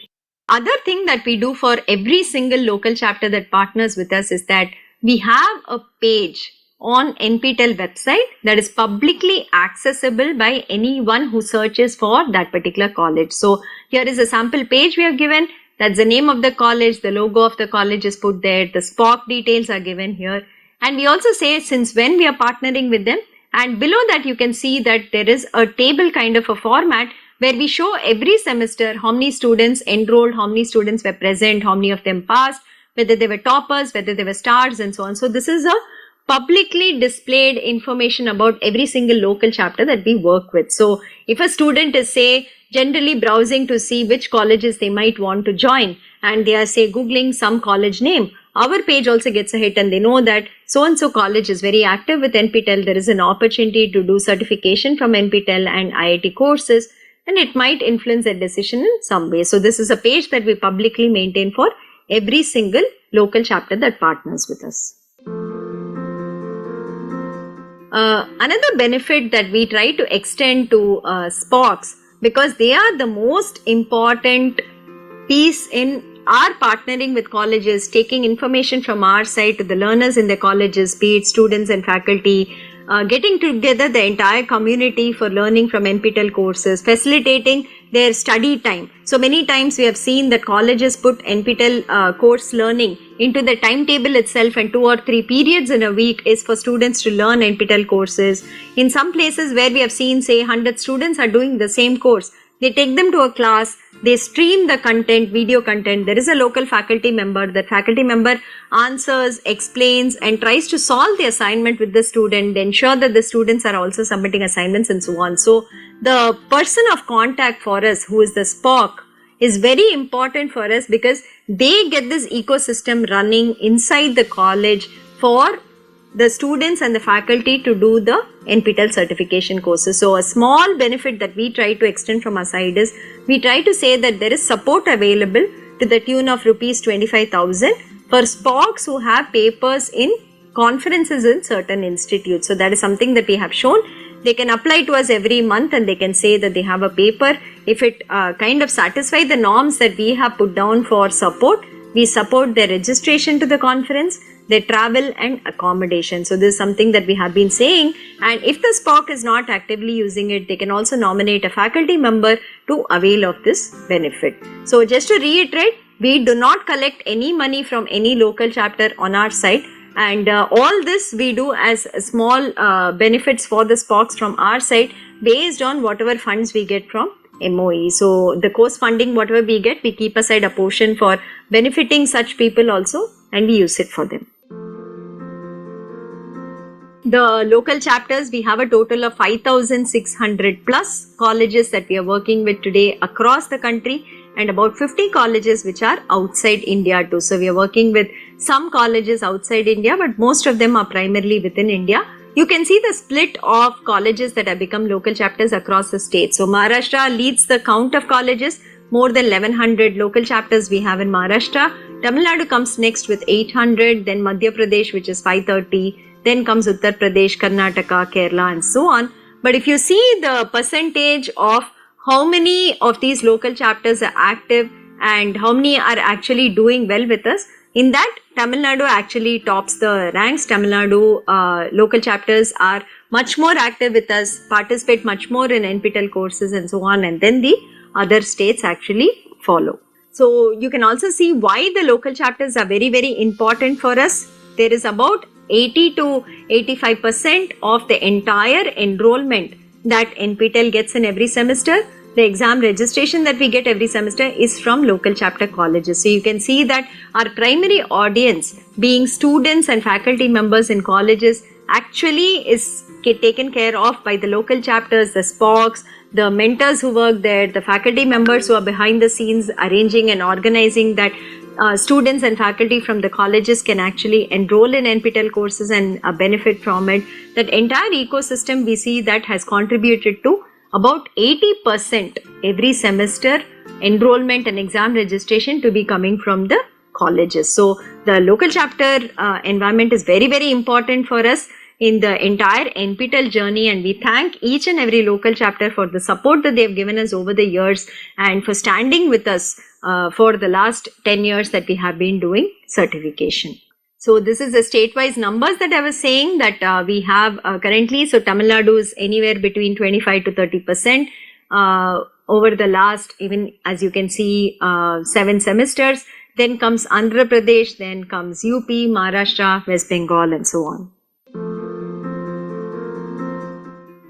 Other thing that we do for every single local chapter that partners with us is that we have a page on NPTEL website that is publicly accessible by anyone who searches for that particular college. So here is a sample page we have given. That's the name of the college, the logo of the college is put there, the SPOC details are given here. And we also say since when we are partnering with them, and below that you can see that there is a table kind of a format where we show every semester how many students enrolled, how many students were present, how many of them passed, whether they were toppers, whether they were stars and so on. So this is a publicly displayed information about every single local chapter that we work with. So if a student is say generally browsing to see which colleges they might want to join and they are say googling some college name, our page also gets a hit and they know that so and so college is very active with NPTEL. There is an opportunity to do certification from NPTEL and IIT courses, and it might influence their decision in some way. So this is a page that we publicly maintain for every single local chapter that partners with us. Another benefit that we try to extend to SPOCs, because they are the most important piece in our partnering with colleges, taking information from our side to the learners in the colleges, be it students and faculty, getting together the entire community for learning from NPTEL courses, facilitating their study time. So many times we have seen that colleges put NPTEL course learning into the timetable itself, and 2 or 3 periods in a week is for students to learn NPTEL courses. In some places where we have seen say 100 students are doing the same course, they take them to a class, they stream the content, video content. There is a local faculty member. That faculty member answers, explains and tries to solve the assignment with the student, they ensure that the students are also submitting assignments and so on. So the person of contact for us, who is the SPOC, is very important for us because they get this ecosystem running inside the college for the students and the faculty to do the NPTEL certification courses. So a small benefit that we try to extend from our side is we try to say that there is support available to the tune of rupees 25,000 for SPOCs who have papers in conferences in certain institutes. So that is something that we have shown. They can apply to us every month and they can say that they have a paper. If it kind of satisfies the norms that we have put down for support, we support their registration to the conference, their travel and accommodation. So this is something that we have been saying, and if the SPOC is not actively using it, they can also nominate a faculty member to avail of this benefit. So just to reiterate, we do not collect any money from any local chapter on our side, and all this we do as small benefits for the SPOCs from our side based on whatever funds we get from MOE. So the course funding, whatever we get, we keep aside a portion for benefiting such people also, and we use it for them. The local chapters, we have a total of 5,600 plus colleges that we are working with today across the country, and about 50 colleges which are outside India too. So we are working with some colleges outside India, but most of them are primarily within India. You can see the split of colleges that have become local chapters across the state. So Maharashtra leads the count of colleges, more than 1100 local chapters we have in Maharashtra. Tamil Nadu comes next with 800, then Madhya Pradesh, which is 530, then comes Uttar Pradesh, Karnataka, Kerala and so on. But if you see the percentage of how many of these local chapters are active and how many are actually doing well with us, in that Tamil Nadu actually tops the ranks. Tamil Nadu local chapters are much more active with us, participate much more in NPTEL courses and so on, and then the other states actually follow. So you can also see why the local chapters are very, very important for us. There is about 80 to 85% of the entire enrollment that NPTEL gets in every semester. The exam registration that we get every semester is from local chapter colleges. So you can see that our primary audience, being students and faculty members in colleges, actually is taken care of by the local chapters, the SPOCs, the mentors who work there, the faculty members who are behind the scenes arranging and organizing that students and faculty from the colleges can actually enroll in NPTEL courses and benefit from it. That entire ecosystem we see that has contributed to about 80% every semester enrollment and exam registration to be coming from the colleges. So the local chapter environment is very, very important for us in the entire NPTEL journey, and we thank each and every local chapter for the support that they have given us over the years and for standing with us for the last 10 years that we have been doing certification. So this is the state-wise numbers that I was saying that we have currently. So Tamil Nadu is anywhere between 25 to 30% over the last, even as you can see, 7 semesters. Then comes Andhra Pradesh, then comes UP, Maharashtra, West Bengal, and so on.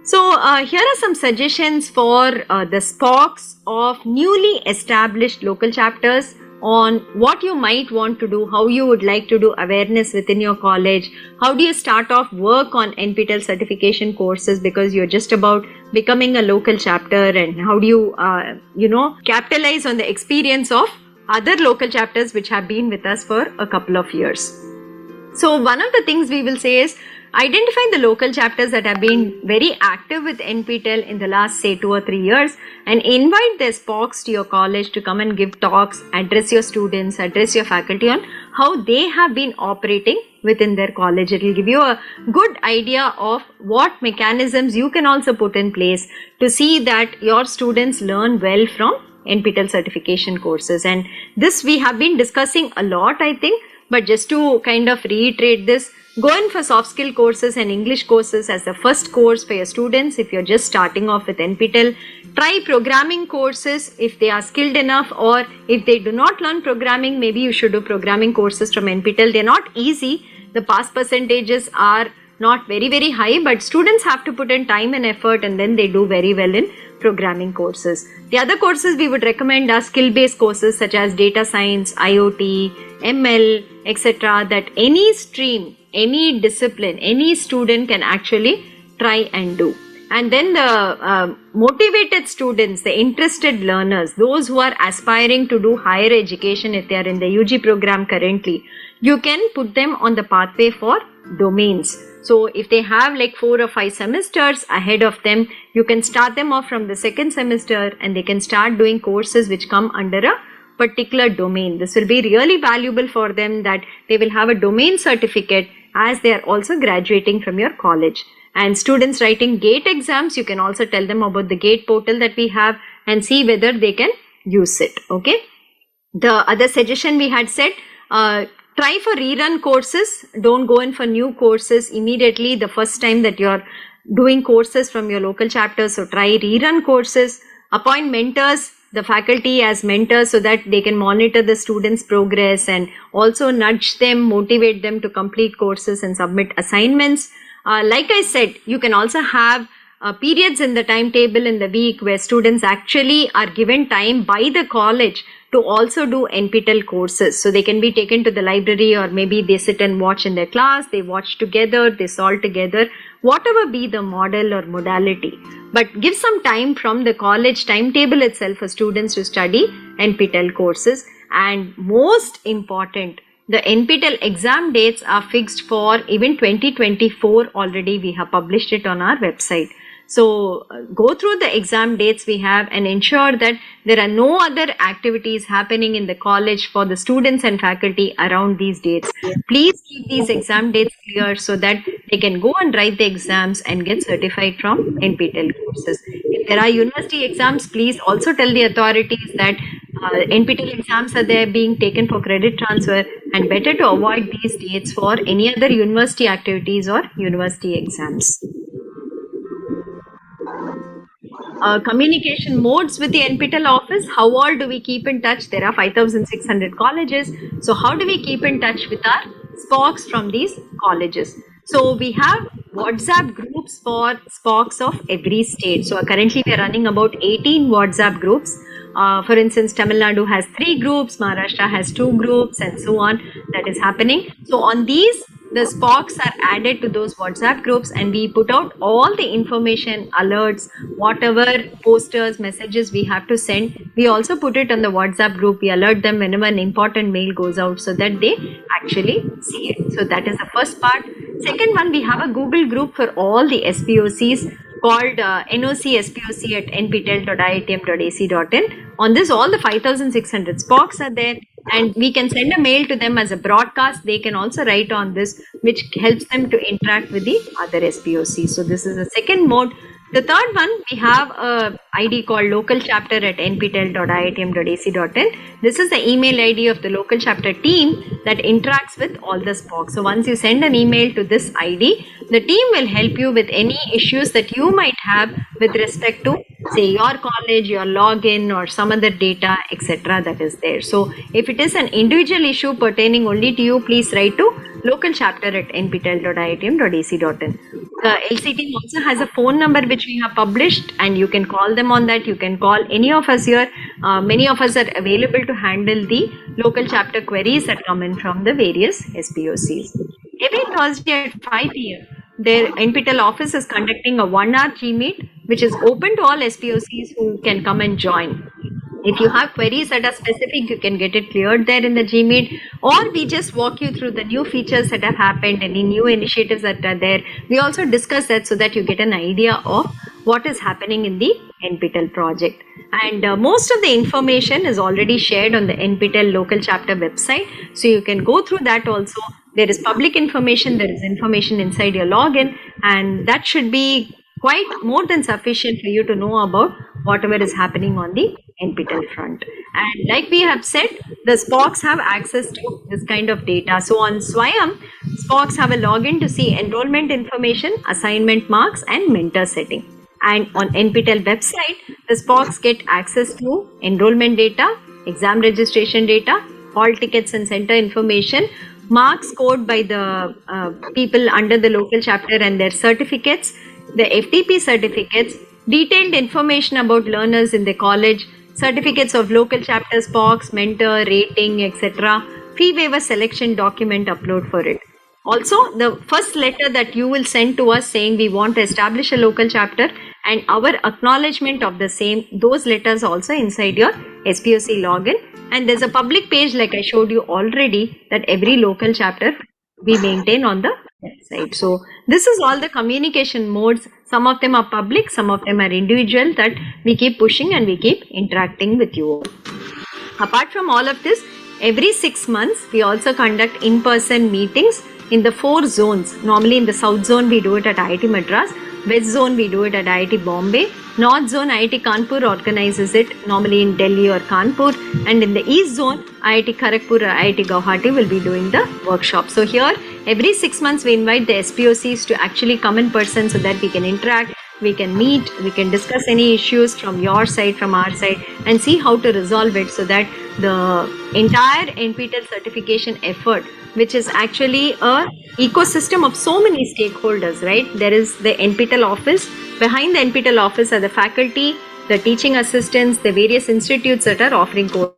So here are some suggestions for the SPOCs of newly established local chapters on what you might want to do, how you would like to do awareness within your college, how do you start off work on NPTEL certification courses because you're just about becoming a local chapter, and how do you, capitalize on the experience of other local chapters which have been with us for a couple of years. So one of the things we will say is identify the local chapters that have been very active with NPTEL in the last say 2 or 3 years and invite their SPOCs to your college to come and give talks, address your students, address your faculty on how they have been operating within their college. It will give you a good idea of what mechanisms you can also put in place to see that your students learn well from NPTEL certification courses. And this we have been discussing a lot, I think, but just to kind of reiterate this, go in for soft skill courses and English courses as the first course for your students if you're just starting off with NPTEL. Try programming courses if they are skilled enough, or if they do not learn programming, maybe you should do programming courses from NPTEL. They're not easy. The pass percentages are not very, very high, but students have to put in time and effort, and then they do very well in programming courses. The other courses we would recommend are skill-based courses such as data science, IoT, ML, etc. that any stream, any discipline, any student can actually try and do. And then the motivated students, the interested learners, those who are aspiring to do higher education if they are in the UG program currently, you can put them on the pathway for domains. So if they have like 4 or 5 semesters ahead of them, you can start them off from the second semester and they can start doing courses which come under a particular domain. This will be really valuable for them, that they will have a domain certificate as they are also graduating from your college. And students writing GATE exams, you can also tell them about the GATE portal that we have and see whether they can use it. Okay. The other suggestion we had said, try for rerun courses. Don't go in for new courses immediately the first time that you're doing courses from your local chapter. So try rerun courses. Appoint mentors, the faculty as mentors, so that they can monitor the students' progress and also nudge them, motivate them to complete courses and submit assignments. Like I said, you can also have periods in the timetable in the week where students actually are given time by the college to also do NPTEL courses. So they can be taken to the library, or maybe they sit and watch in their class, they watch together, they solve together, whatever be the model or modality. But give some time from the college timetable itself for students to study NPTEL courses. And most important, the NPTEL exam dates are fixed for even 2024 already. We have published it on our website. So go through the exam dates we have and ensure that there are no other activities happening in the college for the students and faculty around these dates. Please keep these exam dates clear so that they can go and write the exams and get certified from NPTEL courses. If there are university exams, please also tell the authorities that NPTEL exams are there being taken for credit transfer, and better to avoid these dates for any other university activities or university exams. Communication modes with the NPTEL office. How all do we keep in touch? There are 5,600 colleges. So how do we keep in touch with our SPOCs from these colleges? So we have WhatsApp groups for SPOCs of every state. So currently we are running about 18 WhatsApp groups. For instance, Tamil Nadu has 3 groups, Maharashtra has 2 groups, and so on. That is happening. So on these, the SPOCs are added to those WhatsApp groups, and we put out all the information, alerts, whatever posters, messages we have to send. We also put it on the WhatsApp group. We alert them whenever an important mail goes out so that they actually see it. So that is the first part. Second one, we have a Google group for all the SPOCs called NOC-SPOC at nptel.iitm.ac.in. On this, all the 5,600 SPOCs are there, and we can send a mail to them as a broadcast. They can also write on this, which helps them to interact with the other SPOCs. So this is the second mode. The third one, we have a ID called local chapter at nptel.iitm.ac.in. This is the email ID of the local chapter team that interacts with all the SPOCs. So once you send an email to this ID, the team will help you with any issues that you might have with respect to, say, your college, your login, or some other data, etc. that is there. So if it is an individual issue pertaining only to you, please write to local chapter at nptel.iitm.ac.in. The LC team also has a phone number which we have published, and you can call them on that. You can call any of us here. Many of us are available to handle the local chapter queries that come in from the various SPOCs. Every Thursday at 5 p.m. their NPTEL office is conducting a 1-hour G-Meet, which is open to all SPOCs who can come and join. If you have queries that are specific, you can get it cleared there in the G-Meet, or we just walk you through the new features that have happened, any new initiatives that are there. We also discuss that so that you get an idea of what is happening in the NPTEL project. And most of the information is already shared on the NPTEL local chapter website, so you can go through that also. There is public information, there is information inside your login, and that should be quite more than sufficient for you to know about whatever is happening on the NPTEL front. And like we have said, the SPOCs have access to this kind of data. So on Swayam, SPOCs have a login to see enrollment information, assignment marks, and mentor setting. And on NPTEL website, the SPOCs get access to enrollment data, exam registration data, hall tickets and center information, marks scored by the people under the local chapter and their certificates, the FTP certificates, detailed information about learners in the college, certificates of local chapter SPOCs, mentor, rating, etc., fee waiver selection document upload for it. Also, the first letter that you will send to us saying we want to establish a local chapter and our acknowledgement of the same, those letters also inside your SPOC login. And there's a public page like I showed you already that every local chapter we maintain on the website. So this is all the communication modes. Some of them are public, some of them are individual, that we keep pushing and we keep interacting with you. Apart from all of this, every 6 months we also conduct in-person meetings in the 4 zones. Normally in the South Zone we do it at IIT Madras, West Zone we do it at IIT Bombay, North Zone IIT Kanpur organizes it normally in Delhi or Kanpur, and in the East Zone IIT Kharagpur or IIT Guwahati will be doing the workshop. So here every 6 months we invite the SPOCs to actually come in person so that we can interact, we can meet, we can discuss any issues from your side, from our side, and see how to resolve it, so that the entire NPTEL certification effort, which is actually a ecosystem of so many stakeholders, right? There is the NPTEL office. Behind the NPTEL office are the faculty, the teaching assistants, the various institutes that are offering courses.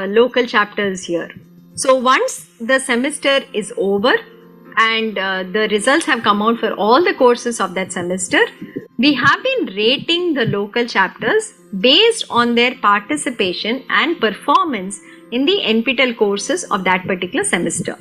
Local chapters here. So once the semester is over and the results have come out for all the courses of that semester, we have been rating the local chapters based on their participation and performance in the NPTEL courses of that particular semester.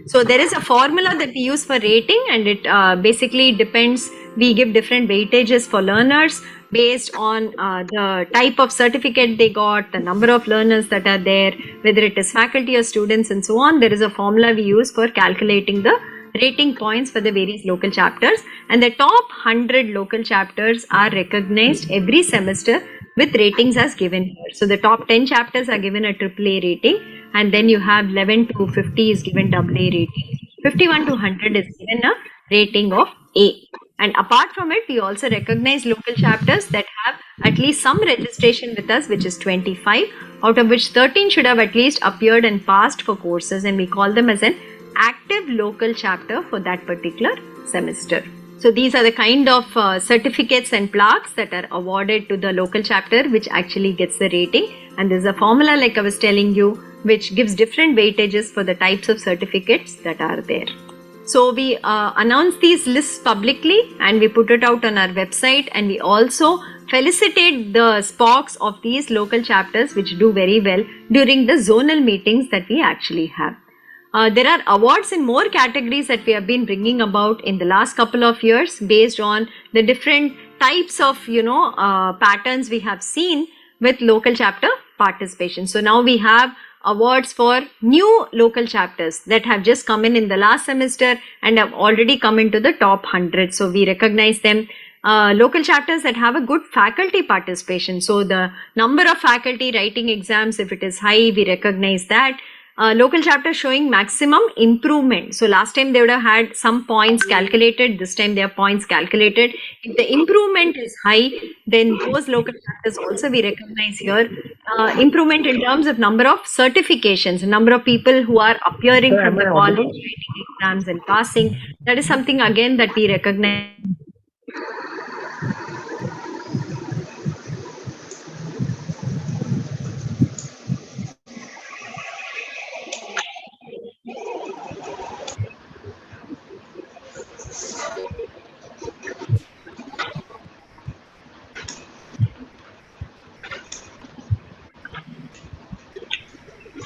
So there is a formula that we use for rating, and it basically depends. We give different weightages for learners based on the type of certificate they got, the number of learners that are there, whether it is faculty or students and so on. There is a formula we use for calculating the rating points for the various local chapters, and the top 100 local chapters are recognized every semester with ratings as given here. So the top 10 chapters are given a AAA rating, and then you have 11 to 50 is given AA rating, 51 to 100 is given a rating of A. And apart from it, we also recognize local chapters that have at least some registration with us, which is 25, out of which 13 should have at least appeared and passed for courses, and we call them as an active local chapter for that particular semester. So these are the kind of certificates and plaques that are awarded to the local chapter, which actually gets the rating. And there's a formula, like I was telling you, which gives different weightages for the types of certificates that are there. So we announce these lists publicly and we put it out on our website, and we also felicitate the SPOCs of these local chapters which do very well during the zonal meetings that we actually have. There are awards in more categories that we have been bringing about in the last couple of years based on the different types of patterns we have seen with local chapter participation. So now we have awards for new local chapters that have just come in the last semester and have already come into the top 100. So we recognize them. Local chapters that have a good faculty participation. So the number of faculty writing exams, if it is high, we recognize that. Local chapters showing maximum improvement. So last time they would have had some points calculated, this time their points calculated. If the improvement is high, then those local chapters also we recognize here. Improvement in terms of number of certifications, number of people who are appearing from the college, writing exams and passing. That is something again that we recognize.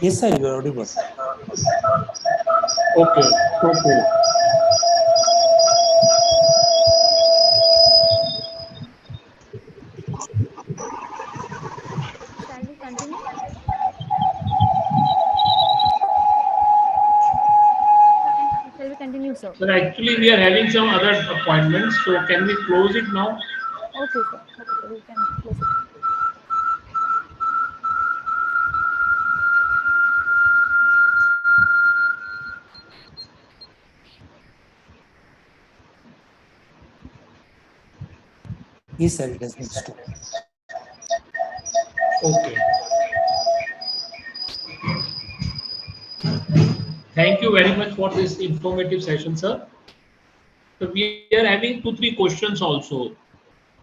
Yes, sir, you are audible. Okay. Okay. Shall we continue? Shall we continue, sir? Sir, actually we are having some other appointments, so can we close it now? Okay, sir. Okay, sir. We can close it. Yes, sir, it has been stopped. Okay. Thank you very much for this informative session, sir. So we are having 2-3 questions also.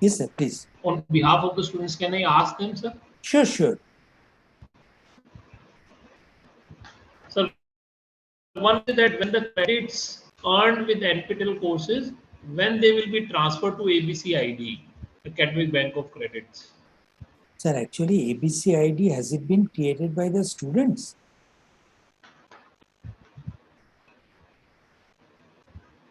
Yes, sir, please. On behalf of the students, can I ask them, sir? Sure, sure. So one is that when the credits earned with NPTEL courses, when they will be transferred to ABCID, Academic Bank of Credits. Sir, actually ABCID, has it been created by the students?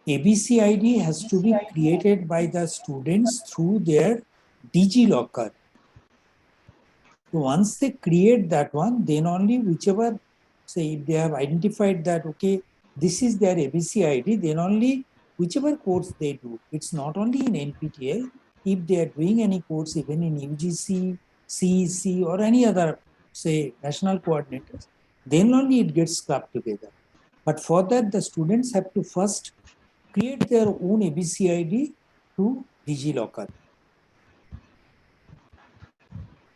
ABCID has to be created by the students through their DigiLocker. So once they create that one, then only whichever, say if they have identified that, okay, this is their ABCID, then only whichever course they do. It's not only in NPTEL, if they are doing any course, even in UGC, CEC or any other, say, national coordinators, then only it gets clubbed together. But for that, the students have to first create their own ABCID through DigiLocker.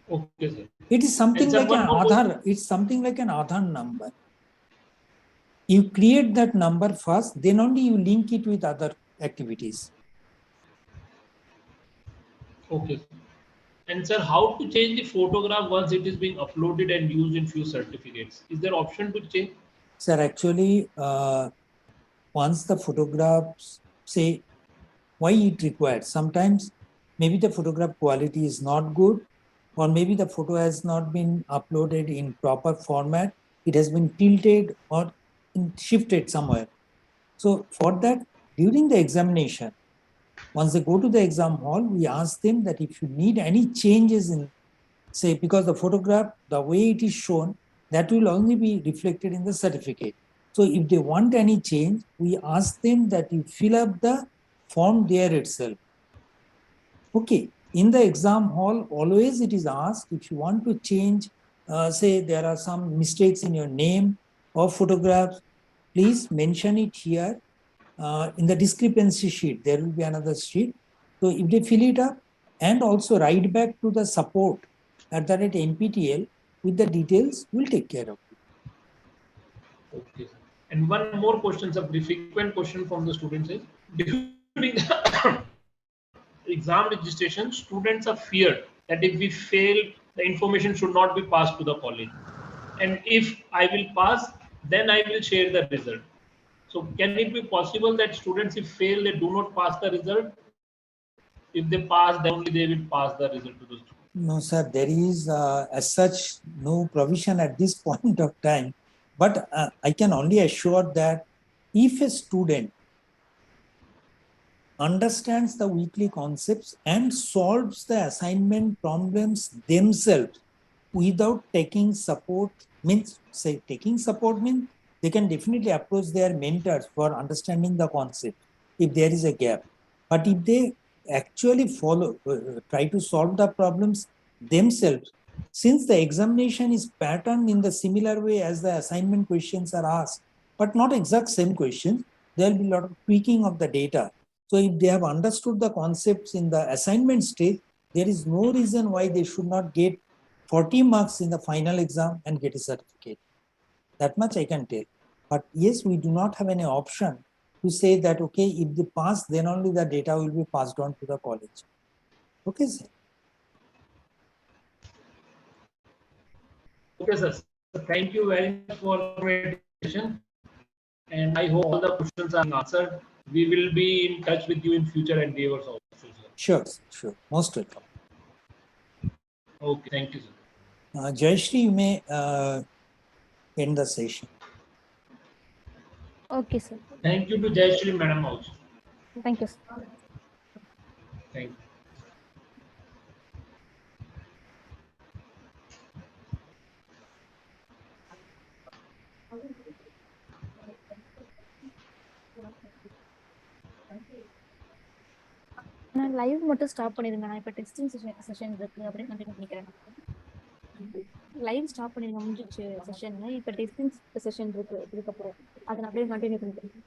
Okay, sir. It is something like an Aadhaar. It's something like an Aadhaar number. You create that number first, then only you link it with other activities. Okay. And sir, how to change the photograph once it is being uploaded and used in few certificates? Is there option to change? Sir, actually, once the photographs, say, why it required? Sometimes maybe the photograph quality is not good, or maybe the photo has not been uploaded in proper format. It has been tilted or shifted somewhere. So for that, during the examination, once they go to the exam hall, we ask them that if you need any changes in, say, because the photograph, the way it is shown, that will only be reflected in the certificate. So if they want any change, we ask them that you fill up the form there itself. Okay, in the exam hall, always it is asked if you want to change, say there are some mistakes in your name or photographs, please mention it here. In the discrepancy sheet, there will be another sheet. So if they fill it up and also write back to the support at NPTEL with the details, we'll take care of it. Okay. And one more question, a frequent question from the students is, do during exam registration, students are feared that if we fail, the information should not be passed to the college. And if I will pass, then I will share the result. So can it be possible that students, if fail, they do not pass the result? If they pass, then only they will pass the result to the student. No, sir, there is as such no provision at this point of time. But I can only assure that if a student understands the weekly concepts and solves the assignment problems themselves without taking support, means they can definitely approach their mentors for understanding the concept if there is a gap. But if they actually try to solve the problems themselves, since the examination is patterned in the similar way as the assignment questions are asked, but not exact same questions, there will be a lot of tweaking of the data. So if they have understood the concepts in the assignment stage, there is no reason why they should not get 40 marks in the final exam and get a certificate. That much I can tell. But yes, we do not have any option to say that, okay, if they pass, then only the data will be passed on to the college. Okay, sir. Okay, sir. So thank you very much for the presentation. And I hope all the questions are answered. We will be in touch with you in future endeavors also, sir. Sure. Most welcome. Okay, thank you, sir. Jayashree, you may end the session. Okay, sir. Thank you to Jayashree Madam also. Thank you, sir. Thank you. நான் live மட்டும் stop பண்ணிருங்க. நான் இப்போ testing session இருக்கு, அப்படியே continue பண்ணிக்கிறேன். Live stop பண்ணிருங்க, முடிஞ்சிச்சு செஷன். இப்போ டெஸ்டிங் செஷன் இருக்கு, இதுக்கப்புறம் அதை நான் அப்படியே கண்டினியூ பண்ணிக்கிறேன்.